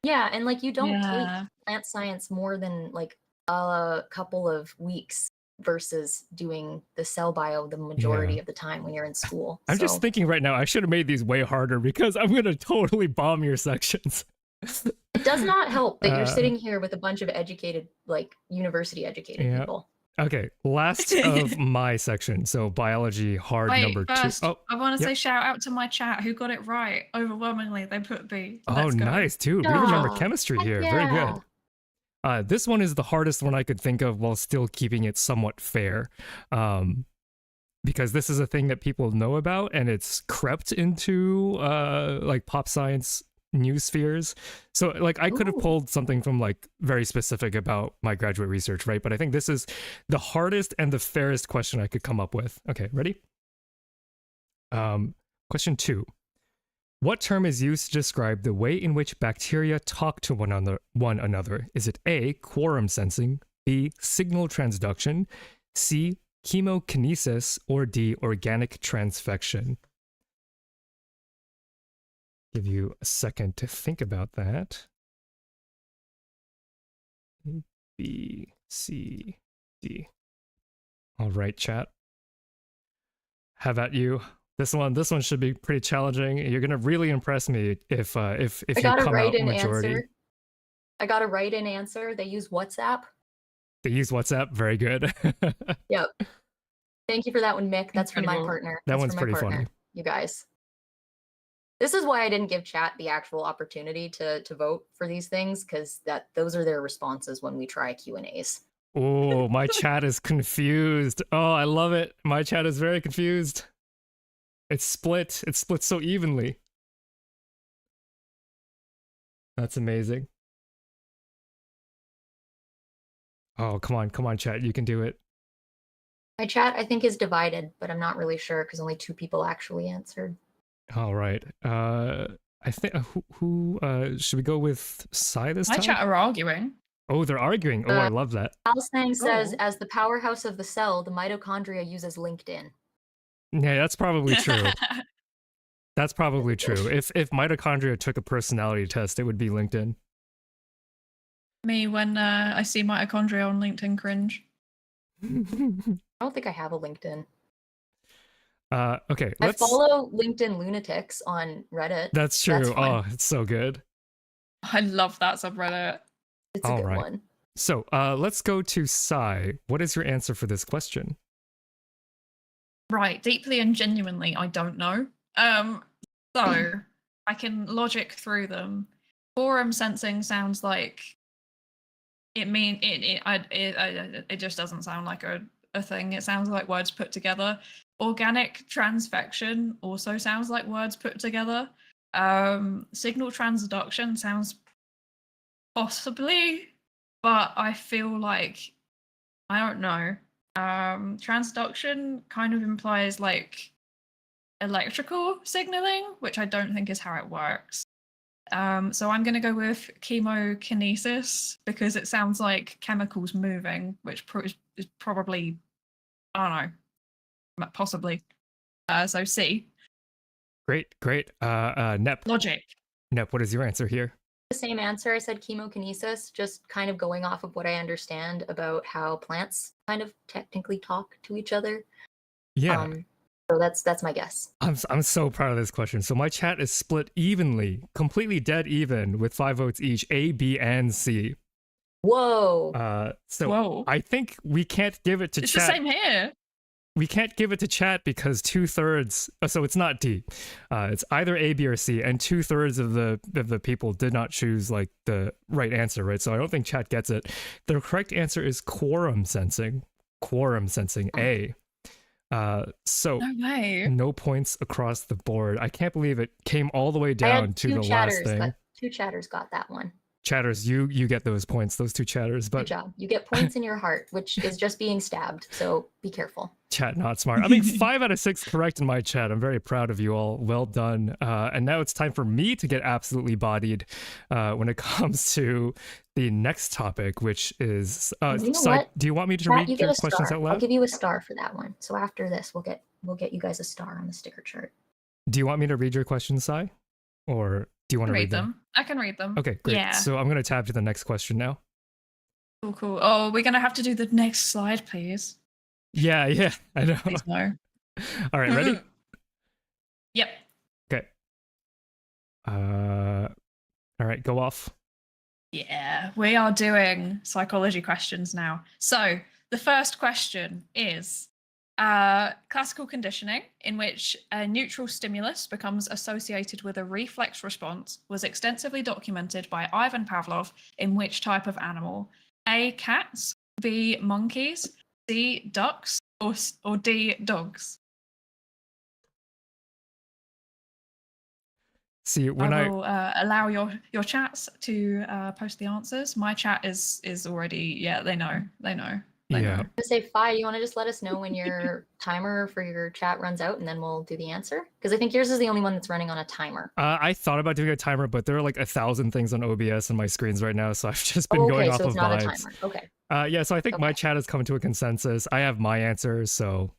Yeah, and like you don't take Yeah. plant science more than like a couple of weeks versus doing the cell bio the majority Yeah. of the time when you're in school. I'm So just thinking right now, I should have made these way harder because I'm gonna totally bomb your sections. it does not help that you're Uh, sitting here with a bunch of educated, like university educated Yeah. people. Okay, last of my section. So biology hard Wait, number first, 2. Oh, I want to yep. say shout out to my chat who got it right. Overwhelmingly, they put B. Oh, Let's go. nice, dude. We remember Yeah, chemistry heck here. Very yeah. good. This one is the hardest one I could think of while still keeping it somewhat fair. Because this is a thing that people know about and it's crept into like pop science news spheres. So like I could have Ooh. pulled something from like very specific about my graduate research, right? But I think this is the hardest and the fairest question I could come up with. Okay, ready? Question 2. What term is used to describe the way in which bacteria talk to one another? Is it A, quorum sensing, B, signal transduction, C, chemokinesis, or D, organic transfection? Give you a second to think about that. B, C, D. All right, chat. How about you? This one should be pretty challenging. You're gonna really impress me if I you got a come out write-in majority. answer. I got a write-in answer. They use WhatsApp. They use WhatsApp. Very good. Yep. Thank you for that one, Mick. That's from my Incredible. partner. That That's one's from my pretty partner. funny. You guys. This is why I didn't give chat the actual opportunity to vote for these things, because those are their responses when we try Q&As. Oh, my chat is confused. Oh, I love it. My chat is very confused. It's split. It's split so evenly. That's amazing. Oh, come on, chat. You can do it. My chat, I think, is divided, but I'm not really sure because only 2 people actually answered. All right. I think who should we go with Sai this My time? chat are arguing. Oh, they're arguing. Oh, I love that. Alsang says, Oh. as the powerhouse of the cell, the mitochondria uses LinkedIn. Yeah, that's probably true. That's probably true. If mitochondria took a personality test, it would be LinkedIn. Me when I see mitochondria on LinkedIn cringe. I don't think I have a LinkedIn. Okay, I follow LinkedIn lunatics on Reddit. That's true. Oh, it's so good. I love that subreddit. It's a good one. So let's go to Sai. What is your answer for this question? Right, deeply and genuinely, I don't know. So I can logic through them. Quorum sensing sounds like it just doesn't sound like a thing. It sounds like words put together. Organic transfection also sounds like words put together. Signal transduction sounds possibly, but I feel like I don't know. Transduction kind of implies like electrical signaling, which I don't think is how it works. So I'm going to go with chemokinesis because it sounds like chemicals moving, which is probably, I don't know, possibly. So C. Great. Nep. Logic. Nep, what is your answer here? The same answer. I said chemokinesis, just kind of going off of what I understand about how plants kind of technically talk to each other. Yeah. So that's my guess. I'm so proud of this question. So my chat is split evenly, completely dead even, with 5 votes each, A, B, and C. Whoa. Whoa. I think we can't give it to it's chat. It's the same here. We can't give it to chat because 2/3. So it's not D. It's either A, B, or C, and 2/3 of the people did not choose like the right answer, right? So I don't think chat gets it. The correct answer is quorum sensing. Quorum sensing, A. So no way. No points across the board. I can't believe it came all the way down to the last thing. Two chatters got that one. Chatters, you get those points, those two chatters. But good job. You get points in your heart, which is just being stabbed. So be careful. Chat not smart. I mean, 5 out of 6 correct in my chat. I'm very proud of you all. Well done. And now it's time for me to get absolutely bodied when it comes to the next topic, which is. You know what? Do you want me to Chat, read your questions star. out loud? I'll give you a star for that one. So after this, we'll get you guys a star on the sticker chart. Do you want me to read your questions, Sai, or do you want to read them? I can read them. Okay, great. Yeah. So I'm going to tab to the next question now. Cool. Oh, we're going to have to do the next slide, please. Yeah, I know. Please no. All right, ready? Yep. Okay. All right, go off. Yeah, we are doing psychology questions now. So the first question is classical conditioning, in which a neutral stimulus becomes associated with a reflex response, was extensively documented by Ivan Pavlov in which type of animal? A, cats, B, monkeys, C, ducks, or D, dogs? See, when I will allow your chats to post the answers. My chat is already, they know. They know. Yeah. I'm gonna say, Fi, you want to just let us know when your timer for your chat runs out, and then we'll do the answer? Because I think yours is the only one that's running on a timer. I thought about doing a timer, but there are like 1,000 things on OBS on my screens right now, so I've just been going off of vibes. Okay, so it's not a timer. Okay. Yeah, so I think my chat has come to a consensus. I have my answers, so.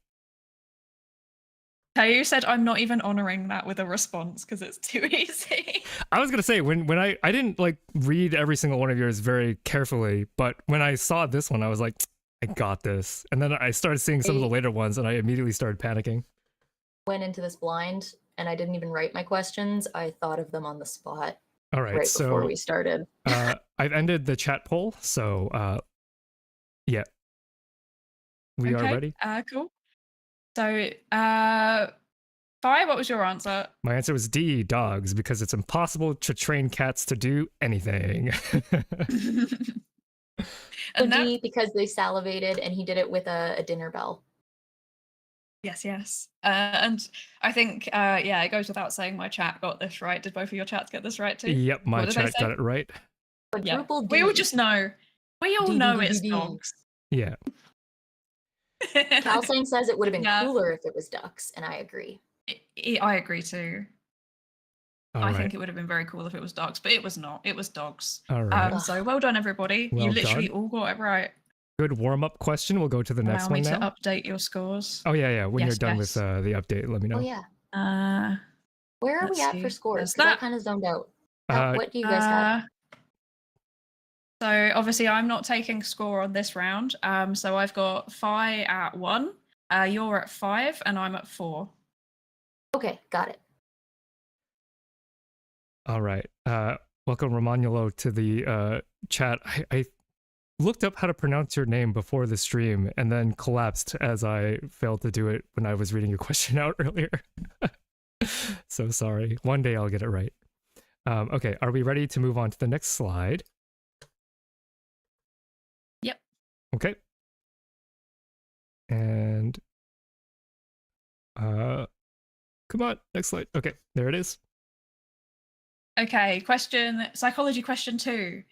You said I'm not even honoring that with a response because it's too easy. I was gonna say when I didn't like read every single one of yours very carefully, but when I saw this one, I was like, I got this. And then I started seeing some of the later ones, and I immediately started panicking. Went into this blind, and I didn't even write my questions. I thought of them on the spot. All right, so before we started. I've ended the chat poll, so yeah, we are ready. Cool. So, Fi, what was your answer? My answer was D, dogs, because it's impossible to train cats to do anything. And D, because they salivated, and he did it with a dinner bell. Yes. And I think, it goes without saying my chat got this right. Did both of your chats get this right too? Yep, my chat got it right. Quadruple D. We all just know. We all know it's dogs. Yeah. Calsang says it would have been cooler if it was ducks, and I agree. I agree too. I think it would have been very cool if it was ducks, but it was not. It was dogs. All right. So well done, everybody. You literally all got it right. Good warm-up question. We'll go to the next one now. Allow me to update your scores. Oh, yeah. When you're done with the update, let me know. Oh, yeah. Where are we at for scores? Because I kind of zoned out. What do you guys have? So obviously I'm not taking score on this round. So I've got Fi at 1, you're at 5, and I'm at 4. Okay, got it. All right. Welcome, Romanulo, to the chat. I looked up how to pronounce your name before the stream and then collapsed as I failed to do it when I was reading your question out earlier. So sorry. One day I'll get it right. Okay, are we ready to move on to the next slide? Yep. Okay. And come on, next slide. Okay, there it is. Okay, psychology question 2.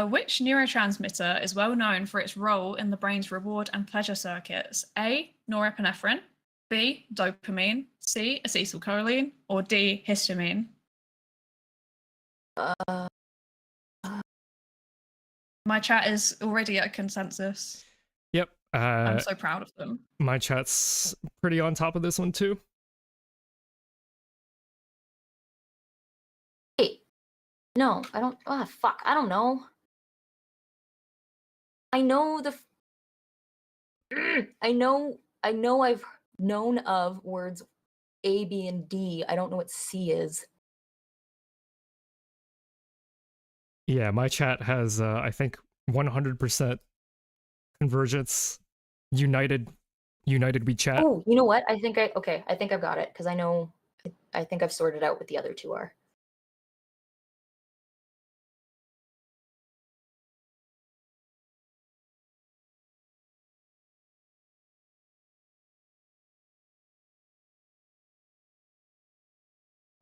Which neurotransmitter is well known for its role in the brain's reward and pleasure circuits? A, norepinephrine, B, dopamine, C, acetylcholine, or D, histamine? Uh, My chat is already at a consensus. Yep. I'm so proud of them. My chat's pretty on top of this one too. wait. No, I don't. Ah, fuck. I don't know. I know the. I know I've known of words A, B, and D. I don't know what C is. Yeah, my chat has I think 100% convergence. United we chat. Oh, you know what? I think I've got it because I know. I think I've sorted out what the other two are.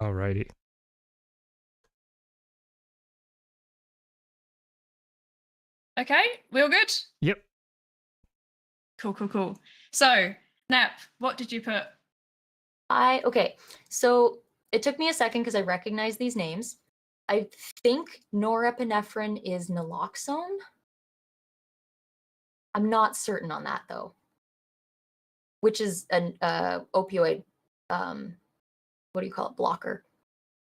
Alrighty. Okay, we all good? Yep. Cool. So, Nep, what did you put? Okay. So it took me a second because I recognize these names. I think norepinephrine is naloxone. I'm not certain on that though. Which is an opioid, what do you call it, blocker.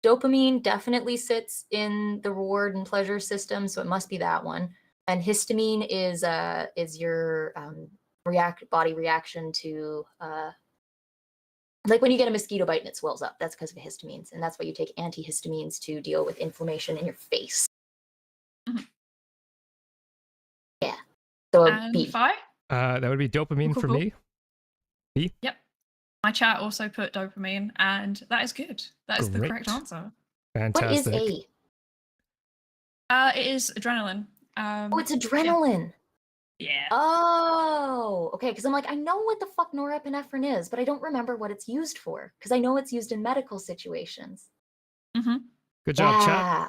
Dopamine definitely sits in the reward and pleasure system, so it must be that one. And histamine is your body reaction to like when you get a mosquito bite and it swells up. That's because of histamines, and that's why you take antihistamines to deal with inflammation in your face. Mhm. Yeah. So And B. Fi? That would be dopamine Cool. for me. B. Yep. My chat also put dopamine, and that is good. That is the correct Great. answer. Fantastic. What is A? It is adrenaline. Oh, it's adrenaline. Yeah. Oh, okay. Because I'm like, I know what the fuck norepinephrine is, but I don't remember what it's used for. Because I know it's used in medical situations. Mm-hmm. Good job, chat. Yeah.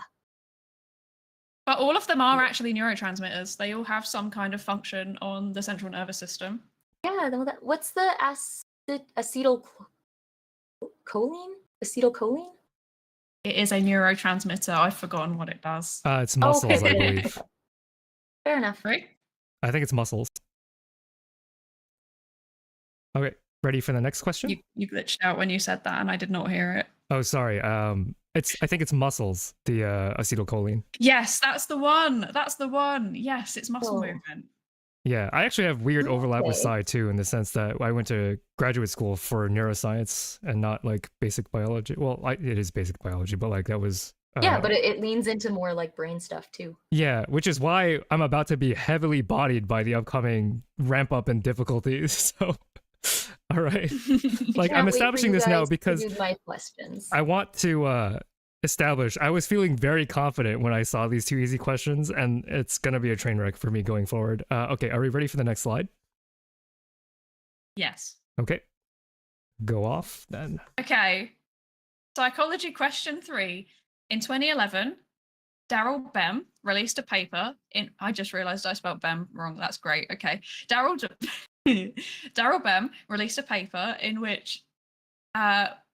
But all of them are actually neurotransmitters. They all have some kind of function on the central nervous system. Yeah. What's the acetylcholine? Acetylcholine? It is a neurotransmitter. I've forgotten what it does. It's muscles, okay. I believe. Fair enough. Right? I think it's muscles. Okay, ready for the next question? You glitched out when you said that, and I did not hear it. Oh, sorry. I think it's muscles, the acetylcholine. Yes, that's the one. That's the one. Yes, it's muscle Oh. movement. Yeah, I actually have weird overlap with Okay. Psy too, in the sense that I went to graduate school for neuroscience and not like basic biology. Well, it is basic biology, but like that was. Yeah, but it leans into more like brain stuff too. Yeah, which is why I'm about to be heavily bodied by the upcoming ramp up in difficulties. So, all right, like I'm establishing this now because my questions. I want to establish. I was feeling very confident when I saw these two easy questions, and it's gonna be a train wreck for me going forward. Okay, are we ready for the next slide? Yes. Okay, go off then. Okay. Psychology question 3. In 2011, Daryl Bem released a paper in. I just realized I spelled Bem wrong. That's great. Okay. Daryl Bem released a paper in which.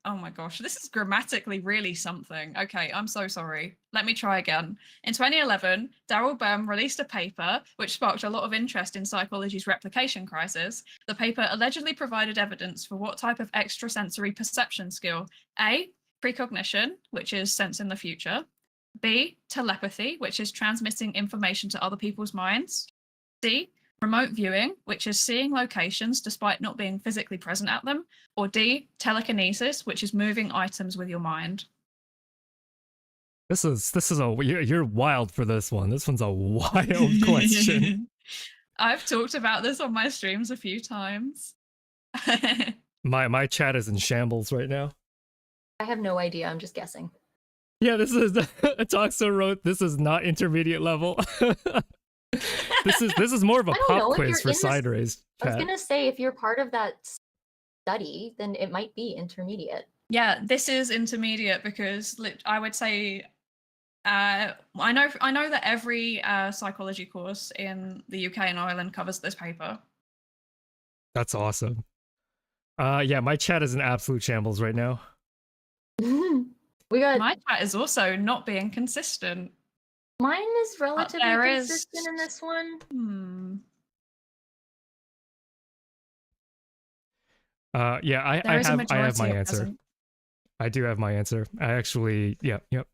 Oh my gosh, this is grammatically really something. Okay, I'm so sorry. Let me try again. In 2011, Daryl Bem released a paper which sparked a lot of interest in psychology's replication crisis. The paper allegedly provided evidence for what type of extrasensory perception skill: A, precognition, which is sensing the future; B, telepathy, which is transmitting information to other people's minds; C, remote viewing, which is seeing locations despite not being physically present at them; or D, telekinesis, which is moving items with your mind. This is you're wild for this one. This one's a wild question. I've talked about this on my streams a few times. My chat is in shambles right now. I have no idea. I'm just guessing. Yeah, this is Toxo wrote. This is not intermediate level. This is more of a I don't pop know, if quiz you're for in this- Sideways I was chat. gonna say, if you're part of that study, then it might be intermediate. Yeah, this is intermediate because I would say I know that every psychology course in the UK and Ireland covers this paper. That's awesome. Yeah, my chat is in absolute shambles right now. We got My chat is also not being consistent. mine is relatively there consistent is- in this one. Yeah, I There is a have majority my of answer. present. I do have my answer. I actually, yep. Nope,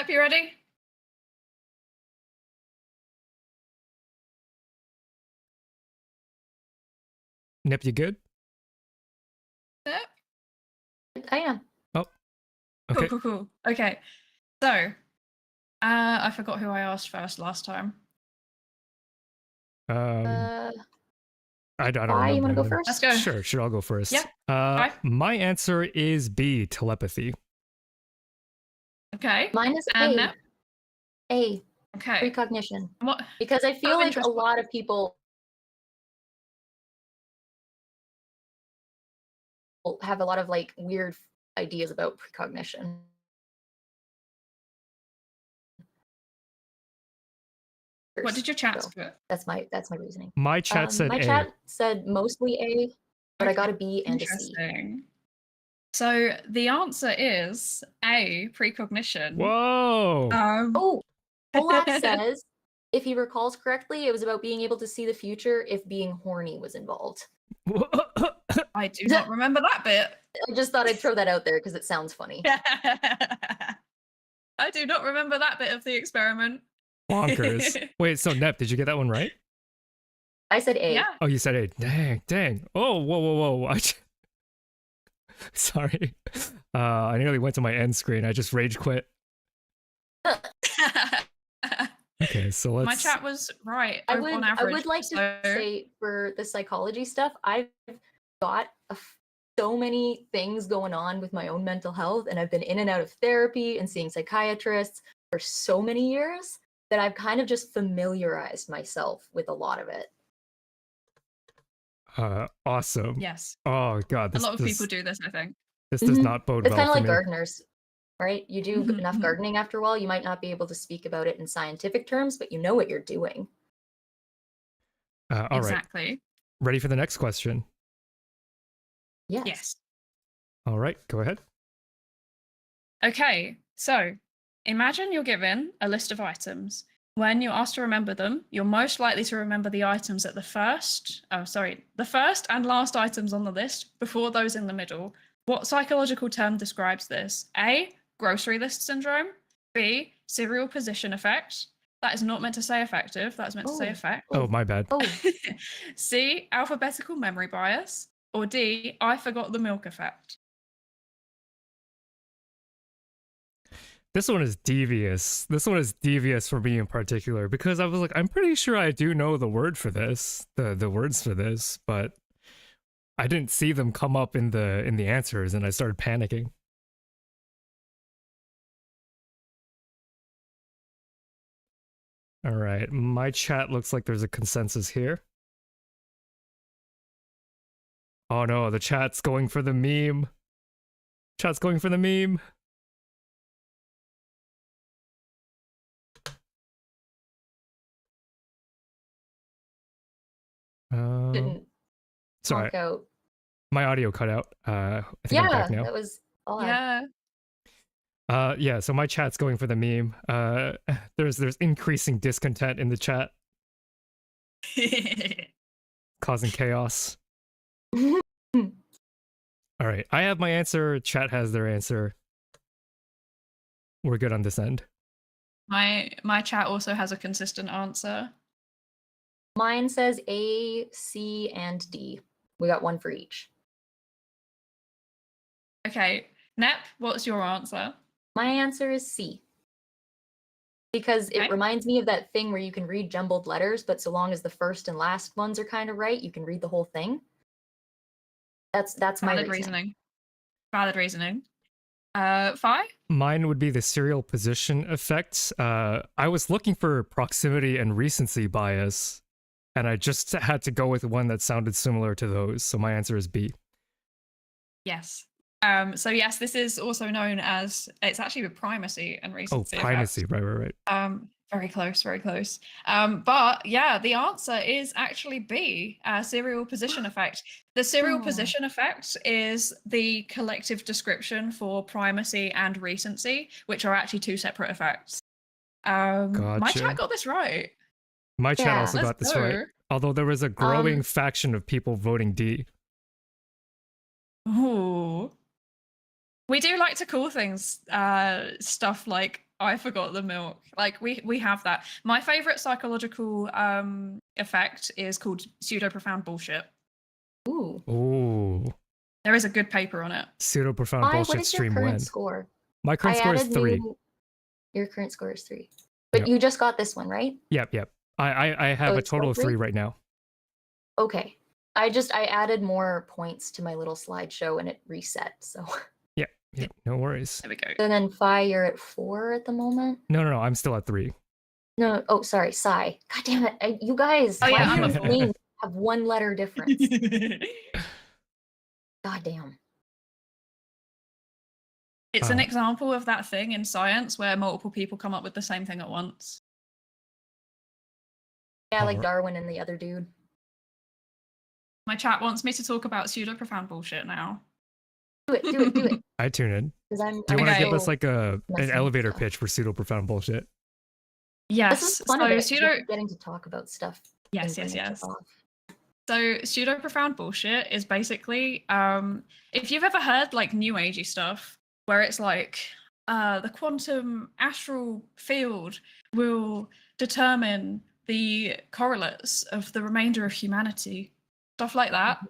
you ready? Nip, you good? Yep. I am. Oh, okay. Cool. Okay, so I forgot who I asked first last time. I don't Why remember. you want to go anymore. first? Let's go. Sure, I'll go first. Yeah. My answer is B, telepathy. Okay. Mine is And A. now? A. Okay. Precognition. What? Because I feel Out of like interest, a lot of people have a lot of like weird ideas about precognition. What did your chat So put? that's my reasoning. My chat said my A. chat said mostly A, but I got a Okay, B and a C. Interesting. So the answer is A, precognition. Whoa. Oh, Olaf says, if he recalls correctly, it was about being able to see the future if being horny was involved. I do not remember that bit. I just thought I'd throw that out there because it sounds funny. I do not remember that bit of the experiment. Bonkers. Wait, so Nep, did you get that one right? I said A. Yeah. Oh, you said A. Dang. Oh, whoa. Sorry. I nearly went to my end screen. I just rage quit. Okay, so let's... My chat was right I on average. would like to say for the psychology stuff, I've got so many things going on with my own mental health, and I've been in and out of therapy and seeing psychiatrists for so many years that I've kind of just familiarized myself with a lot of it. Awesome. Yes. Oh, God. A lot of people do this, I think. This does not bode It's well kind of for like me. gardeners, right? You do enough gardening after a while, you might not be able to speak about it in scientific terms, but you know what you're doing. All right. Exactly. Ready for the next question? Yes. All right, go ahead. Okay, so imagine you're given a list of items. When you're asked to remember them, you're most likely to remember the items at the first and last items on the list before those in the middle. What psychological term describes this? A, grocery list syndrome. B, serial position effect. That is not meant to say effective, that's meant to say effect. Oh, my bad. C, alphabetical memory bias. Or D, I forgot the milk effect. This one is devious. This one is devious for me in particular because I was like, I'm pretty sure I do know the word for this, the words for this, but I didn't see them come up in the answers, and I started panicking. All right, my chat looks like there's a consensus here. Oh no, the chat's going for the meme. Chat's going for the meme. Didn't sorry, out. My audio cut out. I think I'm back now. That was all. Yeah, so my chat's going for the meme. There's increasing discontent in the chat. Causing chaos. All right, I have my answer, chat has their answer. We're good on this end. My chat also has a consistent answer. Mine says A, C, and D. We got one for each. Okay, Nep, what's your answer? My answer is C. Because it reminds me of that thing where you can read jumbled letters, but so long as the first and last ones are kind of right, you can read the whole thing. That's my reasoning. Valid reasoning. Phi? Mine would be the serial position effect. I was looking for proximity and recency bias, and I just had to go with one that sounded similar to those, so my answer is B. Yes. So yes, this is also known as, it's actually the primacy and recency. Oh, primacy, effect. right. Very close, very close. But yeah, the answer is actually B, serial position effect. The serial position effect is the collective description for primacy and recency, which are actually two separate effects. My chat got this right. My chat also Let's got this go. right. Although there was a growing faction of people voting D. Ooh. We do like to call things stuff like I forgot the milk. Like we have that. My favorite psychological effect is called pseudo profound bullshit. Ooh. Ooh. There is a good paper on it. Pseudo profound bullshit what is your stream current when? score? My current score is 3. Your current score is 3. But you just got this one, right? Yep. I have a total of 3 right now. Okay. I added more points to my little slideshow and it reset, so. Yeah, no worries. There we go. And then Phi, you're at 4 at the moment? No, I'm still at 3. No, oh, sorry, Psi. God damn it, you guys. Oh, yeah, I'm why at do 4. names have 1 letter difference? God damn. It's an example of that thing in science where multiple people come up with the same thing at once. Yeah, like Darwin and the other dude. My chat wants me to talk about pseudo profound bullshit now. Do it. I tune in. Do you want to give us like an elevator pitch for pseudo profound bullshit? Yes. This is fun so pseudo getting to talk about stuff. Yes. So pseudo profound bullshit is basically if you've ever heard like new agey stuff where it's like the quantum astral field will determine the correlates of the remainder of humanity, stuff like that.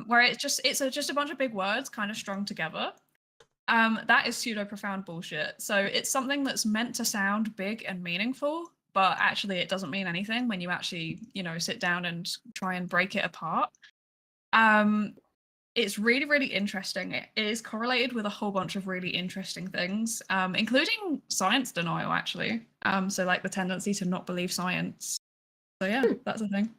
Where it's just a bunch of big words kind of strung together. That is pseudo profound bullshit. So it's something that's meant to sound big and meaningful, but actually it doesn't mean anything when you actually, sit down and try and break it apart. It's really, really interesting. It is correlated with a whole bunch of really interesting things, including science denial, actually. So like the tendency to not believe science. So yeah, that's a thing.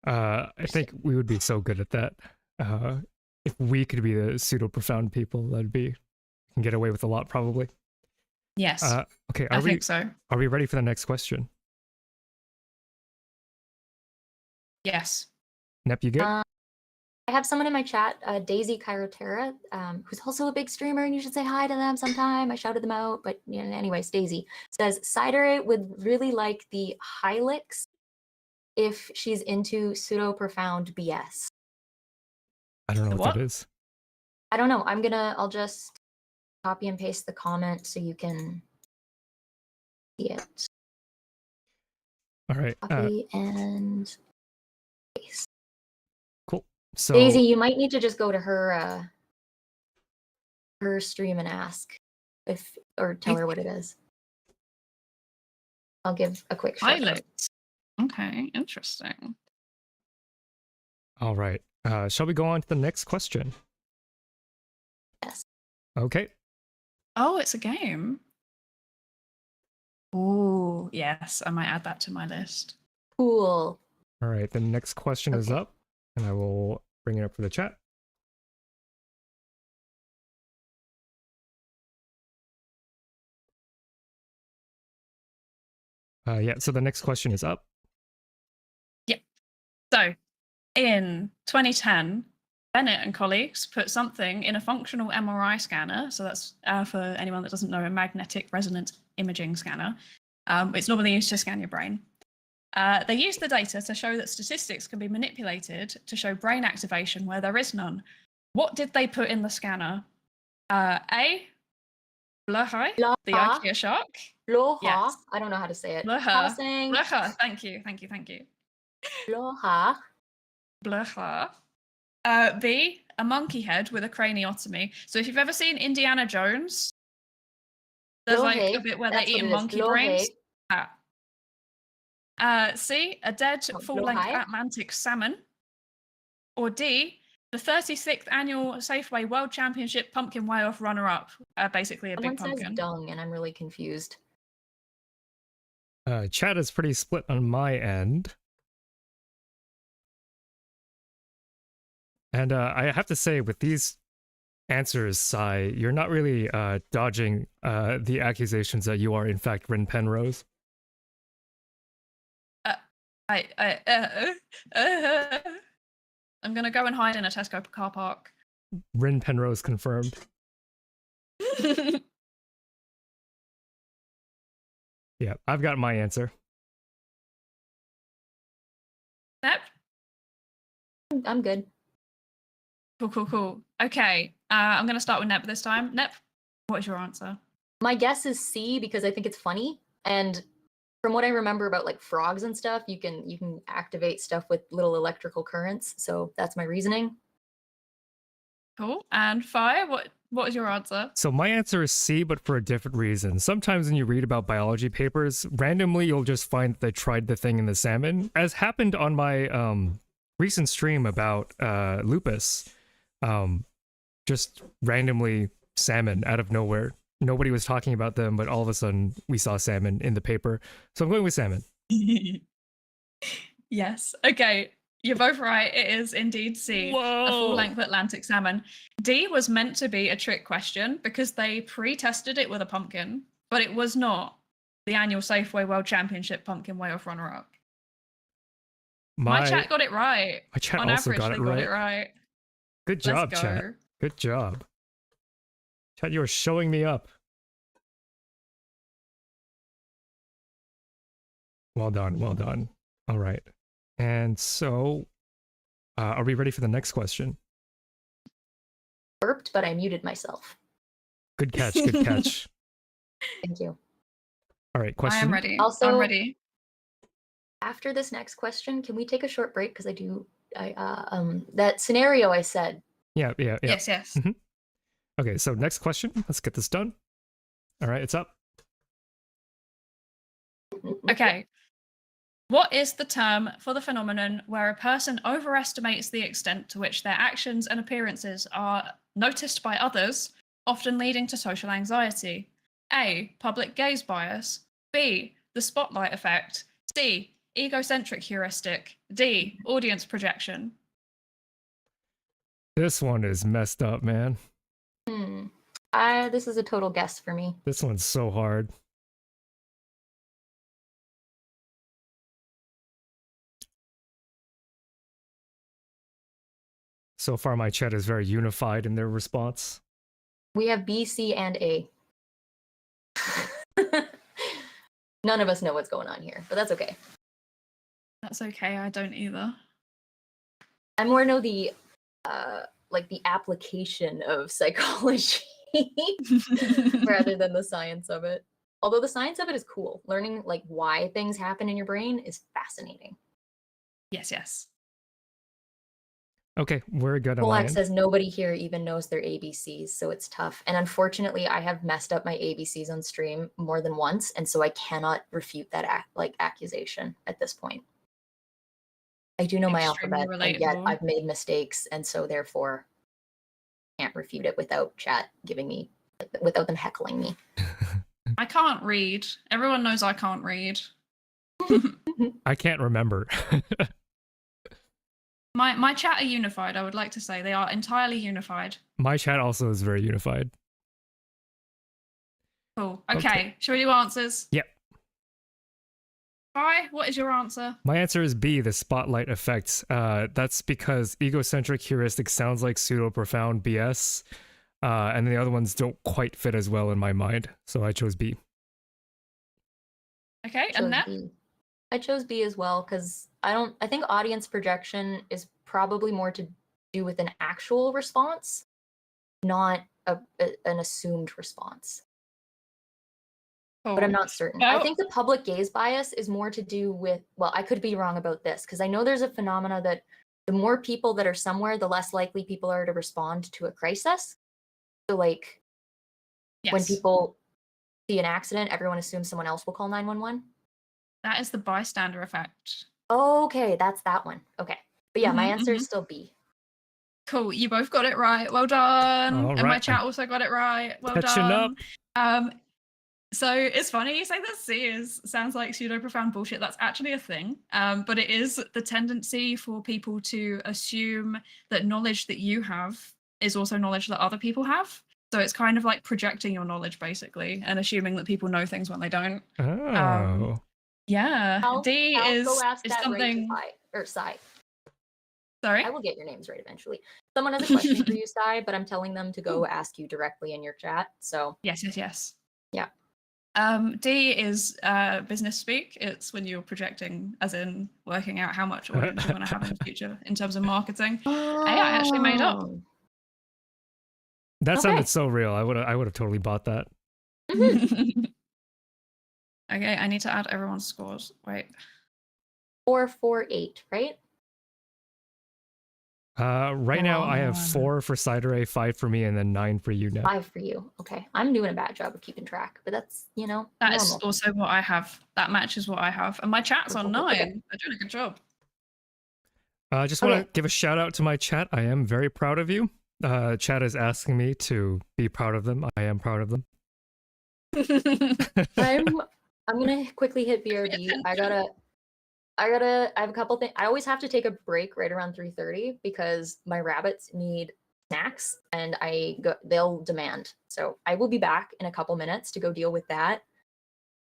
I think we would be so good at that. If we could be the pseudo profound people, can get away with a lot, probably. Yes. Okay. I think so. Are we ready for the next question? Yes. Nep, you good? I have someone in my chat, Daisy Kyrotera, who's also a big streamer, and you should say hi to them sometime. I shouted them out, but anyways, Daisy says Cider would really like the Hylix if she's into pseudo profound BS. I don't know what that is. I don't know. I'll just copy and paste the comment so you can see it. All right. Copy and paste. Cool. So Daisy, you might need to just go to her stream and ask or tell her what it is. I'll give a quick shout out. Okay, interesting. All right. Shall we go on to the next question? Yes. Okay. Oh, it's a game. Ooh, yes. I might add that to my list. Cool. All right. The next question is up, and I will bring it up for the chat. So the next question is up. Yep. So, in 2010, Bennett and colleagues put something in a functional MRI scanner. So that's, for anyone that doesn't know, a magnetic resonance imaging scanner. It's normally used to scan your brain. They used the data to show that statistics can be manipulated to show brain activation where there is none. What did they put in the scanner? A, Blöha, the IKEA shark. Blöha. Yes. I don't know how to say it. Blöha. Thank you. Blöha. B, a monkey head with a craniotomy. So if you've ever seen Indiana Jones, there's like a bit where they're eating monkey brains. C, a dead full-length Atlantic salmon. Or D, the 36th annual Safeway World Championship pumpkin weigh-off runner-up. Basically a big pumpkin. Someone says dung, and I'm really confused. Chat is pretty split on my end. And I have to say, with these answer is Psy. You're not really dodging the accusations that you are in fact Rin Penrose. I'm gonna go and hide in a Tesco car park. Rin Penrose confirmed. Yeah, I've got my answer. Nep? I'm good. Cool. Okay, I'm gonna start with Nep this time. Nep, what is your answer? My guess is C because I think it's funny, and from what I remember about like frogs and stuff, you can activate stuff with little electrical currents. So that's my reasoning. Cool. And Fi, what is your answer? So my answer is C, but for a different reason. Sometimes when you read about biology papers, randomly you'll just find that they tried the thing in the salmon, as happened on my recent stream about lupus. Just randomly salmon out of nowhere. Nobody was talking about them, but all of a sudden we saw salmon in the paper. So I'm going with salmon. Yes. Okay. You're both right. It is indeed C, Whoa. a full-length Atlantic salmon. D was meant to be a trick question because they pre-tested it with a pumpkin, but it was not the annual Safeway World Championship pumpkin weigh-off runner-up. My chat got it right. My chat On also average, got they it right. got it right. Good job, Let's chat. go. Good job. Chat, you are showing me up. Well done, well done. All right. And so, are we ready for the next question? Burped, but I muted myself. Good catch, good catch. Thank you. All right, question. I am ready. Also, I'm ready. After this next question, can we take a short break? Because that scenario I said. Yeah. Yes. Mm-hmm. Okay, so next question. Let's get this done. All right, it's up. Okay. What is the term for the phenomenon where a person overestimates the extent to which their actions and appearances are noticed by others, often leading to social anxiety? A. Public gaze bias. B. The spotlight effect. C. Egocentric heuristic. D. Audience projection. This one is messed up, man. This is a total guess for me. This one's so hard. So far, my chat is very unified in their response. We have B, C, and A. None of us know what's going on here, but that's okay. That's okay. I don't either. I more know the application of psychology rather than the science of it. Although the science of it is cool. Learning like why things happen in your brain is fascinating. Yes. Okay, we're good on my Polak end. says nobody here even knows their ABCs, so it's tough. And unfortunately, I have messed up my ABCs on stream more than once, and so I cannot refute that accusation at this point. I do know my alphabet, and yet I've made mistakes, and so therefore can't refute it without chat giving me, without them heckling me. I can't read. Everyone knows I can't read. I can't remember. My chat are unified, I would like to say. They are entirely unified. My chat also is very unified. Cool. Okay. Shall we do answers? Yep. Hi, what is your answer? My answer is B, the spotlight effect. That's because egocentric heuristic sounds like pseudo-profound BS, and the other ones don't quite fit as well in my mind, so I chose B. Okay, and Nat? I chose B as well because I think audience projection is probably more to do with an actual response, not an assumed response. Cool. But I'm not certain. I think the public gaze bias is more to do with, well, I could be wrong about this because I know there's a phenomena that the more people that are somewhere, the less likely people are to respond to a crisis. So like when people see an accident, everyone assumes someone else will call 911. That is the bystander effect. Okay, that's that one. Okay. But yeah, my answer is still B. Cool, you both got it right. Well done. All and right. my chat also got it right. Well Catching done. up. So it's funny you say that C sounds like pseudo-profound bullshit. That's actually a thing. But it is the tendency for people to assume that knowledge that you have is also knowledge that other people have. So it's kind of like projecting your knowledge basically and assuming that people know things when they don't. Oh. Yeah. D go is ask that something. Ray or Sai. Sorry? I will get your names right eventually. Someone has a question for you, Sai, but I'm telling them to go ask you directly in your chat. So Yes. yeah. D is business speak. It's when you're projecting, as in working out how much audience you want to have in the future in terms of marketing. AI actually made up. That Okay. sounded so real. I would have totally bought that. Okay, I need to add everyone's scores. Wait. 448, right? Right now I have 4 for Cider, 5 for me, and then 9 for you now. 5 for you. Okay. I'm doing a bad job of keeping track, but that's, That normal. is also what I have. That matches what I have. And my chat's on 9. Okay. They're doing a good job. I just want to give a shout out to my chat. I am very proud of you. Chat is asking me to be proud of them. I am proud of them. I'm gonna quickly hit BRB. I have a couple things. I always have to take a break right around 3:30 because my rabbits need snacks and they'll demand. So I will be back in a couple minutes to go deal with that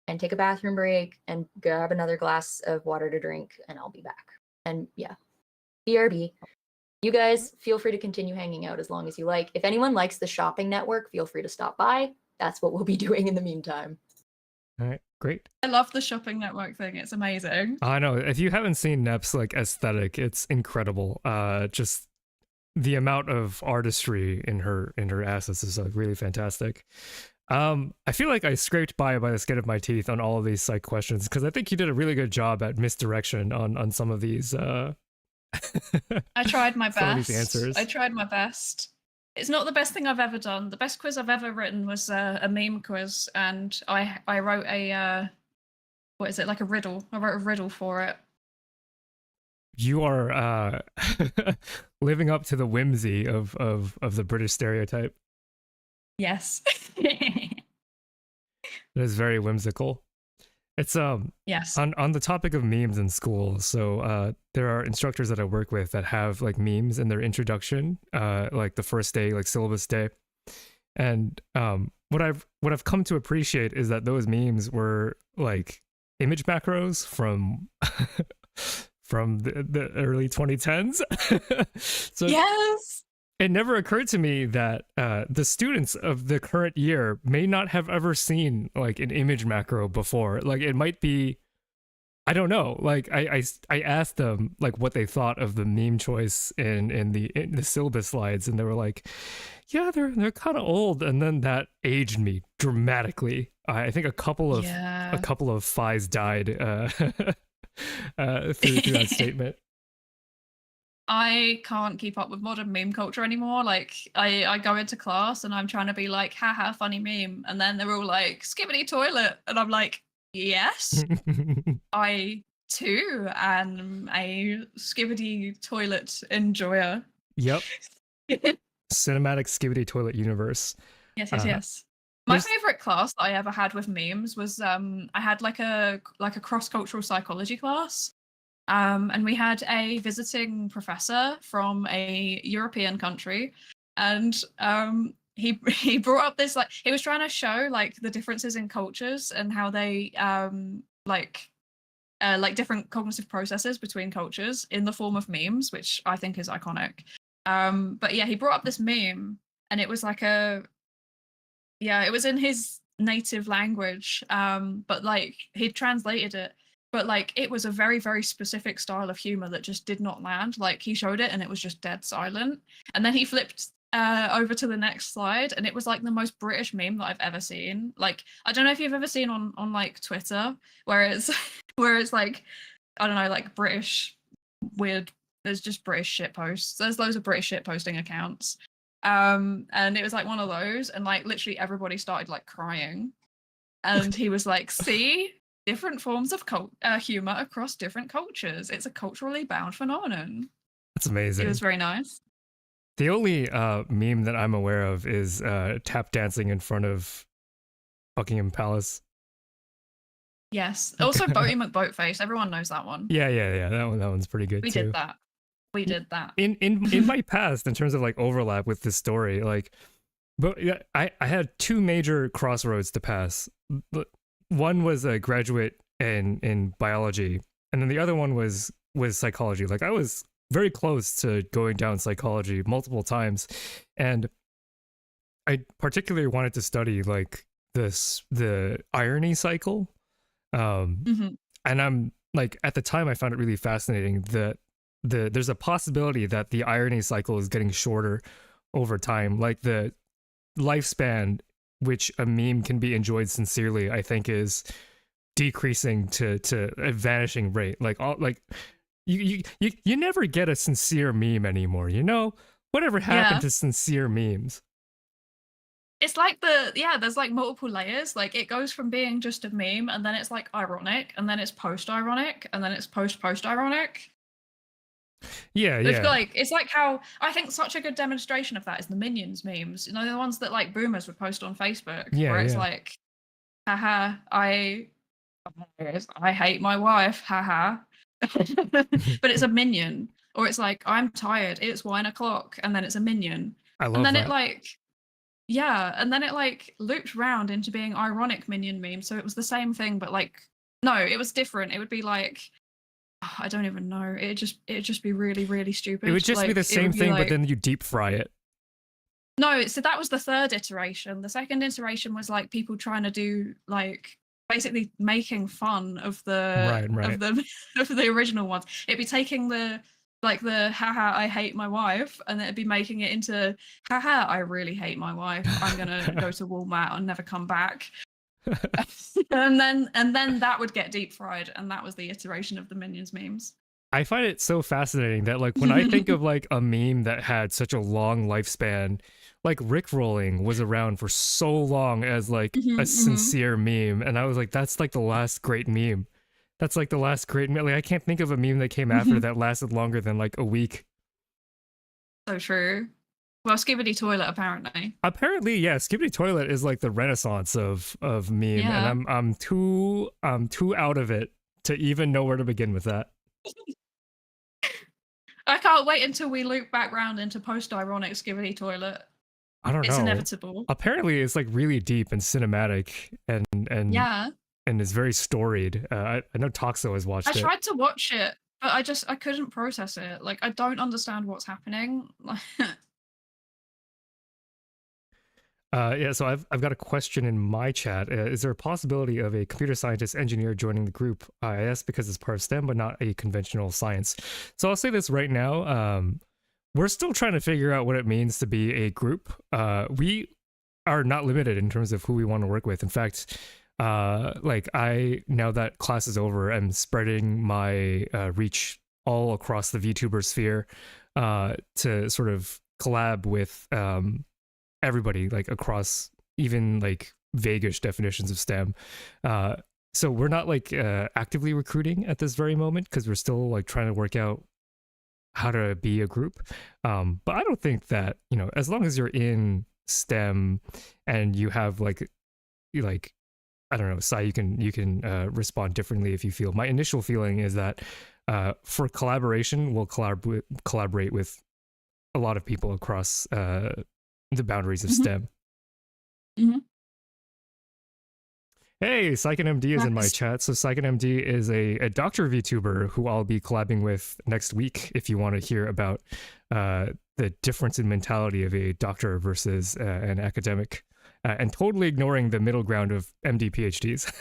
and take a bathroom break and grab another glass of water to drink, and I'll be back. And yeah, BRB. You guys feel free to continue hanging out as long as you like. If anyone likes the shopping network, feel free to stop by. That's what we'll be doing in the meantime. All right, great. I love the shopping network thing. It's amazing. I know. If you haven't seen Nep's like aesthetic, it's incredible. Just the amount of artistry in her assets is like really fantastic. I feel like I scraped by the skin of my teeth on all of these psych questions because I think you did a really good job at misdirection on some of these. I tried my best. Some of these answers. I tried my best. It's not the best thing I've ever done. The best quiz I've ever written was a meme quiz, and I wrote a what is it, like a riddle? I wrote a riddle for it. You are living up to the whimsy of the British stereotype. Yes. It is very whimsical. It's yes. On the topic of memes in school. So there are instructors that I work with that have like memes in their introduction, like the first day, like syllabus day. And what I've come to appreciate is that those memes were like image macros from from the early 2010s. So yes. It never occurred to me that the students of the current year may not have ever seen like an image macro before. Like it might be, I don't know. Like I asked them like what they thought of the meme choice in the syllabus slides, and they were like, "Yeah, they're kind of old." And then that aged me dramatically. I think a couple of phi's died through that statement. I can't keep up with modern meme culture anymore. Like I go into class and I'm trying to be like, haha, funny meme. And then they're all like, skibbity toilet. And I'm like, yes, I too am a skibbity toilet enjoyer. Yep. Cinematic skibbity toilet universe. Yes. My favorite class that I ever had with memes was I had like a cross-cultural psychology class. And we had a visiting professor from a European country, and he brought up this, like, he was trying to show like the differences in cultures and how they like different cognitive processes between cultures in the form of memes, which I think is iconic. But yeah, he brought up this meme, and it was like it was in his native language, but like he translated it. But like it was a very, very specific style of humor that just did not land. Like he showed it and it was just dead silent. And then he flipped over to the next slide, and it was like the most British meme that I've ever seen. Like I don't know if you've ever seen on like Twitter where it's like, I don't know, like British weird. There's just British shit posts. There's loads of British shit posting accounts. And it was like one of those, and like literally everybody started like crying. And he was like, see? Different forms of humor across different cultures. It's a culturally bound phenomenon. That's amazing. It was very nice. The only meme that I'm aware of is tap dancing in front of Buckingham Palace. Yes. Also, Boaty McBoatface. Everyone knows that one. Yeah. That one's pretty good We too. did that. we did that. In my past, in terms of like overlap with this story, like, but yeah, I had two major crossroads to pass. One was a graduate in biology, and then the other one was psychology. Like, I was very close to going down psychology multiple times, and I particularly wanted to study like the irony cycle. And I'm like, at the time I found it really fascinating that there's a possibility that the irony cycle is getting shorter over time. Like, the lifespan which a meme can be enjoyed sincerely, I think, is decreasing to a vanishing rate. Like, all like you never get a sincere meme anymore, you know? Whatever happened to sincere memes? It's like there's like multiple layers. Like, it goes from being just a meme, and then it's like ironic, and then it's post-ironic, and then it's post-ironic. Yeah, yeah. It's like how I think such a good demonstration of that is the Minions memes. You know, the ones that like boomers would post on Facebook, where it's like, haha, I hate my wife, haha. But it's a minion. Or it's like, I'm tired, it's 1 o'clock, and then it's a minion. I love and then that. and then it like looped round into being ironic minion meme. So it was the same thing, but like, no, it was different. It would be like, I don't even know. It'd just be really, really stupid. It would just be the same thing, but then you deep fry it. No, so that was the third iteration. The second iteration was like people trying to do like basically making fun of the of the original ones. It'd be taking the haha, I hate my wife, and it'd be making it into haha, I really hate my wife. I'm gonna go to Walmart and never come back. and then that would get deep fried, and that was the iteration of the Minions memes. I find it so fascinating that like when I think of like a meme that had such a long lifespan, like Rickrolling was around for so long as like a sincere meme, and I was like, that's like the last great meme. That's like the last great meme. Like, I can't think of a meme that came after that lasted longer than like a week. So true. Well, Skibidi Toilet apparently. Apparently, yeah, Skibidi Toilet is like the renaissance of meme, and I'm too out of it to even know where to begin with that. I can't wait until we loop back round into post-ironic Skibidi Toilet. I don't know. It's inevitable. Apparently, it's like really deep and cinematic, and and is very storied. I know Toxo has watched it. I tried to watch it, but I couldn't process it. Like, I don't understand what's happening. Yeah, so I've got a question in my chat. Is there a possibility of a computer scientist engineer joining the group? I ask because it's part of STEM, but not a conventional science. So I'll say this right now. We're still trying to figure out what it means to be a group. We are not limited in terms of who we want to work with. In fact, like now that class is over, I'm spreading my reach all across the VTuber sphere to sort of collab with everybody, like across even like vaguish definitions of STEM. So we're not like actively recruiting at this very moment because we're still like trying to work out how to be a group. But I don't think that, you know, as long as you're in STEM and you have like I don't know, Sai, you can respond differently if you feel. My initial feeling is that for collaboration, we'll collaborate with a lot of people across the boundaries of STEM. Hey, PsychenMD is in my chat. So PsychenMD is a doctor VTuber who I'll be collabing with next week if you want to hear about the difference in mentality of a doctor versus an academic, and totally ignoring the middle ground of MD PhDs.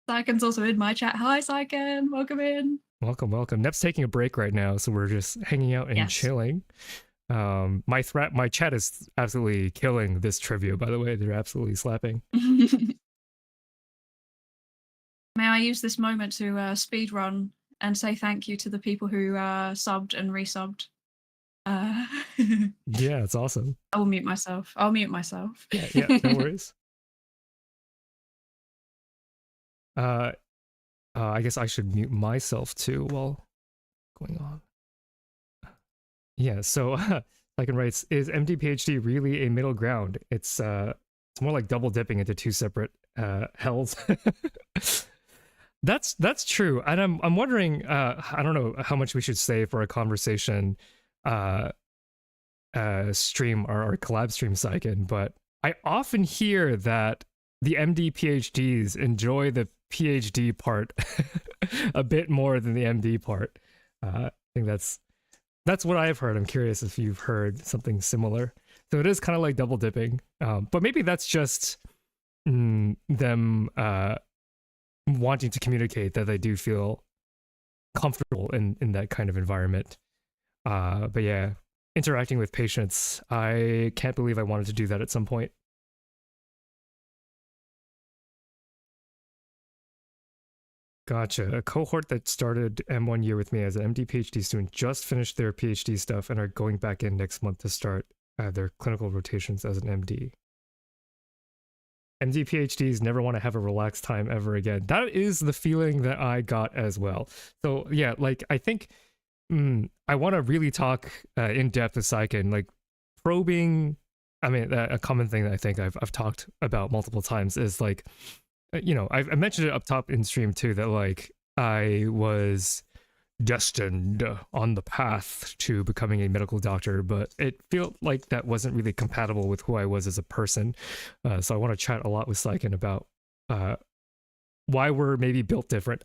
Syken's also in my chat. Hi, Syken. Welcome in. Welcome. Nep's taking a break right now, so we're just hanging out and chilling. My chat is absolutely killing this trivia, by the way. They're absolutely slapping. May I use this moment to speedrun and say thank you to the people who subbed and resubbed. Yeah, it's awesome. I'll mute myself. Yeah, no worries. I guess I should mute myself too while going on. Yeah, so Lycan writes, is MD PhD really a middle ground? It's more like double dipping into two separate hells. That's true, and I'm wondering. I don't know how much we should say for a conversation, stream or collab stream Saiken, but I often hear that the MD PhDs enjoy the PhD part a bit more than the MD part. I think that's what I've heard. I'm curious if you've heard something similar. So it is kind of like double dipping, but maybe that's just them wanting to communicate that they do feel comfortable in that kind of environment. But yeah, interacting with patients, I can't believe I wanted to do that at some point. Gotcha. A cohort that started M1 year with me as an MD PhD student just finished their PhD stuff and are going back in next month to start their clinical rotations as an MD. MD PhDs never want to have a relaxed time ever again. That is the feeling that I got as well. So yeah, like I think I want to really talk in depth with Saiken, like probing. I mean, a common thing that I think I've talked about multiple times is like, you know, I mentioned it up top in stream too, that like I was destined on the path to becoming a medical doctor, but it felt like that wasn't really compatible with who I was as a person. So I want to chat a lot with Saiken about why we're maybe built different.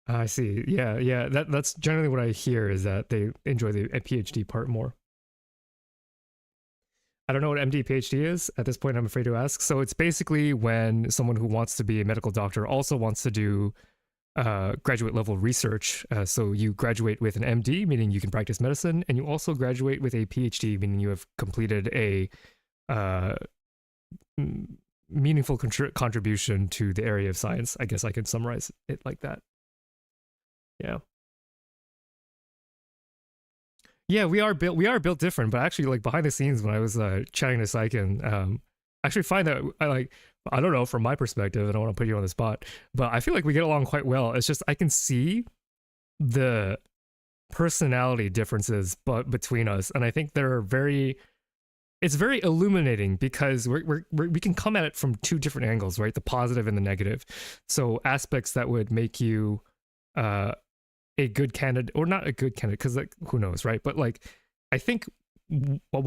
I see. Yeah. That's generally what I hear, is that they enjoy the PhD part more. I don't know what MD PhD is at this point, I'm afraid to ask. So it's basically when someone who wants to be a medical doctor also wants to do graduate level research. So you graduate with an MD, meaning you can practice medicine, and you also graduate with a PhD, meaning you have completed a meaningful contribution to the area of science. I guess I could summarize it like that. Yeah. Yeah, we are built different, but actually, like behind the scenes, when I was chatting to Saiken, I actually find that I don't know, from my perspective, I don't want to put you on the spot, but I feel like we get along quite well. It's just I can see the personality differences between us, and I think it's very illuminating, because we can come at it from two different angles, right? The positive and the negative. So aspects that would make you a good candidate, or not a good candidate, because like who knows, right? But like I think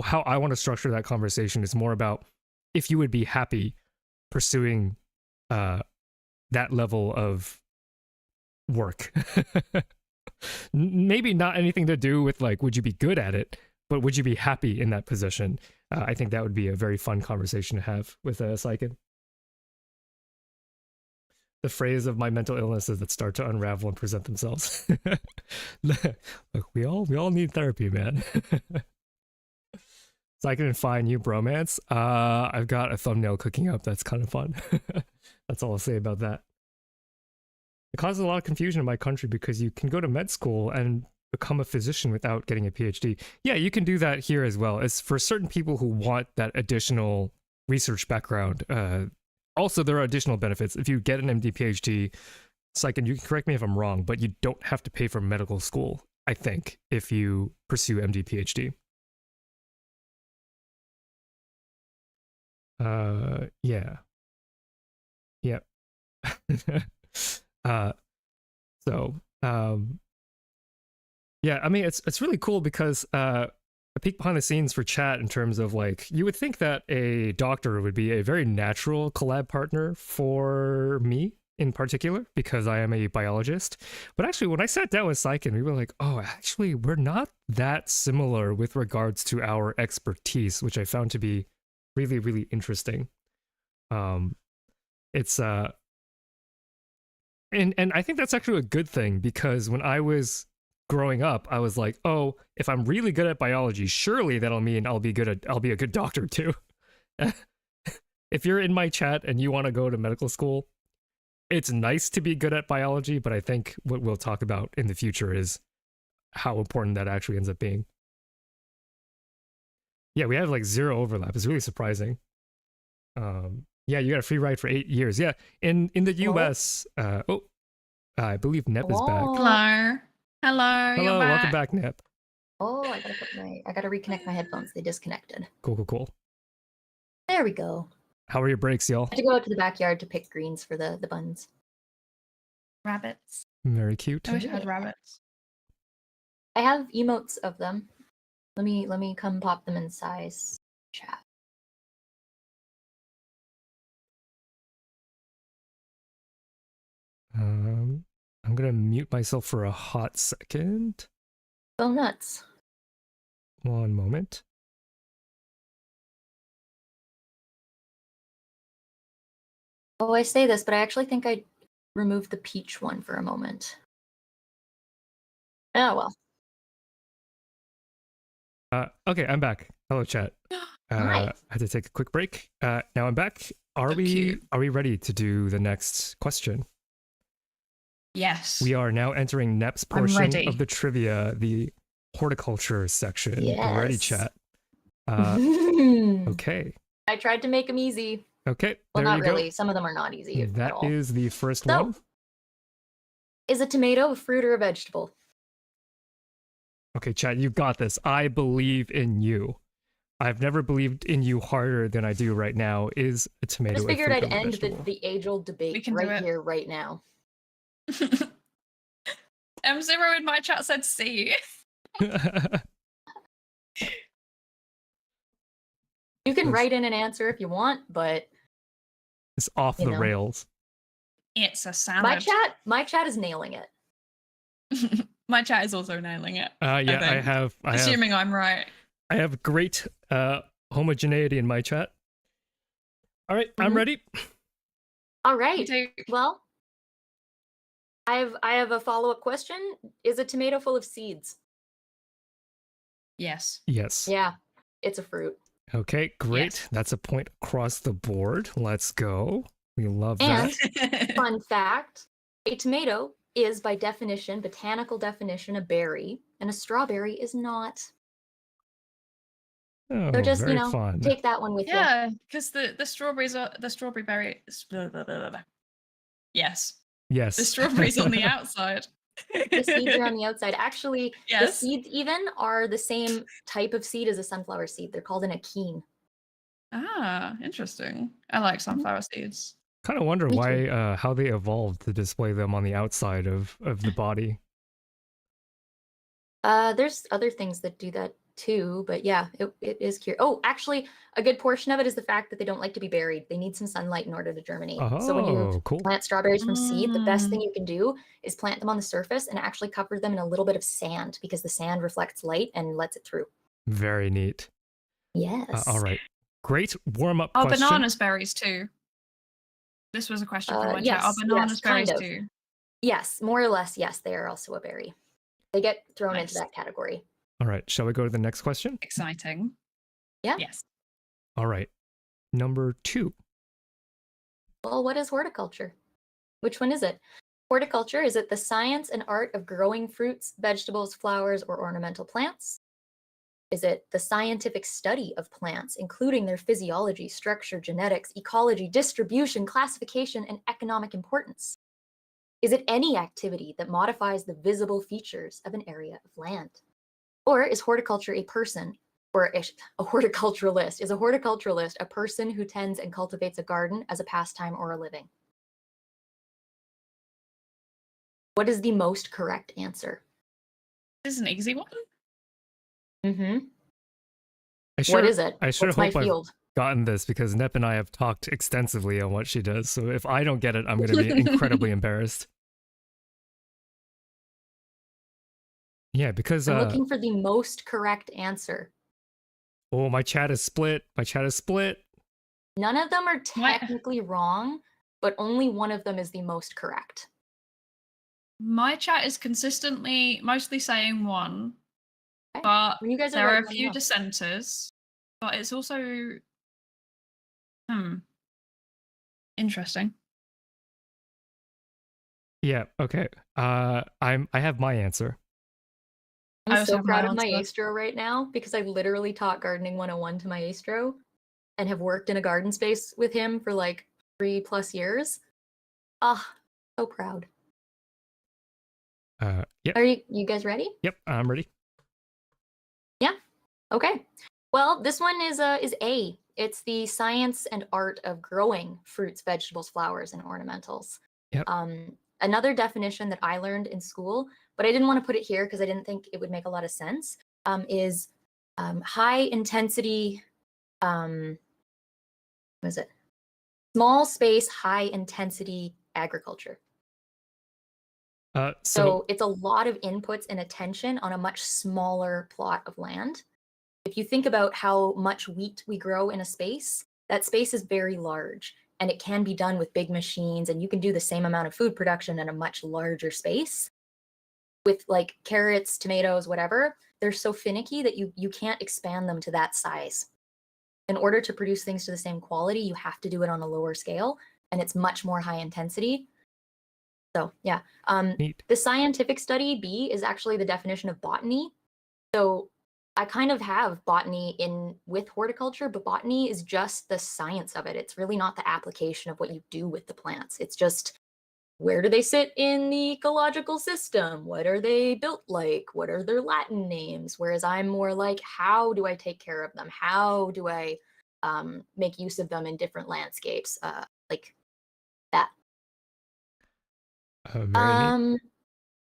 how I want to structure that conversation is more about if you would be happy pursuing that level of work. Maybe not anything to do with like would you be good at it, but would you be happy in that position? I think that would be a very fun conversation to have with Saiken. The phrase of my mental illnesses that start to unravel and present themselves. Look, we all need therapy, man. Saiken and find you bromance. I've got a thumbnail cooking up that's kind of fun. That's all I'll say about that. It causes a lot of confusion in my country because you can go to med school and become a physician without getting a PhD. Yeah, you can do that here as well. It's for certain people who want that additional research background. Also, there are additional benefits. If you get an MD PhD, Saiken, you can correct me if I'm wrong, but you don't have to pay for medical school, I think, if you pursue MD PhD. Yeah. Yep. Yeah, I mean, it's really cool because a peek behind the scenes for chat in terms of like, you would think that a doctor would be a very natural collab partner for me in particular, because I am a biologist. But actually, when I sat down with Saiken, we were like, oh, actually, we're not that similar with regards to our expertise, which I found to be really, really interesting. It's and I think that's actually a good thing, because when I was growing up, I was like, oh, if I'm really good at biology, surely that'll mean I'll be a good doctor too. If you're in my chat and you want to go to medical school, it's nice to be good at biology, but I think what we'll talk about in the future is how important that actually ends up being. Yeah, we have like zero overlap. It's really surprising. Yeah, you got a free ride for 8 years. Yeah, in the US. I believe Nep is back. Hello. Hello, welcome back, Nep. Oh, I gotta reconnect my headphones. They disconnected. Cool. There we go. How are your breaks, y'all? I had to go out to the backyard to pick greens for the buns. Rabbits. Very cute. I wish I had rabbits. I have emotes of them. Let me come pop them in size chat. I'm gonna mute myself for a hot second. Go nuts. One moment. Oh, I say this, but I actually think I removed the peach one for a moment. Oh well. Okay, I'm back. Hello, chat. Hi. I had to take a quick break. Now I'm back. Are So we cute. ready to do the next question? Yes. We are now entering Nep's I'm portion ready. of the trivia, the horticulture section. Ready, Yes. chat? Okay. Okay. I tried to make them easy. Okay. Well, there not you go. really. Some of them are not easy at That all. is the first So, one. is a tomato a fruit or a vegetable? Okay, chat, you got this. I believe in you. I've never believed in you harder than I do right now. Is a I tomato just a figured fruit I'd or a end vegetable? the age-old We debate can do right it. here, right now. M0 in my chat said C. You can write in an answer if you want, but It's off You the know. rails. It's a salad. my chat is nailing it. My chat is also nailing it. Yeah, I think. have Assuming I'm right. I have great homogeneity in my chat. All right, I'm Mhm. ready. All Me right. too. Well, I have a follow-up question. Is a tomato full of seeds? Yes. Yes. Yeah, it's a fruit. Okay, great. Yes. That's a point across the board. Let's go. We love And that. fun fact, a tomato is by definition, botanical definition, a berry, and a strawberry is not. Oh, So just, very fun. take that one with you. Yeah, because the strawberries are the strawberry berry. Blah, blah, blah, blah. Yes, Yes. the strawberries on the outside. The seeds are on the outside. Actually, the Yes. seeds even are the same type of seed as a sunflower seed. They're called an achene. Ah, interesting. I like sunflower seeds. Kind of wonder Me why how they evolved to display them on the outside of the body. There's other things that do that too, but yeah, it is curious. Oh, actually, a good portion of it is the fact that they don't like to be buried. They need some sunlight in order to germinate. So when you Oh, cool. plant strawberries from seed, the best thing you can do is plant them on the surface and actually cover them in a little bit of sand because the sand reflects light and lets it through. Very neat. Yes. All right. Great warm-up Are question. bananas berries too? This was a question from my chat. Are Yes, bananas yes, berries kind of. too? Yes, more or less, yes, they are also a berry. They get thrown into Nice. that category. All right. Shall we go to the next question? Exciting. Yeah. Yes. All right. Number 2. Well, what is horticulture? Which one is it? Horticulture, is it the science and art of growing fruits, vegetables, flowers, or ornamental plants? Is it the scientific study of plants, including their physiology, structure, genetics, ecology, distribution, classification, and economic importance? Is it any activity that modifies the visible features of an area of land? Or is horticulture a person, or a horticulturalist? Is a horticulturalist a person who tends and cultivates a garden as a pastime or a living? What is the most correct answer? This is an easy one. Mm-hmm. I What is it? I sure What's my hope I've field? gotten this because Nep and I have talked extensively on what she does. So if I don't get it, I'm going to be incredibly embarrassed. Yeah, because I'm looking for the most correct answer. oh, my chat is split. My chat is split. None of them are What? technically wrong, but only one of them is the most correct. My chat is consistently mostly saying one, Okay. but When you guys are there are ready, a let me few know. dissenters. But it's also interesting. Yeah, okay. I have my answer. I I'm also so have my proud of my answer. Astro right now because I literally taught gardening 101 to my Astro and have worked in a garden space with him for like 3+ years. Ah, so proud. Yep. Are you guys ready? Yep, I'm ready. Yeah. Okay. Well, this one is A. It's the science and art of growing fruits, vegetables, flowers, and ornamentals. Yep. Another definition that I learned in school, but I didn't want to put it here because I didn't think it would make a lot of sense, is high intensity, what is it? Small space, high intensity agriculture. So it's a lot of inputs and attention on a much smaller plot of land. If you think about how much wheat we grow in a space, that space is very large and it can be done with big machines, and you can do the same amount of food production in a much larger space. With like carrots, tomatoes, whatever, they're so finicky that you can't expand them to that size. In order to produce things to the same quality, you have to do it on a lower scale, and it's much more high intensity. So yeah, the scientific study B is actually the definition of botany. So I kind of have botany with horticulture, but botany is just the science of it. It's really not the application of what you do with the plants. It's just, where do they sit in the ecological system? What are they built like? What are their Latin names? Whereas I'm more like, how do I take care of them? How do I make use of them in different landscapes? Like that.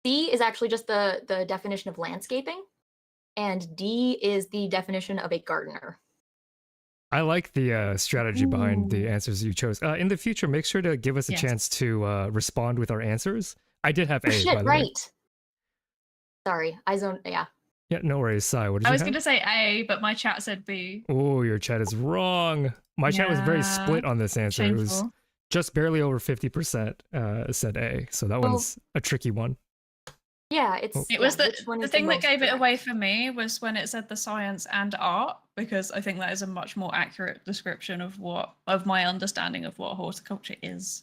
C is actually just the definition of landscaping, and D is the definition of a gardener. I like the strategy behind the answers you chose. In the future, make sure to give us a chance to respond with our answers. I did have A, by the way. Sorry, I zoned. Yeah. Yeah, no worries. Sai, what did you have? I was going to say A, but my chat said B. Oh, your chat is wrong. My chat was very split on this answer. Shameful. It was just barely over 50% said A, so that one's a tricky one. Yeah, it was the thing that gave it away for me was when it said the science and art, because I think that is a much more accurate description of my understanding of what horticulture is.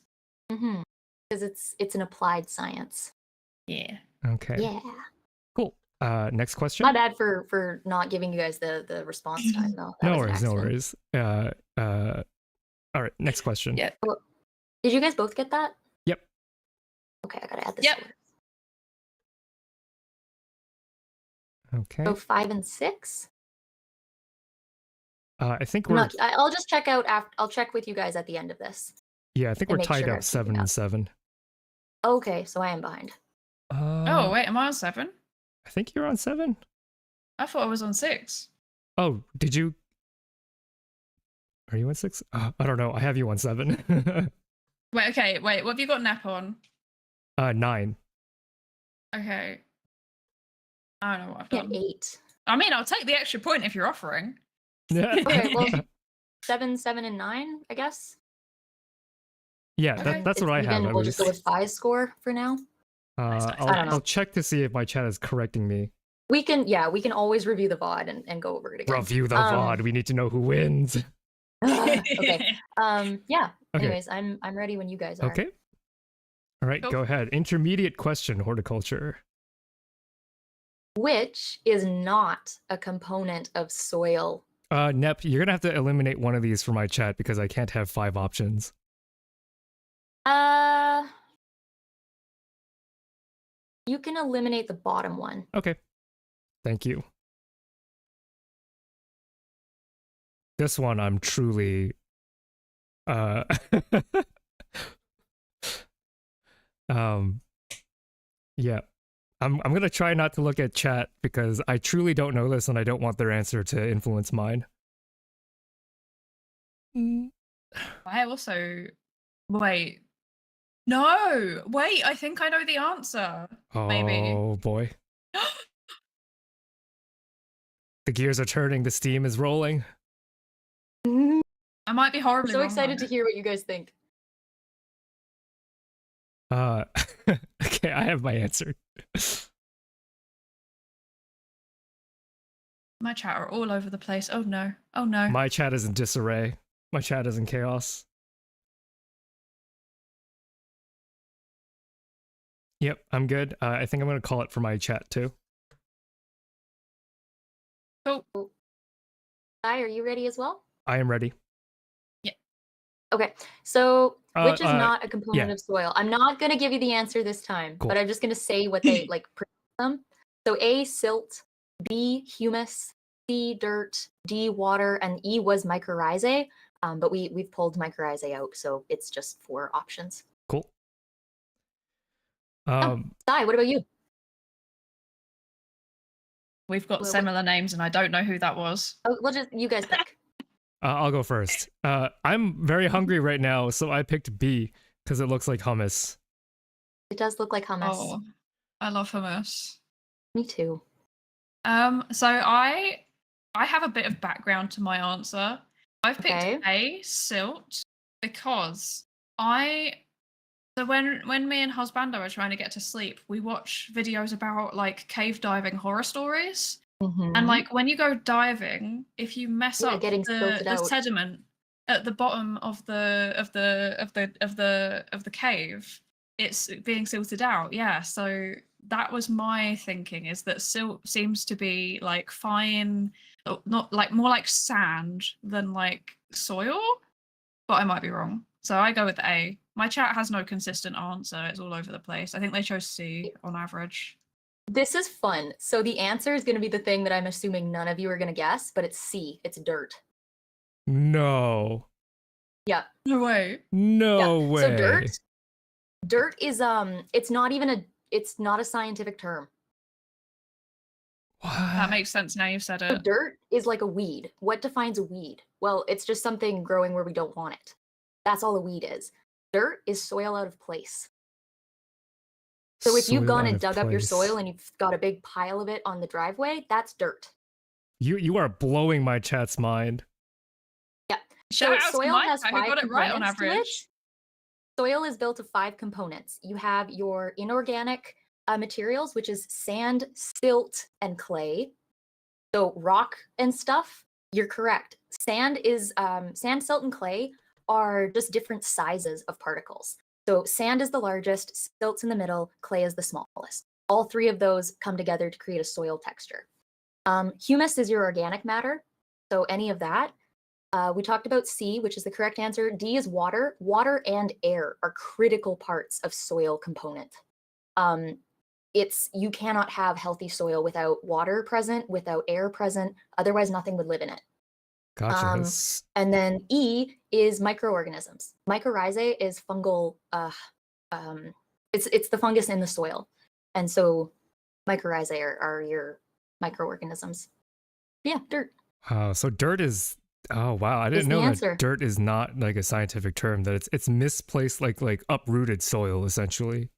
Because it's an applied science. Yeah. Okay. Yeah. Cool. Next question. My bad for not giving you guys the response time though. No worries. All right, next question. Yeah. Did you guys both get that? Yep. Okay, I gotta add this. Yep. Okay. So 5 and 6. I think we're. I'll just check out after. I'll check with you guys at the end of this. Yeah, I think we're tied up 7 and 7. Okay, so I am behind. Oh wait, am I on 7? I think you're on 7. I thought I was on 6. Oh, did you? Are you on 6? I don't know. I have you on 7. Wait. What have you got Nap on? 9. Okay. I don't know what I've done. 8. I mean, I'll take the extra point if you're offering. Yeah. Okay, well, 7, 7, and 9, I guess. Yeah, that's what I have. We'll just go with 5 score for now. I'll check to see if my chat is correcting me. We can always review the VOD and go over it again. Review the VOD. We need to know who wins. Okay. Yeah. Okay. Anyways, I'm ready when you guys are. Okay. All right, go ahead. Intermediate question, horticulture. Which is not a component of soil? Nep, you're gonna have to eliminate one of these for my chat because I can't have 5 options. You can eliminate the bottom one. Okay. Thank you. This one I'm truly yeah. I'm gonna try not to look at chat because I truly don't know this and I don't want their answer to influence mine. I also wait. No, wait. I think I know the answer. Maybe. Oh boy. The gears are turning. The steam is rolling. I might be horribly I'm so wrong excited though. to hear what you guys think. Okay, I have my answer. My chat are all over the place. Oh no. Oh no. My chat is in disarray. My chat is in chaos. Yep, I'm good. I think I'm going to call it for my chat too. Cool. Hi, are you ready as well? I am ready. Yeah. Okay, so which is not a component of soil? I'm not going to give you the answer this time, but I'm just going to say what they like them. So A, silt, B, humus, C, dirt, D, water, and E was mycorrhizae, but we've pulled mycorrhizae out, so it's just 4 options. Cool. Sai, what about you? We've got similar names, and I don't know who that was. Oh, well, just you guys pick. I'll go first. I'm very hungry right now, so I picked B because it looks like hummus. It does look like hummus. Oh, I love hummus. Me too. So I have a bit of background to my answer. I've picked A, silt, because so when me and husbando are trying to get to sleep, we watch videos about like cave diving horror stories. And like when you go diving, if you mess up the sediment at the bottom of the cave, it's being silted out. Yeah, so that was my thinking, is that silt seems to be like fine, not like more like sand than like soil, but I might be wrong. So I go with A. My chat has no consistent answer. It's all over the place. I think they chose C on average. This is fun. So the answer is going to be the thing that I'm assuming none of you are going to guess, but it's C. It's dirt. No. Yeah. No way. No way. So dirt is it's not a scientific term. What? That makes sense now you've said it. So dirt is like a weed. What defines a weed? Well, it's just something growing where we don't want it. That's all a weed is. Dirt is soil out of place. So if you've gone and dug up your soil and you've got a big pile of it on the driveway, that's dirt. You are blowing my chat's mind. Yeah. So soil has 5 got it right on average. Soil is built of 5 components. You have your inorganic materials, which is sand, silt, and clay. So rock and stuff, you're correct. Sand, silt, and clay are just different sizes of particles. So sand is the largest, silt's in the middle, clay is the smallest. All 3 of those come together to create a soil texture. Humus is your organic matter, so any of that. We talked about C, which is the correct answer. D is water. Water and air are critical parts of soil component. You cannot have healthy soil without water present, without air present, otherwise nothing would live in it. Gotcha. And then E is microorganisms. Mycorrhizae is fungal. It's the fungus in the soil, and so mycorrhizae are your microorganisms. Yeah, dirt. Wow. So dirt is. Oh wow! I didn't know that dirt is not like a scientific term. That it's misplaced, like uprooted soil, essentially.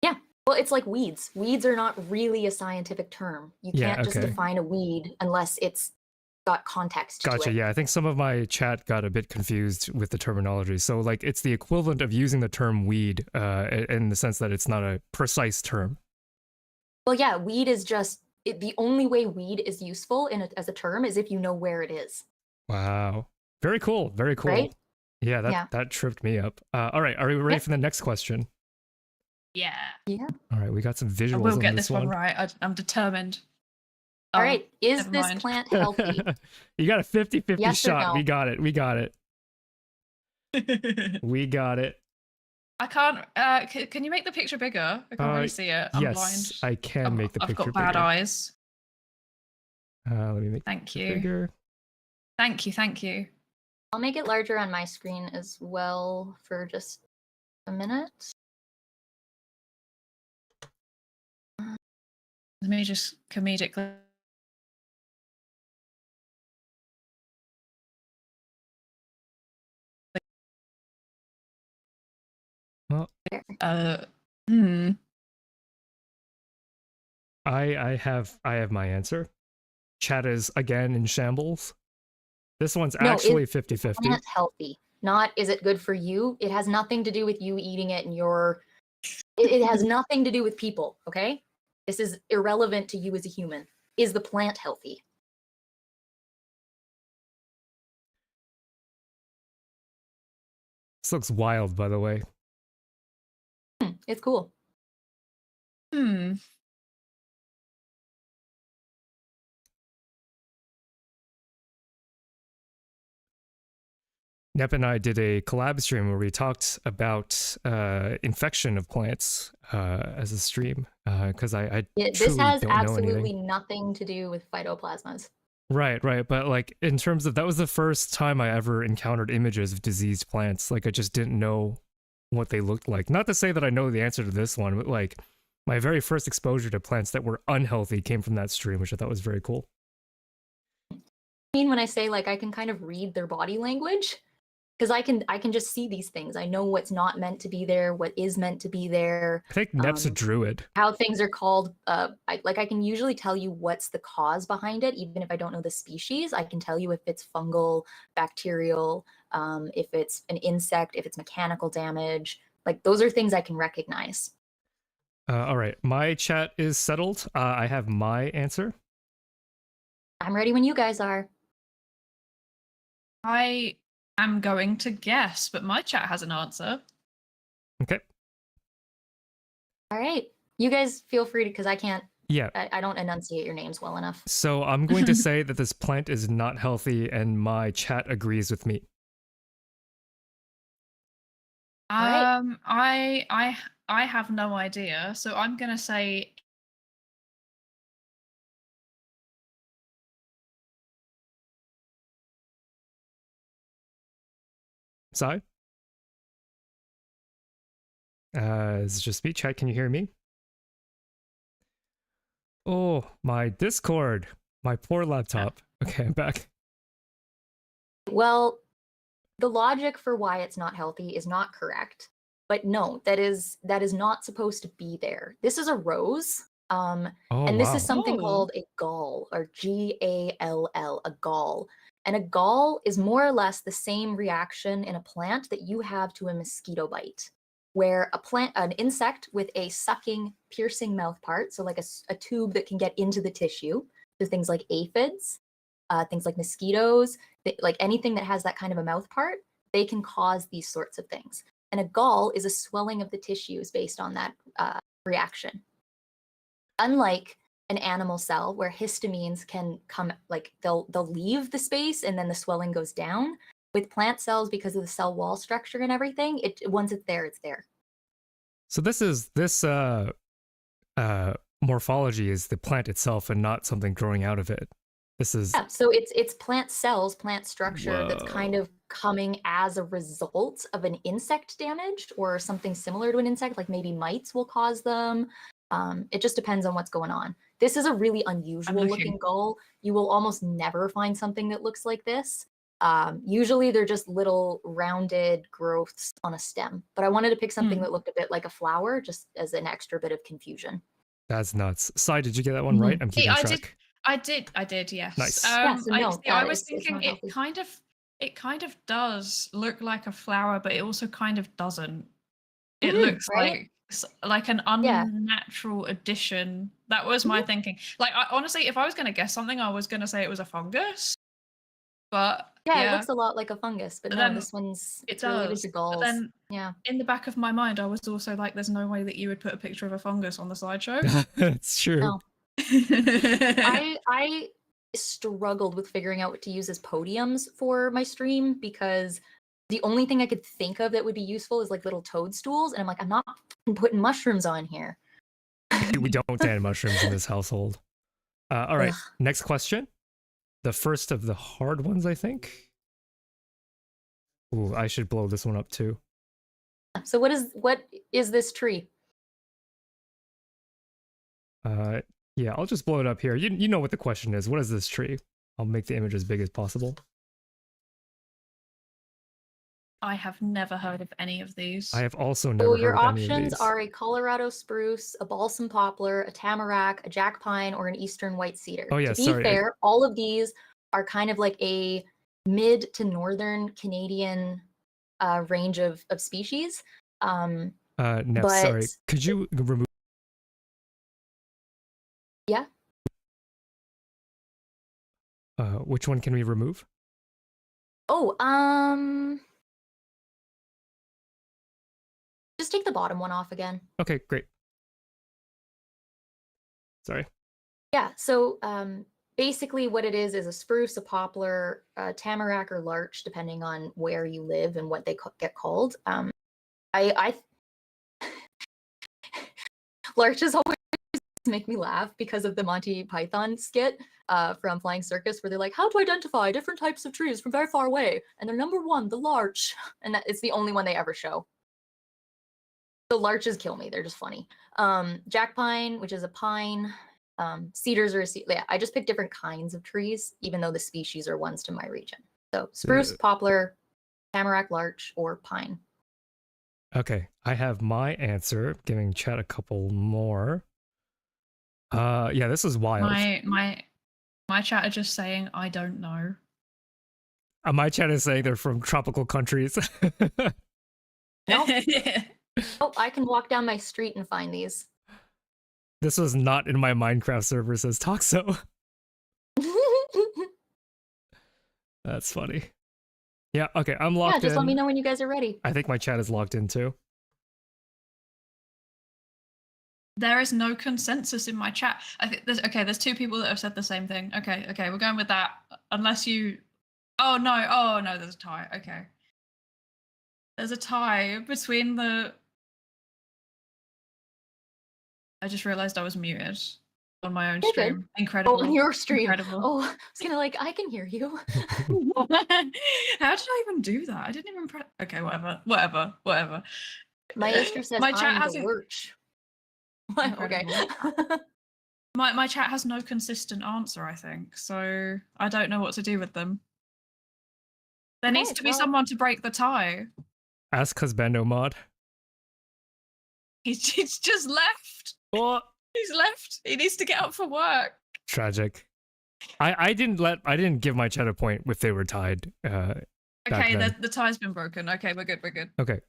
Yeah. Well, it's like weeds. Weeds are not really a scientific term. You can't just define a weed unless it's got context to it. Yeah, I think some of my chat got a bit confused with the terminology. So like it's the equivalent of using the term weed in the sense that it's not a precise term. Well, yeah, weed is just the only way weed is useful as a term is if you know where it is. Wow. Very cool. Very cool. Right? Yeah, that tripped me up. All right, are we ready for the next question? Yeah. All right, we got some visuals. I will get this one right. I'm determined. All right, is this plant healthy? You got a 50-50 yes shot. No? We got it. We got it. I can't. Can you make the picture bigger? I can't really see it. I'm blind. Yes, I can make the picture bigger. I've got bad eyes. Let me make Thank you. Bigger. Thank you. I'll make it larger on my screen as well for just a minute. Let me just comedically. Well, I have my answer. Chat is again in shambles. This one's actually 50-50. It's healthy. Not is it good for you? It has nothing to do with you eating it and it has nothing to do with people, okay? This is irrelevant to you as a human. Is the plant healthy? This looks wild, by the way. It's cool. Nep and I did a collab stream where we talked about infection of plants as a stream because I this has absolutely nothing to do with phytoplasmas. Right, right. But like in terms of that was the first time I ever encountered images of diseased plants. Like I just didn't know what they looked like. Not to say that I know the answer to this one, but like my very first exposure to plants that were unhealthy came from that stream, which I thought was very cool. I mean, when I say like I can kind of read their body language, because I can just see these things. I know what's not meant to be there, what is meant to be there. I think Nep's a druid. How things are called. I can usually tell you what's the cause behind it, even if I don't know the species. I can tell you if it's fungal, bacterial, if it's an insect, if it's mechanical damage. Like those are things I can recognize. All right, my chat is settled. I have my answer. I'm ready when you guys are. I am going to guess, but my chat has an answer. Okay. All right. You guys feel free to, because I can't. Yeah. I don't enunciate your names well enough. So I'm going to say that this plant is not healthy, and my chat agrees with me. I have no idea, so I'm gonna say. Sai? It's just me. Chat, can you hear me? Oh, my Discord. My poor laptop. Okay, I'm back. Well, the logic for why it's not healthy is not correct. But no, that is not supposed to be there. This is a rose. And this is something called a gall, or Gall, a gall. And a gall is more or less the same reaction in a plant that you have to a mosquito bite, where an insect with a sucking, piercing mouth part, so like a tube that can get into the tissue, so things like aphids, things like mosquitoes, like anything that has that kind of a mouth part, they can cause these sorts of things. And a gall is a swelling of the tissues based on that reaction. Unlike an animal cell where histamines can come, like they'll leave the space and then the swelling goes down. With plant cells, because of the cell wall structure and everything, once it's there, it's there. So this morphology is the plant itself and not something growing out of it. This is so it's plant cells, plant structure that's kind of coming as a result of an insect damage or something similar to an insect, like maybe mites will cause them. It just depends on what's going on. This is a really unusual looking gall. You will almost never find something that looks like this. Usually they're just little rounded growths on a stem, but I wanted to pick something that looked a bit like a flower, just as an extra bit of confusion. That's nuts. Sai, did you get that one right? I'm keeping track. I did, yes. Nice. I was thinking it kind of does look like a flower, but it also kind of doesn't. It looks like an unnatural addition. That was my thinking. Like, honestly, if I was going to guess something, I was going to say it was a fungus. But it looks a lot like a fungus, but no, this one's related to galls. But then, in the back of my mind, I was also like, "There's no way that you would put a picture of a fungus on the slideshow." It's true. No. I struggled with figuring out what to use as podiums for my stream because the only thing I could think of that would be useful is like little toadstools, and I'm like, I'm not putting mushrooms on here. We don't add mushrooms in this household. All right, next question. The first of the hard ones, I think. Ooh, I should blow this one up too. So what is this tree? Yeah, I'll just blow it up here. You know what the question is. What is this tree? I'll make the image as big as possible. I have never heard of any of these. I have also never heard of any of these. Your options are a Colorado spruce, a balsam poplar, a tamarack, a jack pine, or an eastern white cedar. Oh, yeah, to be fair, all of these are kind of like a mid to northern Canadian range of species. No, sorry. Could you remove? Yeah. Which one can we remove? Oh, just take the bottom one off again. Okay, great. Sorry. Yeah, so basically what it is a spruce, a poplar, a tamarack, or larch, depending on where you live and what they get called. I larch is always make me laugh because of the Monty Python skit from Flying Circus, where they're like, how to identify different types of trees from very far away, and they're number 1, the larch, and it's the only one they ever show. The larches kill me; they're just funny. Jack pine, which is a pine. Cedars are yeah. I just picked different kinds of trees, even though the species are ones to my region. So spruce, poplar, tamarack, larch, or pine. Okay, I have my answer. Giving chat a couple more. Yeah, this is wild. My chat are just saying I don't know. My chat is saying they're from tropical countries. Nope. Oh, I can walk down my street and find these. This was not in my Minecraft server, says Toxo. That's funny. Yeah, okay, I'm locked in. Yeah, just let me know when you guys are ready. I think my chat is locked in too. There is no consensus in my chat. I think there's 2 people that have said the same thing. Okay, we're going with that. Unless you... Oh no, there's a tie. Okay. There's a tie between the... I just realized I was muted on my own stream. Good. Incredible. Oh, on your stream. Incredible. Oh, I was gonna like, I can hear you. How did I even do that? I didn't even press... Okay, whatever. My Aster says my chat I'm the lurch. Okay. my chat has no consistent answer, I think, so I don't know what to do with them. There needs to be someone to break the tie. Ask Husbando Mod. He's just left. What? He's left. He needs to get up for work. Tragic. I didn't give my chat a point if they were tied. Okay, the tie's been broken. Okay, we're good. Okay.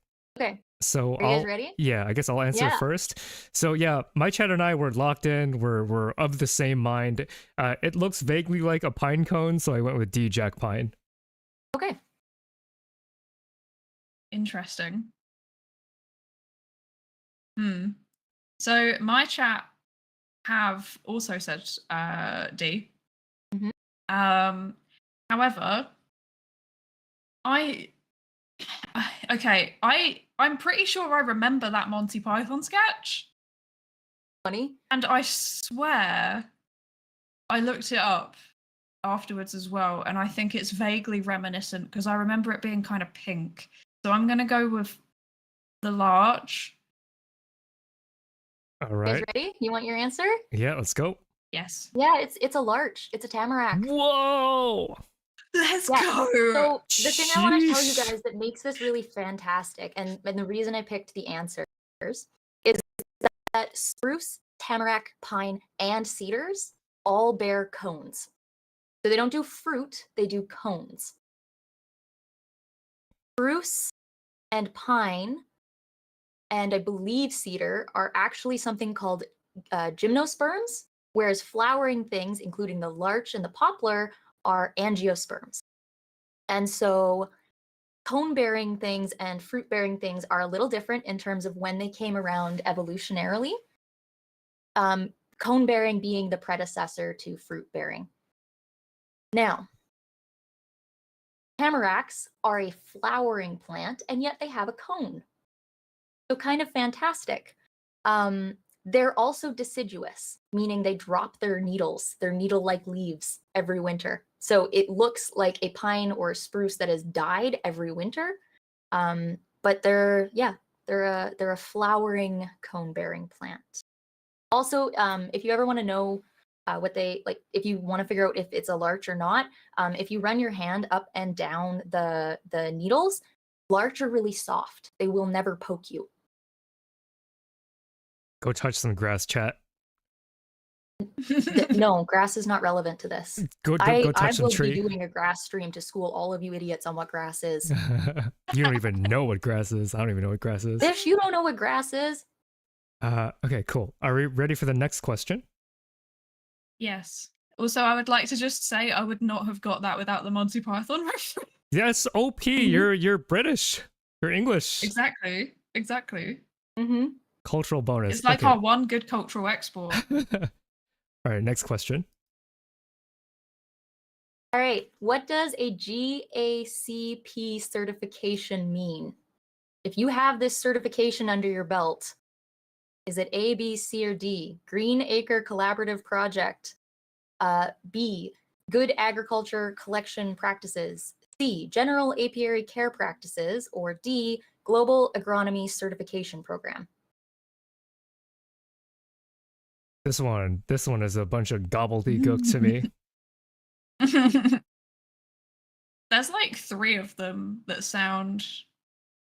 So are you guys ready? Yeah, I guess I'll answer first. So yeah, my chat and I were locked in. We're of the same mind. It looks vaguely like a pine cone, so I went with D, Jack pine. Okay. Interesting. So my chat have also said D. Mm-hmm. However, I'm pretty sure I remember that Monty Python sketch. Funny. And I swear I looked it up afterwards as well, and I think it's vaguely reminiscent because I remember it being kind of pink. So I'm going to go with the larch. All right. You guys ready? You want your answer? Yeah, let's go. Yes. Yeah, it's a larch. It's a tamarack. Whoa! Let's go. So the thing I want to tell you guys that makes this really fantastic, and the reason I picked the answers, is that spruce, tamarack, pine, and cedars all bear cones. So they don't do fruit, they do cones. Spruce and pine, and I believe cedar, are actually something called gymnosperms, whereas flowering things, including the larch and the poplar, are angiosperms. And so cone-bearing things and fruit-bearing things are a little different in terms of when they came around evolutionarily. Cone-bearing being the predecessor to fruit-bearing. Now, tamaracks are a flowering plant, and yet they have a cone. So kind of fantastic. They're also deciduous, meaning they drop their needles, their needle-like leaves every winter. So it looks like a pine or a spruce that has died every winter. But they're a flowering cone-bearing plant. Also, if you ever want to know what they like, if you want to figure out if it's a larch or not, if you run your hand up and down the needles, larch are really soft. They will never poke you. Go touch some grass, chat. No, grass is not relevant to this. Go touch some tree. I will be doing a grass stream to school all of you idiots on what grass is. You don't even know what grass is. I don't even know what grass is. Bish, you don't know what grass is. Okay, cool. Are we ready for the next question? Yes. Also, I would like to just say I would not have got that without the Monty Python reference. Yes, OP. You're British. You're English. Exactly. Mm-hmm. Cultural bonus. It's like our one good cultural export. All right, next question. All right, what does a GACP certification mean? If you have this certification under your belt, Is it A, B, C, or D? Green Acre Collaborative Project. B, Good Agriculture Collection Practices. C, General Apiary Care Practices. Or D, Global Agronomy Certification Program. This one is a bunch of gobbledygook to me. There's like 3 of them that sound.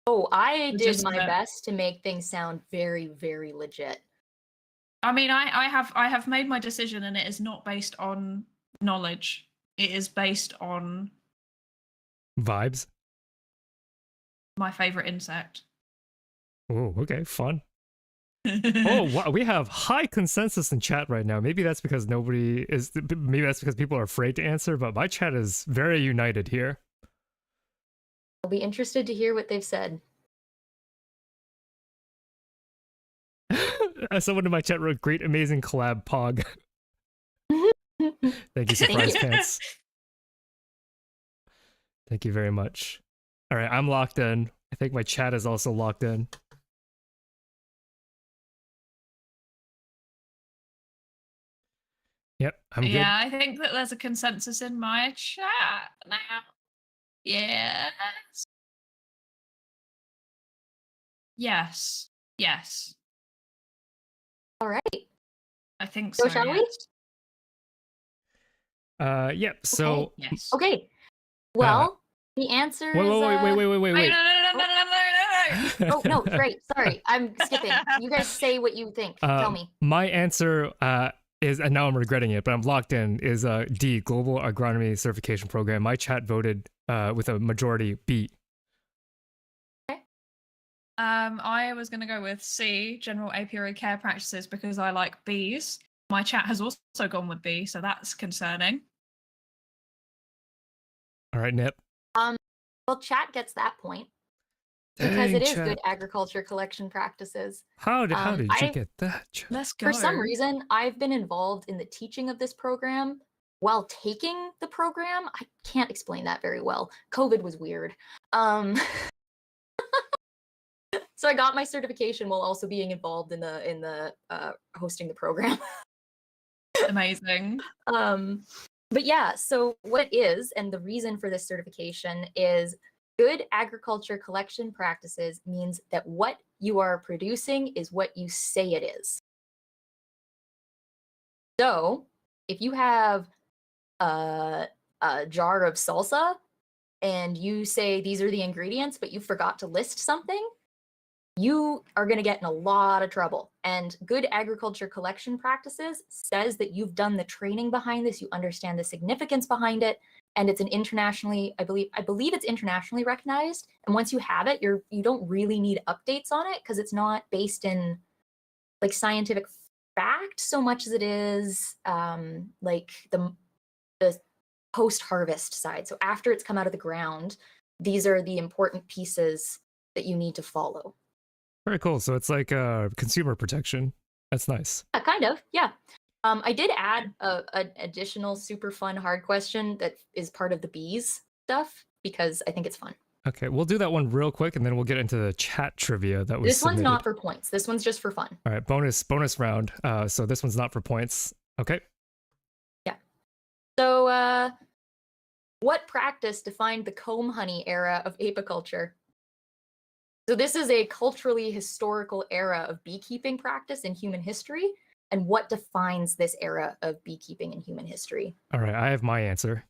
Oh, I did my legitimate. best to make things sound very, very legit. I mean, I have made my decision, and it is not based on knowledge. It is based on Vibes. my favorite insect. Oh, okay, fun. Oh, wow, we have high consensus in chat right now. Maybe that's because maybe that's because people are afraid to answer, but my chat is very united here. I'll be interested to hear what they've said. Someone in my chat wrote, "Great, amazing collab, Pog." Thank you, Surprise Pants. Thank you very much. All right, I'm locked in. I think my chat is also locked in. Yep, I'm good. Yeah, I think that there's a consensus in my chat now. Yes. Yes. Yes. All right. I think So so. shall we? Yes. Yep. So Okay. Yes. Okay. Well, the answer is. wait. Oh no! Great. Sorry, I'm skipping. You guys say what you think. Tell me. My answer is, and now I'm regretting it, but I'm locked in, is D, Global Agronomy Certification Program. My chat voted with a majority B. Okay. I was going to go with C, General Apiary Care Practices, because I like bees. My chat has also gone with B, so that's concerning. All right, Nip. Well, chat gets that point because Dang, it is chat. Good Agriculture Collection Practices. How did you get that, chat? Let's go. For some reason, I've been involved in the teaching of this program while taking the program. I can't explain that very well. COVID was weird. So I got my certification while also being involved in the hosting the program. Amazing. But yeah, so what is, and the reason for this certification is Good Agriculture Collection Practices means that what you are producing is what you say it is. So if you have a jar of salsa and you say these are the ingredients, but you forgot to list something, you are going to get in a lot of trouble. And Good Agriculture Collection Practices says that you've done the training behind this, you understand the significance behind it, and it's an internationally, I believe it's internationally recognized. And once you have it, you don't really need updates on it because it's not based in like scientific fact so much as it is like the post-harvest side. So after it's come out of the ground, these are the important pieces that you need to follow. Very cool. So it's like consumer protection. That's nice. Yeah, kind of. Yeah. I did add an additional super fun hard question that is part of the bees stuff because I think it's fun. Okay, we'll do that one real quick, and then we'll get into the chat trivia that was This submitted. one's not for points. This one's just for fun. All right, bonus round. So this one's not for points. Okay. Yeah. So, what practice defined the comb honey era of apiculture? So this is a culturally historical era of beekeeping practice in human history. And what defines this era of beekeeping in human history? All right, I have my answer.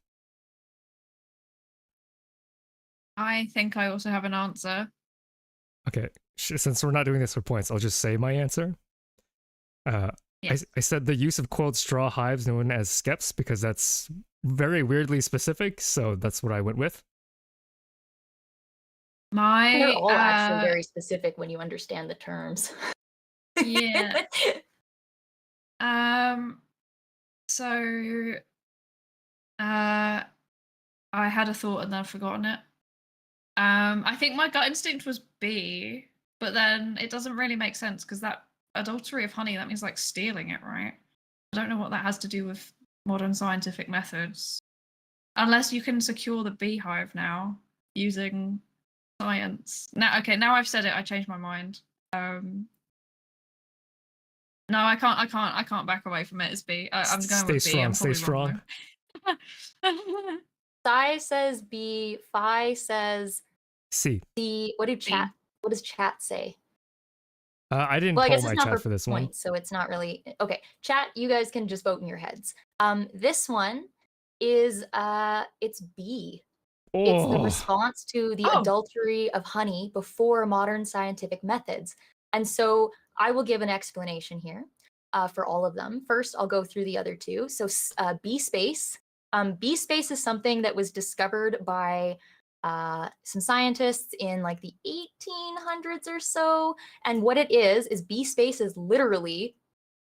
I think I also have an answer. Okay, since we're not doing this for points, I'll just say my answer. Yes. I said the use of coiled straw hives known as skeps because that's very weirdly specific, so that's what I went with. They're all actually very specific when you understand the terms. Yeah. So I had a thought and then I've forgotten it. I think my gut instinct was B, but then it doesn't really make sense because that adultery of honey, that means like stealing it, right? I don't know what that has to do with modern scientific methods. Unless you can secure the beehive now using science. Now, okay, now I've said it, I changed my mind. No, I can't back away from it as B. I'm going with B. I'm Stay strong. Sai says B. Phi says C. C. What does chat say? I didn't Well, I poll guess my it's not chat for for this points, one. so it's not really okay. Chat, you guys can just vote in your heads. This one is it's B. It's the Oh, response to the adultery of honey before modern scientific methods. And so I will give an explanation here for all of them. First, I'll go through the other two. So B space. B space is something that was discovered by some scientists in like the 1800s or so. And what it is B space is literally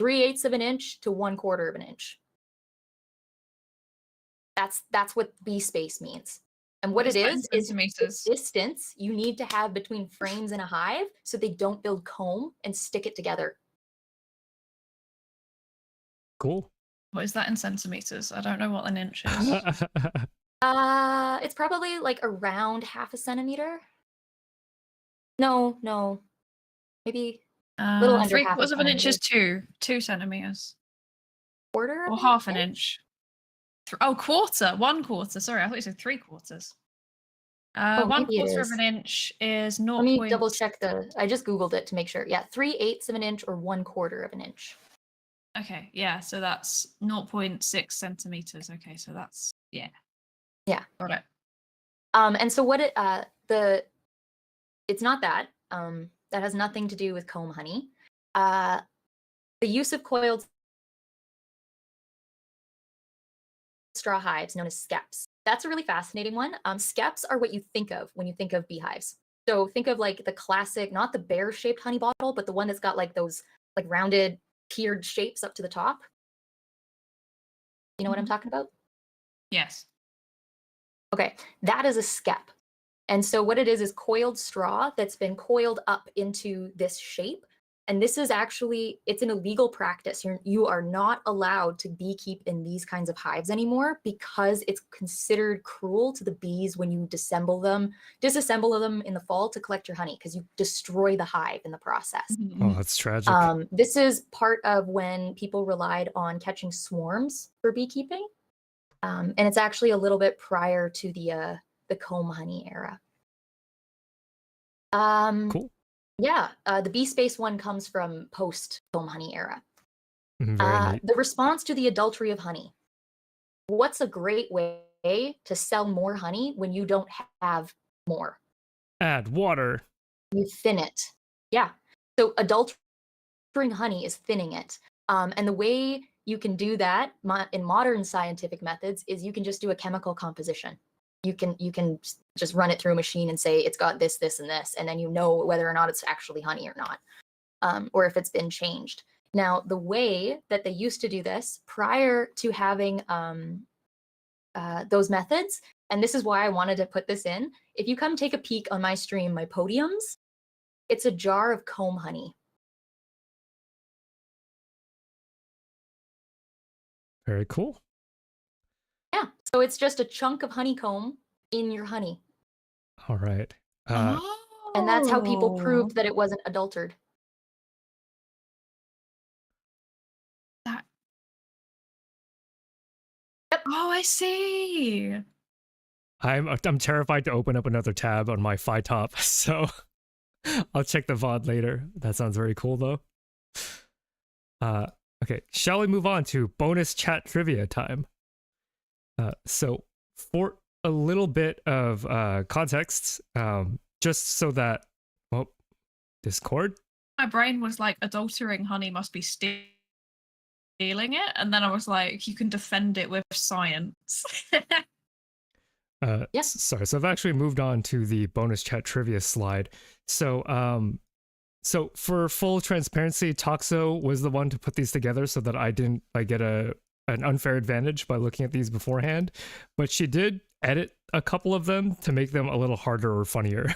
3/8 of an inch to 1/4 of an inch. That's what B space means. And what it is the distance you need to have between frames in a hive so they don't build comb and stick it together. cool. What is that in centimeters? I don't know what an inch is. It's probably like around 1/2 centimeter. No, maybe a little under 3/4 of an inch is 2 centimeters. Quarter or half an inch. Quarter. 1/4. Sorry, I thought you said 3/4. 1/4 of an inch is 0. Let me double check I just Googled it to make sure. Yeah, 3/8 of an inch or 1/4 of an inch. Okay, yeah, so that's 0.6 centimeters. Okay, so that's yeah. Got it. And so what it's not that. That has nothing to do with comb honey. The use of coiled straw hives known as skeps. That's a really fascinating one. Skeps are what you think of when you think of beehives. So think of like the classic, not the bear-shaped honey bottle, but the one that's got like those like rounded, tiered shapes up to the top. You know what I'm talking about? Yes. Okay, that is a skep. And so what it is coiled straw that's been coiled up into this shape. And this is actually, it's an illegal practice. You are not allowed to beekeep in these kinds of hives anymore because it's considered cruel to the bees when you disassemble them in the fall to collect your honey because you destroy the hive in the process. Oh, that's tragic. This is part of when people relied on catching swarms for beekeeping. And it's actually a little bit prior to the comb honey era. Cool. Yeah, the bee space one comes from post comb honey era. Very neat. The response to the adultery of honey. What's a great way to sell more honey when you don't have more? Add water. You thin it. Yeah. So adulterating honey is thinning it. And the way you can do that in modern scientific methods is you can just do a chemical composition. You can just run it through a machine and say it's got this, this, and this, and then you know whether or not it's actually honey or not, or if it's been changed. Now, the way that they used to do this prior to having those methods, and this is why I wanted to put this in, if you come take a peek on my stream, my podiums, it's a jar of comb honey. Very cool. Yeah, so it's just a chunk of honeycomb in your honey. All right. And that's how people proved that it wasn't adulterated. Yep. Oh, I see. I'm terrified to open up another tab on my PhiTop, so I'll check the VOD later. That sounds very cool, though. Okay, shall we move on to bonus chat trivia time? So for a little bit of context, just so that, Discord? My brain was like, adulterating honey must be stealing it, and then I was like, you can defend it with science. Yes. Sorry, so I've actually moved on to the bonus chat trivia slide. So, so for full transparency, Toxo was the one to put these together so that I didn't get an unfair advantage by looking at these beforehand, but she did edit a couple of them to make them a little harder or funnier.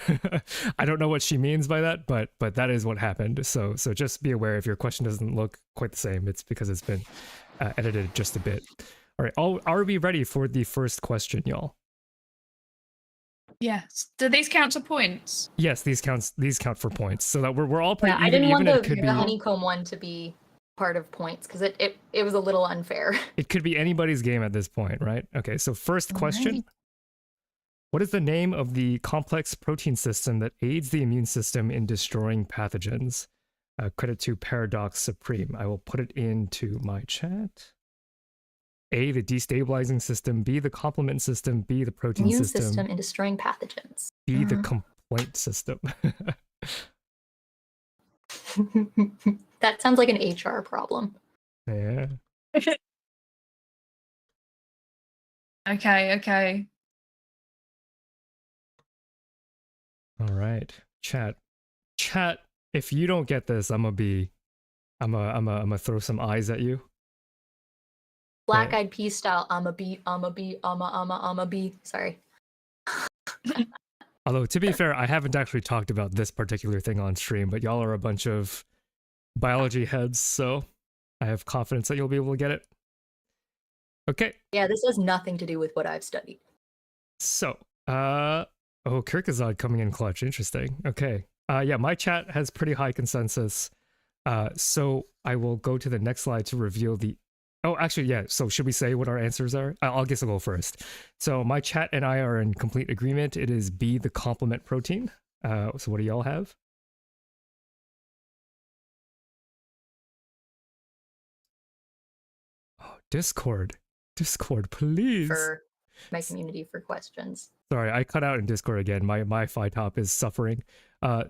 I don't know what she means by that, but that is what happened. So just be aware if your question doesn't look quite the same, it's because it's been edited just a bit. All right, are we ready for the first question, y'all? Yes. Do these count to points? Yes, these count for points, so that we're all pretty even. I didn't want the the honeycomb one to be part of points because it was a little unfair. It could be anybody's game at this point, right? Okay, so first question. Right. What is the name of the complex protein system that aids the immune system in destroying pathogens? Credit to Paradox Supreme. I will put it into my chat. A, the destabilizing system. B, the complement system. B, the protein Immune system. system in destroying pathogens. B, the complaint system. That sounds like an HR problem. Yeah. Okay. All right. Chat. If you don't get this, I'm gonna throw some eyes at you. Black Eyed Peas style. I'm a bee. Sorry. Although, to be fair, I haven't actually talked about this particular thing on stream, but y'all are a bunch of biology heads, so I have confidence that you'll be able to get it. Okay. Yeah, this has nothing to do with what I've studied. So, Kierkegaard coming in clutch. Interesting. Okay. Yeah, my chat has pretty high consensus. So I will go to the next slide to reveal the... Oh, actually, yeah. So should we say what our answers are? I'll guess I'll go first. So my chat and I are in complete agreement. It is B, the complement protein. So what do y'all have? Oh, Discord, please. For my community for questions. Sorry, I cut out in Discord again. My phi top is suffering.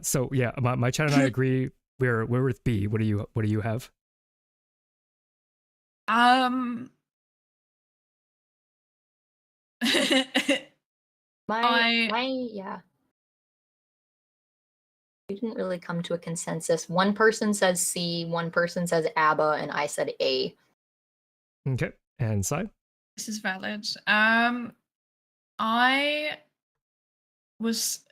So yeah, my chat and I agree. We're with B. What do you have? Yeah. We didn't really come to a consensus. One person says C, one person says ABBA, and I said A. Okay, and Sai? This is valid. I was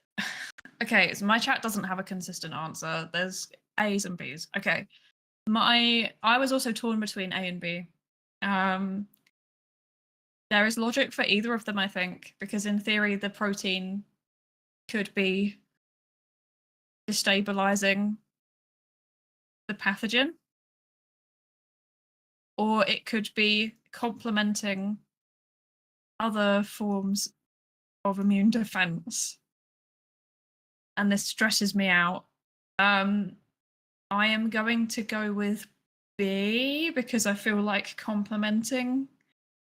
okay. So my chat doesn't have a consistent answer. There's A's and B's. Okay, I was also torn between A and B. There is logic for either of them, I think, because in theory the protein could be destabilizing the pathogen, or it could be complementing other forms of immune defense. And this stresses me out. I am going to go with B because I feel like complementing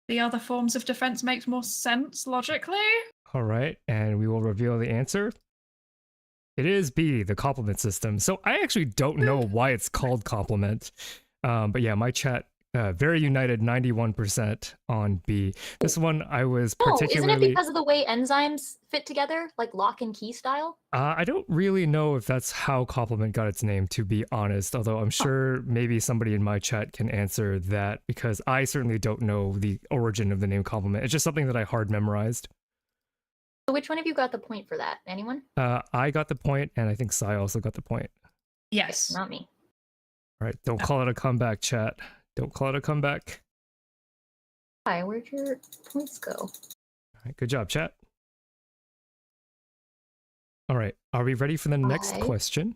the other forms of defense makes more sense logically. All right, and we will reveal the answer. It is B, the complement system. So I actually don't know why it's called complement. But yeah, my chat very united, 91% on B. This one I was particularly... isn't it because of the way enzymes fit together, like lock and key style? I don't really know if that's how complement got its name, to be honest, although I'm sure maybe somebody in my chat can answer that, because I certainly don't know the origin of the name complement. It's just something that I hard memorized. So which one of you got the point for that? Anyone? I got the point, and I think Sai also got the point. Yes. Not me. All right, don't call it a comeback, chat. Don't call it a comeback. Hi, where'd your points go? All right, good job, chat. All right, are we ready for the next question?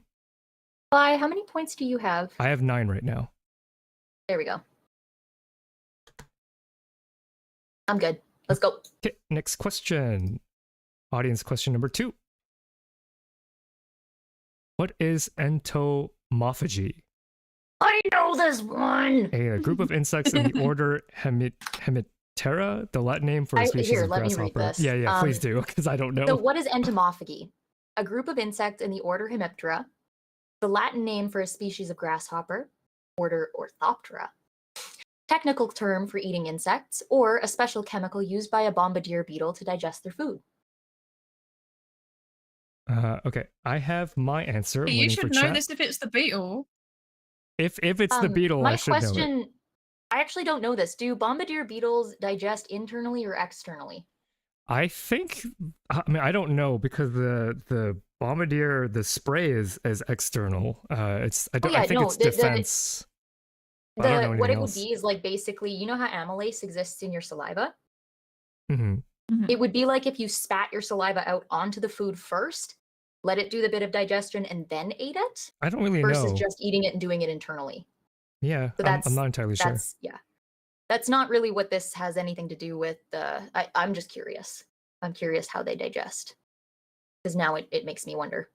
Hi, how many points do you have? I have 9 right now. There we go. I'm good. Let's go. Okay, next question. Audience question number 2. What is entomophagy? I know this one! A group of insects in the order Hemiptera, the Latin name for a species of let me grasshopper. read this. Yeah, please do, because I don't know. So what is entomophagy? A group of insects in the order Hemiptera, the Latin name for a species of grasshopper, order Orthoptera. Technical term for eating insects, or a special chemical used by a bombardier beetle to digest their food. Okay, I have my answer. You should know this if it's the beetle. If it's the beetle, I should know it. I actually don't know this. Do bombardier beetles digest internally or externally? I think, I mean, I don't know, because the bombardier, the spray is external. I think it's defense. What it would be is like basically, you know how amylase exists in your saliva? Mm-hmm. It would be like if you spat your saliva out onto the food first, let it do the bit of digestion, and then ate it. I don't really know. Versus just eating it and doing it internally. Yeah, So I'm not entirely sure. That's not really what this has anything to do with. I'm just curious. I'm curious how they digest, because now it makes me wonder.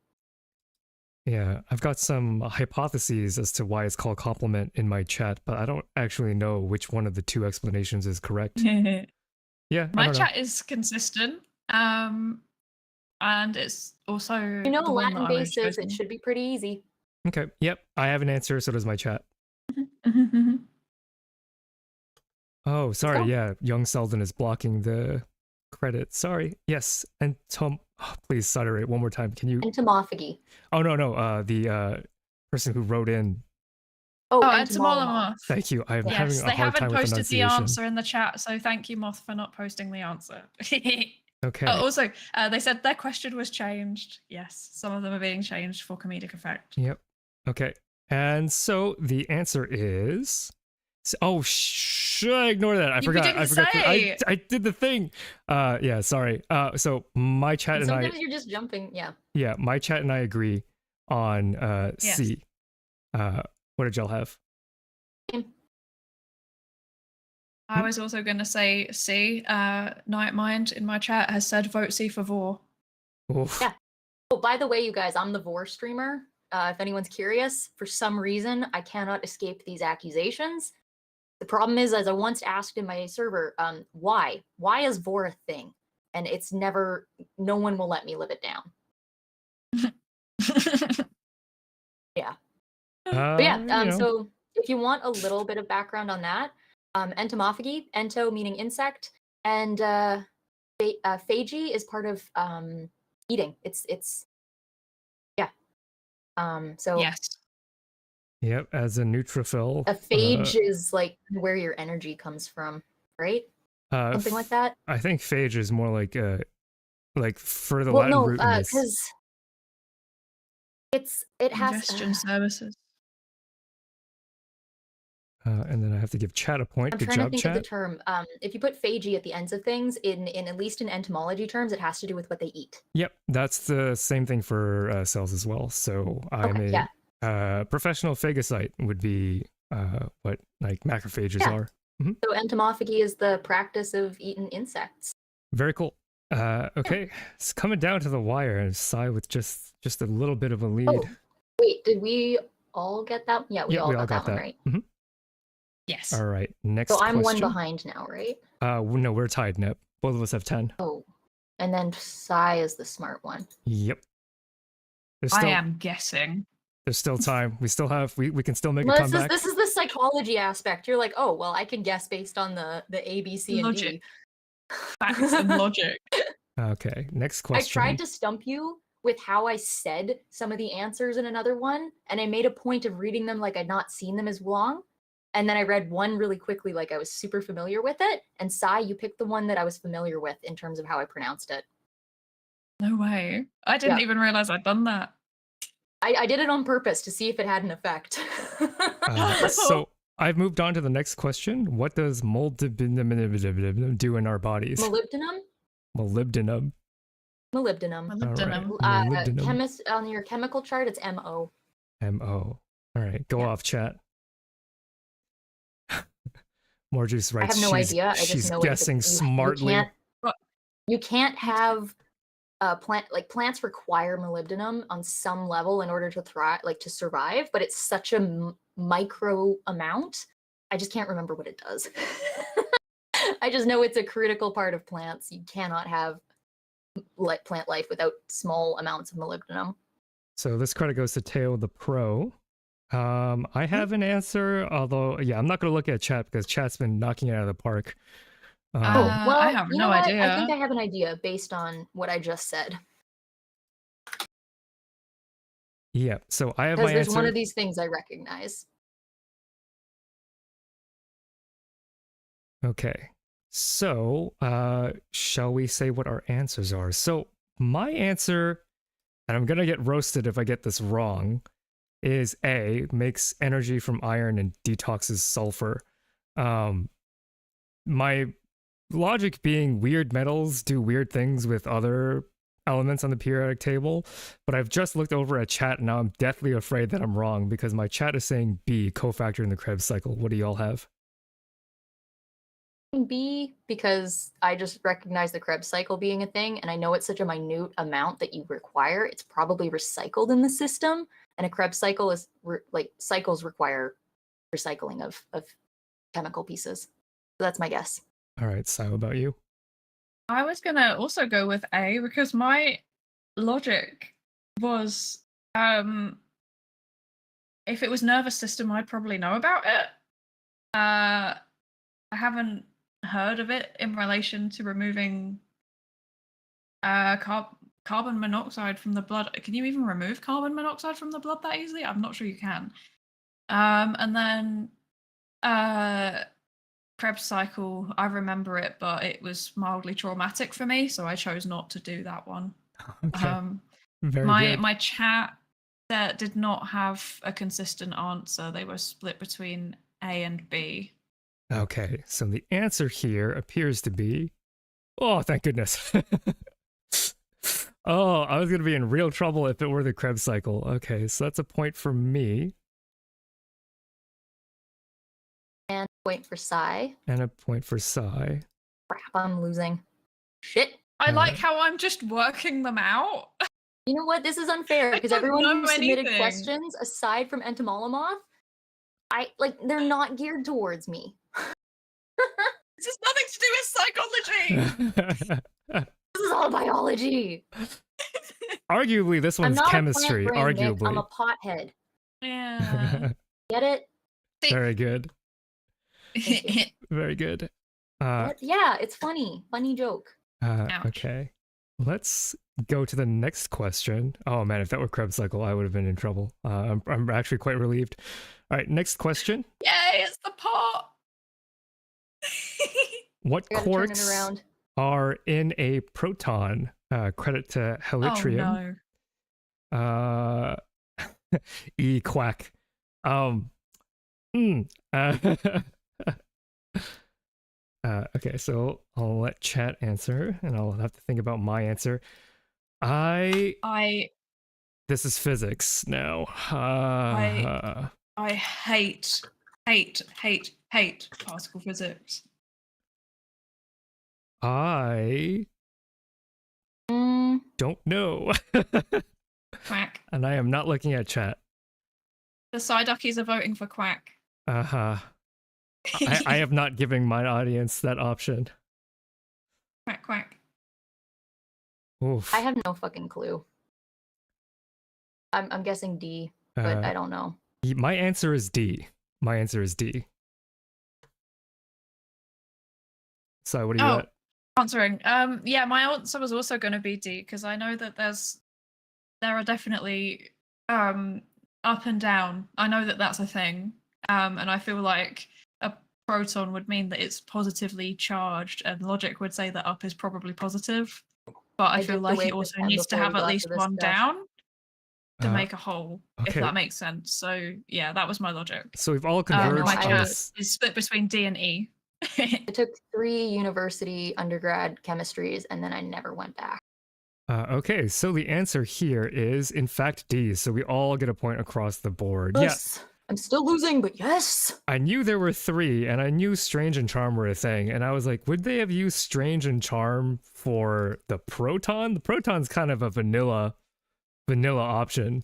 Yeah, I've got some hypotheses as to why it's called complement in my chat, but I don't actually know which one of the two explanations is correct. Yeah, My chat is consistent, and it's also You know, the one Latin that I was bases, it choosing. should be pretty easy. Okay, yep, I have an answer, so does my chat. Oh, sorry, yeah, Young Selden is blocking the credit. Sorry. Yes, and Tom, please ciderate one more time. Can you? Entomophagy. Oh no, the person who wrote in. Oh, entomolomoth. Thank you. I'm having a hard time with They haven't posted the pronunciation. answer in the chat, so thank you, Moth, for not posting the answer. Okay. Also, they said their question was changed. Yes, some of them are being changed for comedic effect. Yep. Okay. And so the answer is. Oh, should I ignore that? I forgot. I did the thing. Yeah, sorry. So my chat and sometimes you're just jumping. Yeah. Yeah, my chat and I agree on Yes. C. What did y'all have? I was also going to say C. Nightmind in my chat has said vote C for Vor. Oof. Yeah. Oh, by the way, you guys, I'm the Vor streamer. If anyone's curious, for some reason, I cannot escape these accusations. The problem is, as I once asked in my server, why? Why is Vor a thing? And it's never, no one will let me live it down. Yeah. But yeah, so if you want a little bit of background on that, entomophagy, ento meaning insect, and phagy is part of eating. It's yeah. So yes. Yep, as a neutrophil. A phage is like where your energy comes from, right? Something like that. I think phage is more like for the Latin root. Because it has ingestion services. And then I have to give chat a point. Good job, chat. I'm trying to think of the term. If you put phagy at the ends of things, in at least in entomology terms, it has to do with what they eat. Yep, that's the same thing for cells as well. So I'm a professional phagocyte would be what like macrophages are. Mm-hmm. So entomophagy is the practice of eating insects. Very cool. Okay, it's coming down to the wire, and Sai with just a little bit of a lead. Oh, wait, did we all get that? Yeah, we all got that one, right? Mm-hmm. Yes. All right, next So I'm question. 1 behind now, right? No, we're tied, Nip. Both of us have 10. Oh, and then Sai is the smart one. Yep. I am guessing. There's still time. We still have. We can still make a comeback. This is the psychology aspect. You're like, oh well, I can guess based on the A, B, C, and D. Facts and logic. Okay, next question. I tried to stump you with how I said some of the answers in another one, and I made a point of reading them like I'd not seen them as long. And then I read one really quickly, like I was super familiar with it. And Sai, you picked the one that I was familiar with in terms of how I pronounced it. No way. I didn't even realize I'd done that. I did it on purpose to see if it had an effect. So I've moved on to the next question. What does molybdenum do in our bodies? Molybdenum? Molybdenum. Molybdenum. Molybdenum. Chemist on your chemical chart, it's MO. MO. All right, go off, chat. Morjuice writes. I have no idea. I just know guessing smartly. You can't have plants require molybdenum on some level in order to thrive, like to survive, but it's such a micro amount. I just can't remember what it does. I just know it's a critical part of plants. You cannot have plant life without small amounts of molybdenum. So this credit goes to Teo the Pro. I have an answer, although I'm not going to look at chat because chat's been knocking it out of the park. Well, I have no idea. I think I have an idea based on what I just said. Yeah, so I have my answer. Because there's one of these things I recognize. Okay, so shall we say what our answers are? So my answer, and I'm going to get roasted if I get this wrong, is A, makes energy from iron and detoxes sulfur. My logic being weird metals do weird things with other elements on the periodic table, but I've just looked over at chat and now I'm deathly afraid that I'm wrong because my chat is saying B, cofactor in the Krebs cycle. What do y'all have? B, because I just recognize the Krebs cycle being a thing, and I know it's such a minute amount that you require. It's probably recycled in the system, and a Krebs cycle is like cycles require recycling of chemical pieces. So that's my guess. All right, so how about you? I was gonna also go with A because my logic was if it was nervous system, I'd probably know about it. I haven't heard of it in relation to removing carbon monoxide from the blood. Can you even remove carbon monoxide from the blood that easily? I'm not sure you can. And then Krebs cycle, I remember it, but it was mildly traumatic for me, so I chose not to do that one. Okay. Very good. My chat that did not have a consistent answer. They were split between A and B. Okay, so the answer here appears to be... Oh, thank goodness. Oh, I was going to be in real trouble if it were the Krebs cycle. Okay, so that's a point for me. And a point for Psy. And a point for Psy. Crap, I'm losing. Shit. I like how I'm just working them out. You know what? This is unfair because everyone who submitted questions, aside from Entomolomoth, they're not geared towards me. This has nothing to do with psychology. This is all biology. Arguably, this one's chemistry. Arguably, Nick. I'm a pothead. Yeah. Get it? Very good. Very good. Yeah, it's funny. Funny joke. Okay. Let's go to the next question. Oh man, if that were Krebs cycle, I would have been in trouble. I'm actually quite relieved. All right, next question. Yay, it's the pot. What quarks are in a proton? Credit to Helitrium. Oh no. E quack. Okay, so I'll let chat answer, and I'll have to think about my answer. This is physics now. I hate particle physics. I don't know. Quack. And I am not looking at chat. The Psyduckies are voting for quack. I have not given my audience that option. Quack, quack. Oof. I have no fucking clue. I'm guessing D, but I don't know. My answer is D. My answer is D. So what do you got? Answering. Yeah, my answer was also going to be D because I know that there are definitely up and down. I know that that's a thing. And I feel like a proton would mean that it's positively charged, and logic would say that up is probably positive. But I feel like it also needs to have at least one down to make a whole, if that makes sense. So yeah, that was my logic. So we've all converged. My chat is split between D and E. I took 3 university undergrad chemistries, and then I never went back. Okay, so the answer here is, in fact, D. So we all get a point across the board. Yes. Yeah. I'm still losing, but yes. I knew there were 3, and I knew Strange and Charm were a thing, and I was like, would they have used Strange and Charm for the proton? The proton's kind of a vanilla option.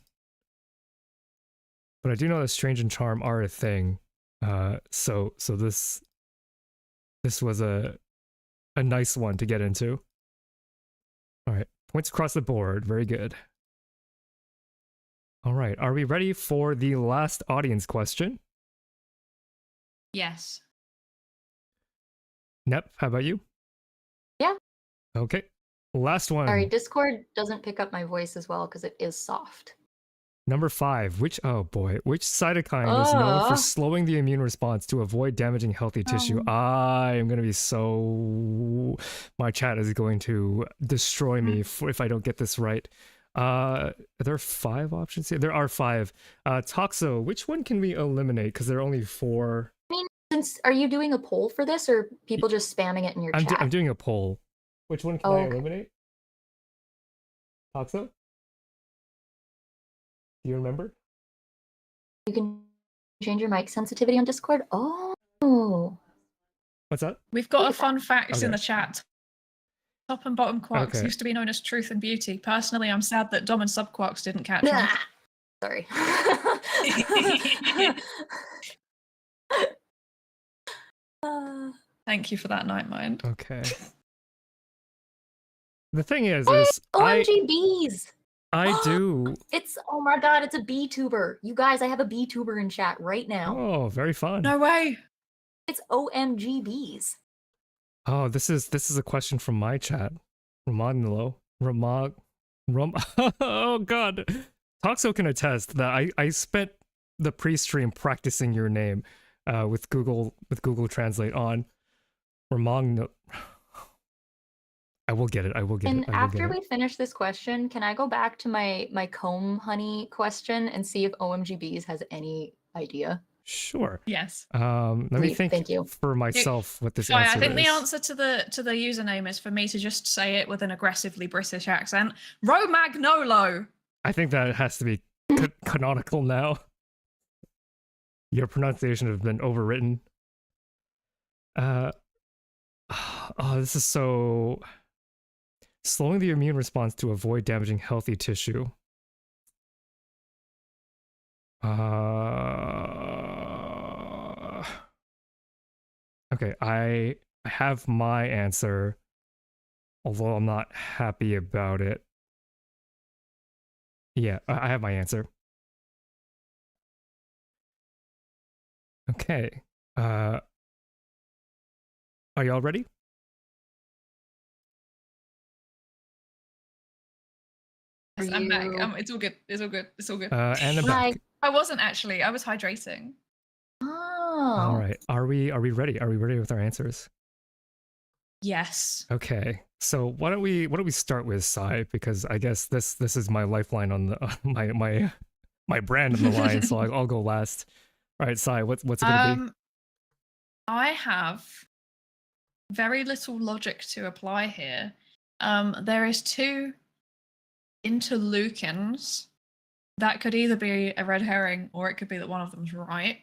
But I do know that Strange and Charm are a thing. So this was a nice one to get into. All right, points across the board. Very good. All right, are we ready for the last audience question? Yes. Nep, how about you? Yeah. Okay, last one. Sorry, Discord doesn't pick up my voice as well because it is soft. Number 5, which cytokine is known for slowing the immune response to avoid damaging healthy tissue? I am going to be so... My chat is going to destroy me if I don't get this right. Are there 5 options here? There are 5. Toxo, which one can we eliminate? Because there are only 4. I mean, are you doing a poll for this, or people just spamming it in your chat? I'm doing a poll. Which one can I eliminate? Toxo? Do you remember? You can change your mic sensitivity on Discord. Oh. What's that? We've got a fun fact Okay. in the chat. Top and bottom quarks Okay. used to be known as truth and beauty. Personally, I'm sad that dom and sub quarks didn't catch on. Sorry. Thank you for that, Night Mind. Okay. The thing is OMG bees! I do. It's, oh my god, it's a bee tuber. You guys, I have a bee tuber in chat right now. Oh, very fun. No way. It's OMG bees. Oh, this is a question from my chat. Oh god. Toxo can attest that I spent the pre-stream practicing your name with Google Translate on. Ramon. I will get it. And after we finish this question, can I go back to my comb honey question and see if OMGBs has any idea? Sure. Yes. Let me think. Thank you. For myself what this answer is. I think the answer to the username is for me to just say it with an aggressively British accent. Romagnolo. I think that has to be canonical now. Your pronunciation has been overwritten. Oh, this is so... Slowing the immune response to avoid damaging healthy tissue. Okay, I have my answer, although I'm not happy about it. Yeah, I have my answer. Okay. Are y'all ready? Yes, I'm back. It's all good. It's all good. It's all good. And I'm back. I wasn't actually. I was hydrating. Oh. All right. Are we ready? Are we ready with our answers? Yes. Okay. So why don't we start with Sai, because I guess this is my lifeline on the my brand on the line. So I'll go last. All right, Sai. What's it gonna be? I have very little logic to apply here. There is two interleukins that could either be a red herring or it could be that one of them's right.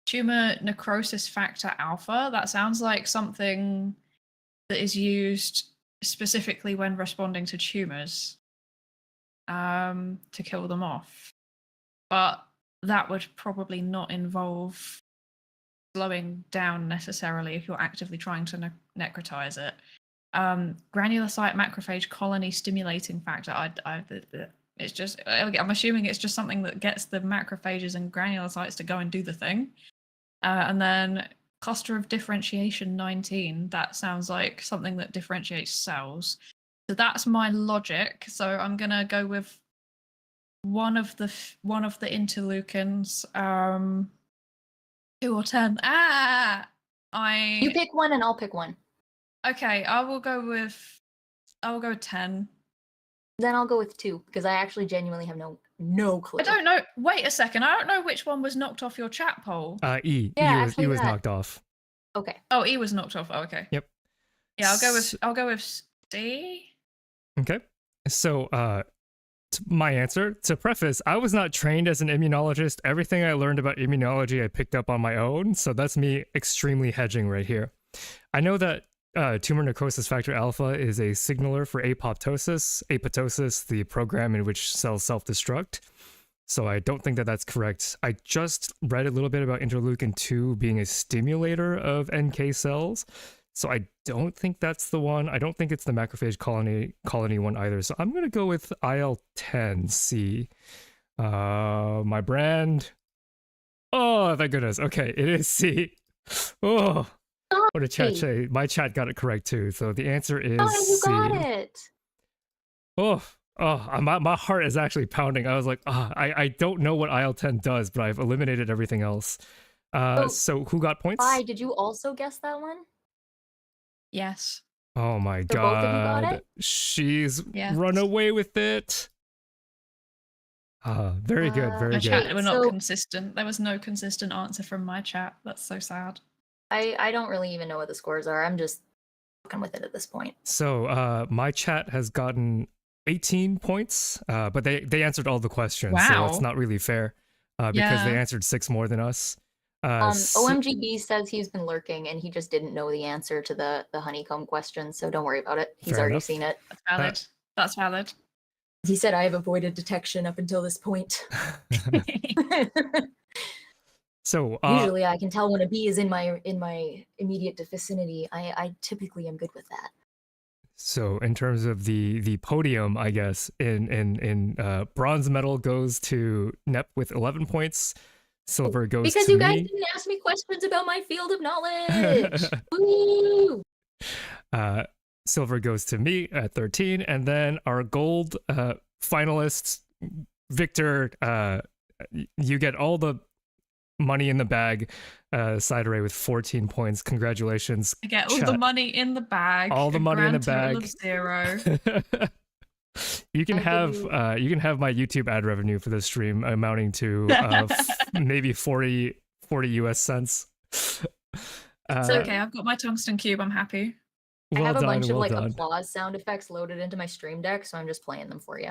Tumor necrosis factor alpha, that sounds like something that is used specifically when responding to tumors to kill them off. But that would probably not involve slowing down necessarily if you're actively trying to necrotize it. Granulocyte macrophage colony stimulating factor. It's just, I'm assuming it's just something that gets the macrophages and granulocytes to go and do the thing. And then cluster of differentiation 19. That sounds like something that differentiates cells. So that's my logic. So I'm gonna go with one of the interleukins. 2 or 10. You pick one and I'll pick one. Okay, I will go with 10. Then I'll go with 2 because I actually genuinely have no clue. I don't know. Wait a second. I don't know which one was knocked off your chat poll. E. Yeah, E was knocked off. Okay. Oh, E was knocked off. Oh, okay. Yep. Yeah, I'll go with C. Okay. So my answer, to preface, I was not trained as an immunologist. Everything I learned about immunology I picked up on my own, so that's me extremely hedging right here. I know that tumor necrosis factor alpha is a signaler for apoptosis, the program in which cells self-destruct. So I don't think that that's correct. I just read a little bit about interleukin 2 being a stimulator of NK cells. So I don't think that's the one. I don't think it's the macrophage colony one either. So I'm going to go with IL-10C. My brand. Oh, thank goodness. Okay, it is C. Oh. What did chat say? My chat got it correct too. So the answer is you C. got it. My heart is actually pounding. I was like, I don't know what IL-10 does, but I've eliminated everything else. So who got points? Why did you also guess that one? Yes. Oh my So both of you got god. it? She's run away with it. Very good, very My good. chat were not consistent. There was no consistent answer from my chat. That's so sad. I don't really even know what the scores are. I'm just fucking with it at this point. So my chat has gotten 18 points, but they answered all the questions, so Wow. it's not really fair because they answered 6 more than us. OMGB says he's been lurking and he just didn't know the answer to the honeycomb question, so don't worry about it. He's Fair already enough. seen it. That's valid. That's valid. He said I have avoided detection up until this point. So usually I can tell when a bee is in my immediate vicinity. I typically am good with that. So in terms of the podium, I guess in bronze medal goes to Nep with 11 points. Silver goes because to you guys me. didn't ask me questions about my field of knowledge. Woo! Silver goes to me at 13, and then our gold finalists, Victor, you get all the money in the bag. Side Array with 14 points. Congratulations. I get all the money in the bag. All the money in the bag. Of 0. You can have my YouTube ad revenue for this stream amounting to maybe 40 US cents. It's okay. I've got my tungsten cube. I'm happy. I have a bunch of applause sound effects loaded into my stream deck, so I'm just playing them for you.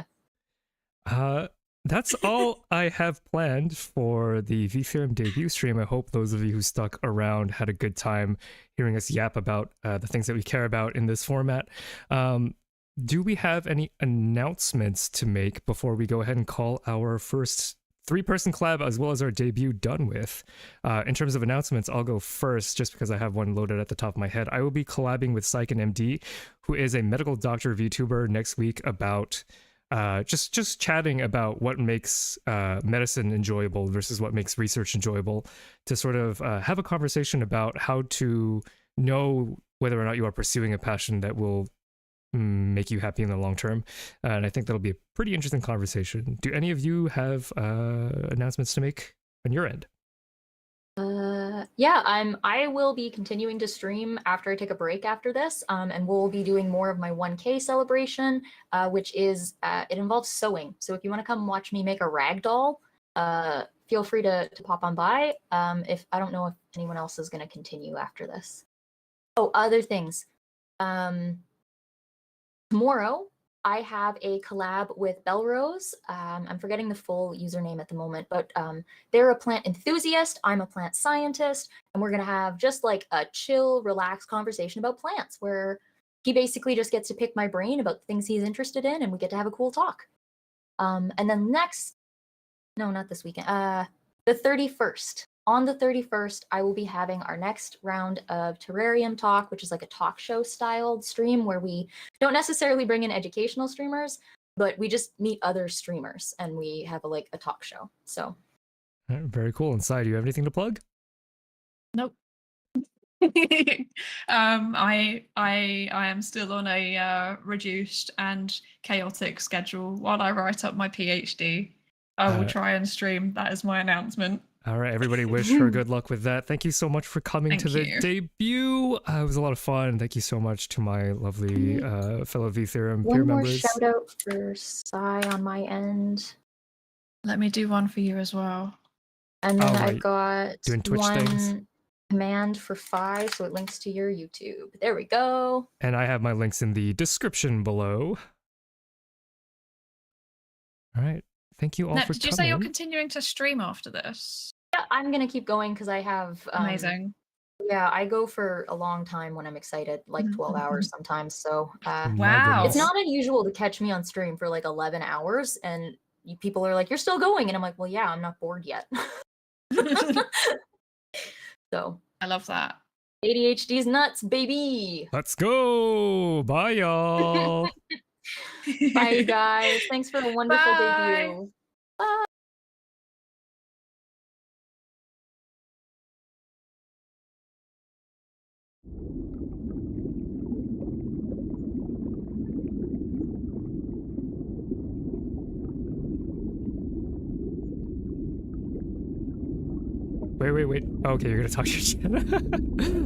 That's all I have planned for the VTheorem debut stream. I hope those of you who stuck around had a good time hearing us yap about the things that we care about in this format. Do we have any announcements to make before we go ahead and call our first 3-person collab as well as our debut done with? In terms of announcements, I'll go first just because I have one loaded at the top of my head. I will be collabing with Psychin MD, who is a medical doctor VTuber, next week about just chatting about what makes medicine enjoyable versus what makes research enjoyable, to sort of have a conversation about how to know whether or not you are pursuing a passion that will make you happy in the long term. And I think that'll be a pretty interesting conversation. Do any of you have announcements to make on your end? Yeah, I will be continuing to stream after I take a break after this, and we'll be doing more of my 1K celebration, which is it involves sewing. So if you want to come watch me make a rag doll, feel free to pop on by. If I don't know if anyone else is going to continue after this. Oh, other things. Tomorrow, I have a collab with Belrose. I'm forgetting the full username at the moment, but they're a plant enthusiast. I'm a plant scientist, and we're going to have just like a chill, relaxed conversation about plants where he basically just gets to pick my brain about things he's interested in, and we get to have a cool talk. And then not this weekend, the 31st. On the 31st, I will be having our next round of Terrarium Talk, which is like a talk show styled stream where we don't necessarily bring in educational streamers, but we just meet other streamers and we have a talk show. So very cool. Inside, do you have anything to plug? Nope. I am still on a reduced and chaotic schedule while I write up my PhD. I will try and stream. That is my announcement. All right, everybody, wish her good luck with that. Thank you so much for coming to the debut. It was a lot of fun. Thank you so much to my lovely fellow VTheorem peer members. One more shout out for Sai on my end. Let me do one for you as well. And then I've got doing Twitch one things. Command for 5, so it links to your YouTube. There we go. And I have my links in the description below. All right. Thank you all for coming. Did you say you're continuing to stream after this? Yeah, I'm going to keep going because I have... Amazing. Yeah, I go for a long time when I'm excited, like 12 hours sometimes. So wow. It's not unusual to catch me on stream for like 11 hours and people are like, you're still going. And I'm like, well, yeah, I'm not bored yet. So I love that. ADHD's nuts, baby. Let's go. Bye, y'all. Bye, guys. Thanks for a wonderful debut. Bye. Wait. Okay, you're gonna talk your shit.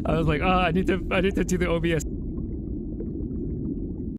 I was like, I need to do the OBS.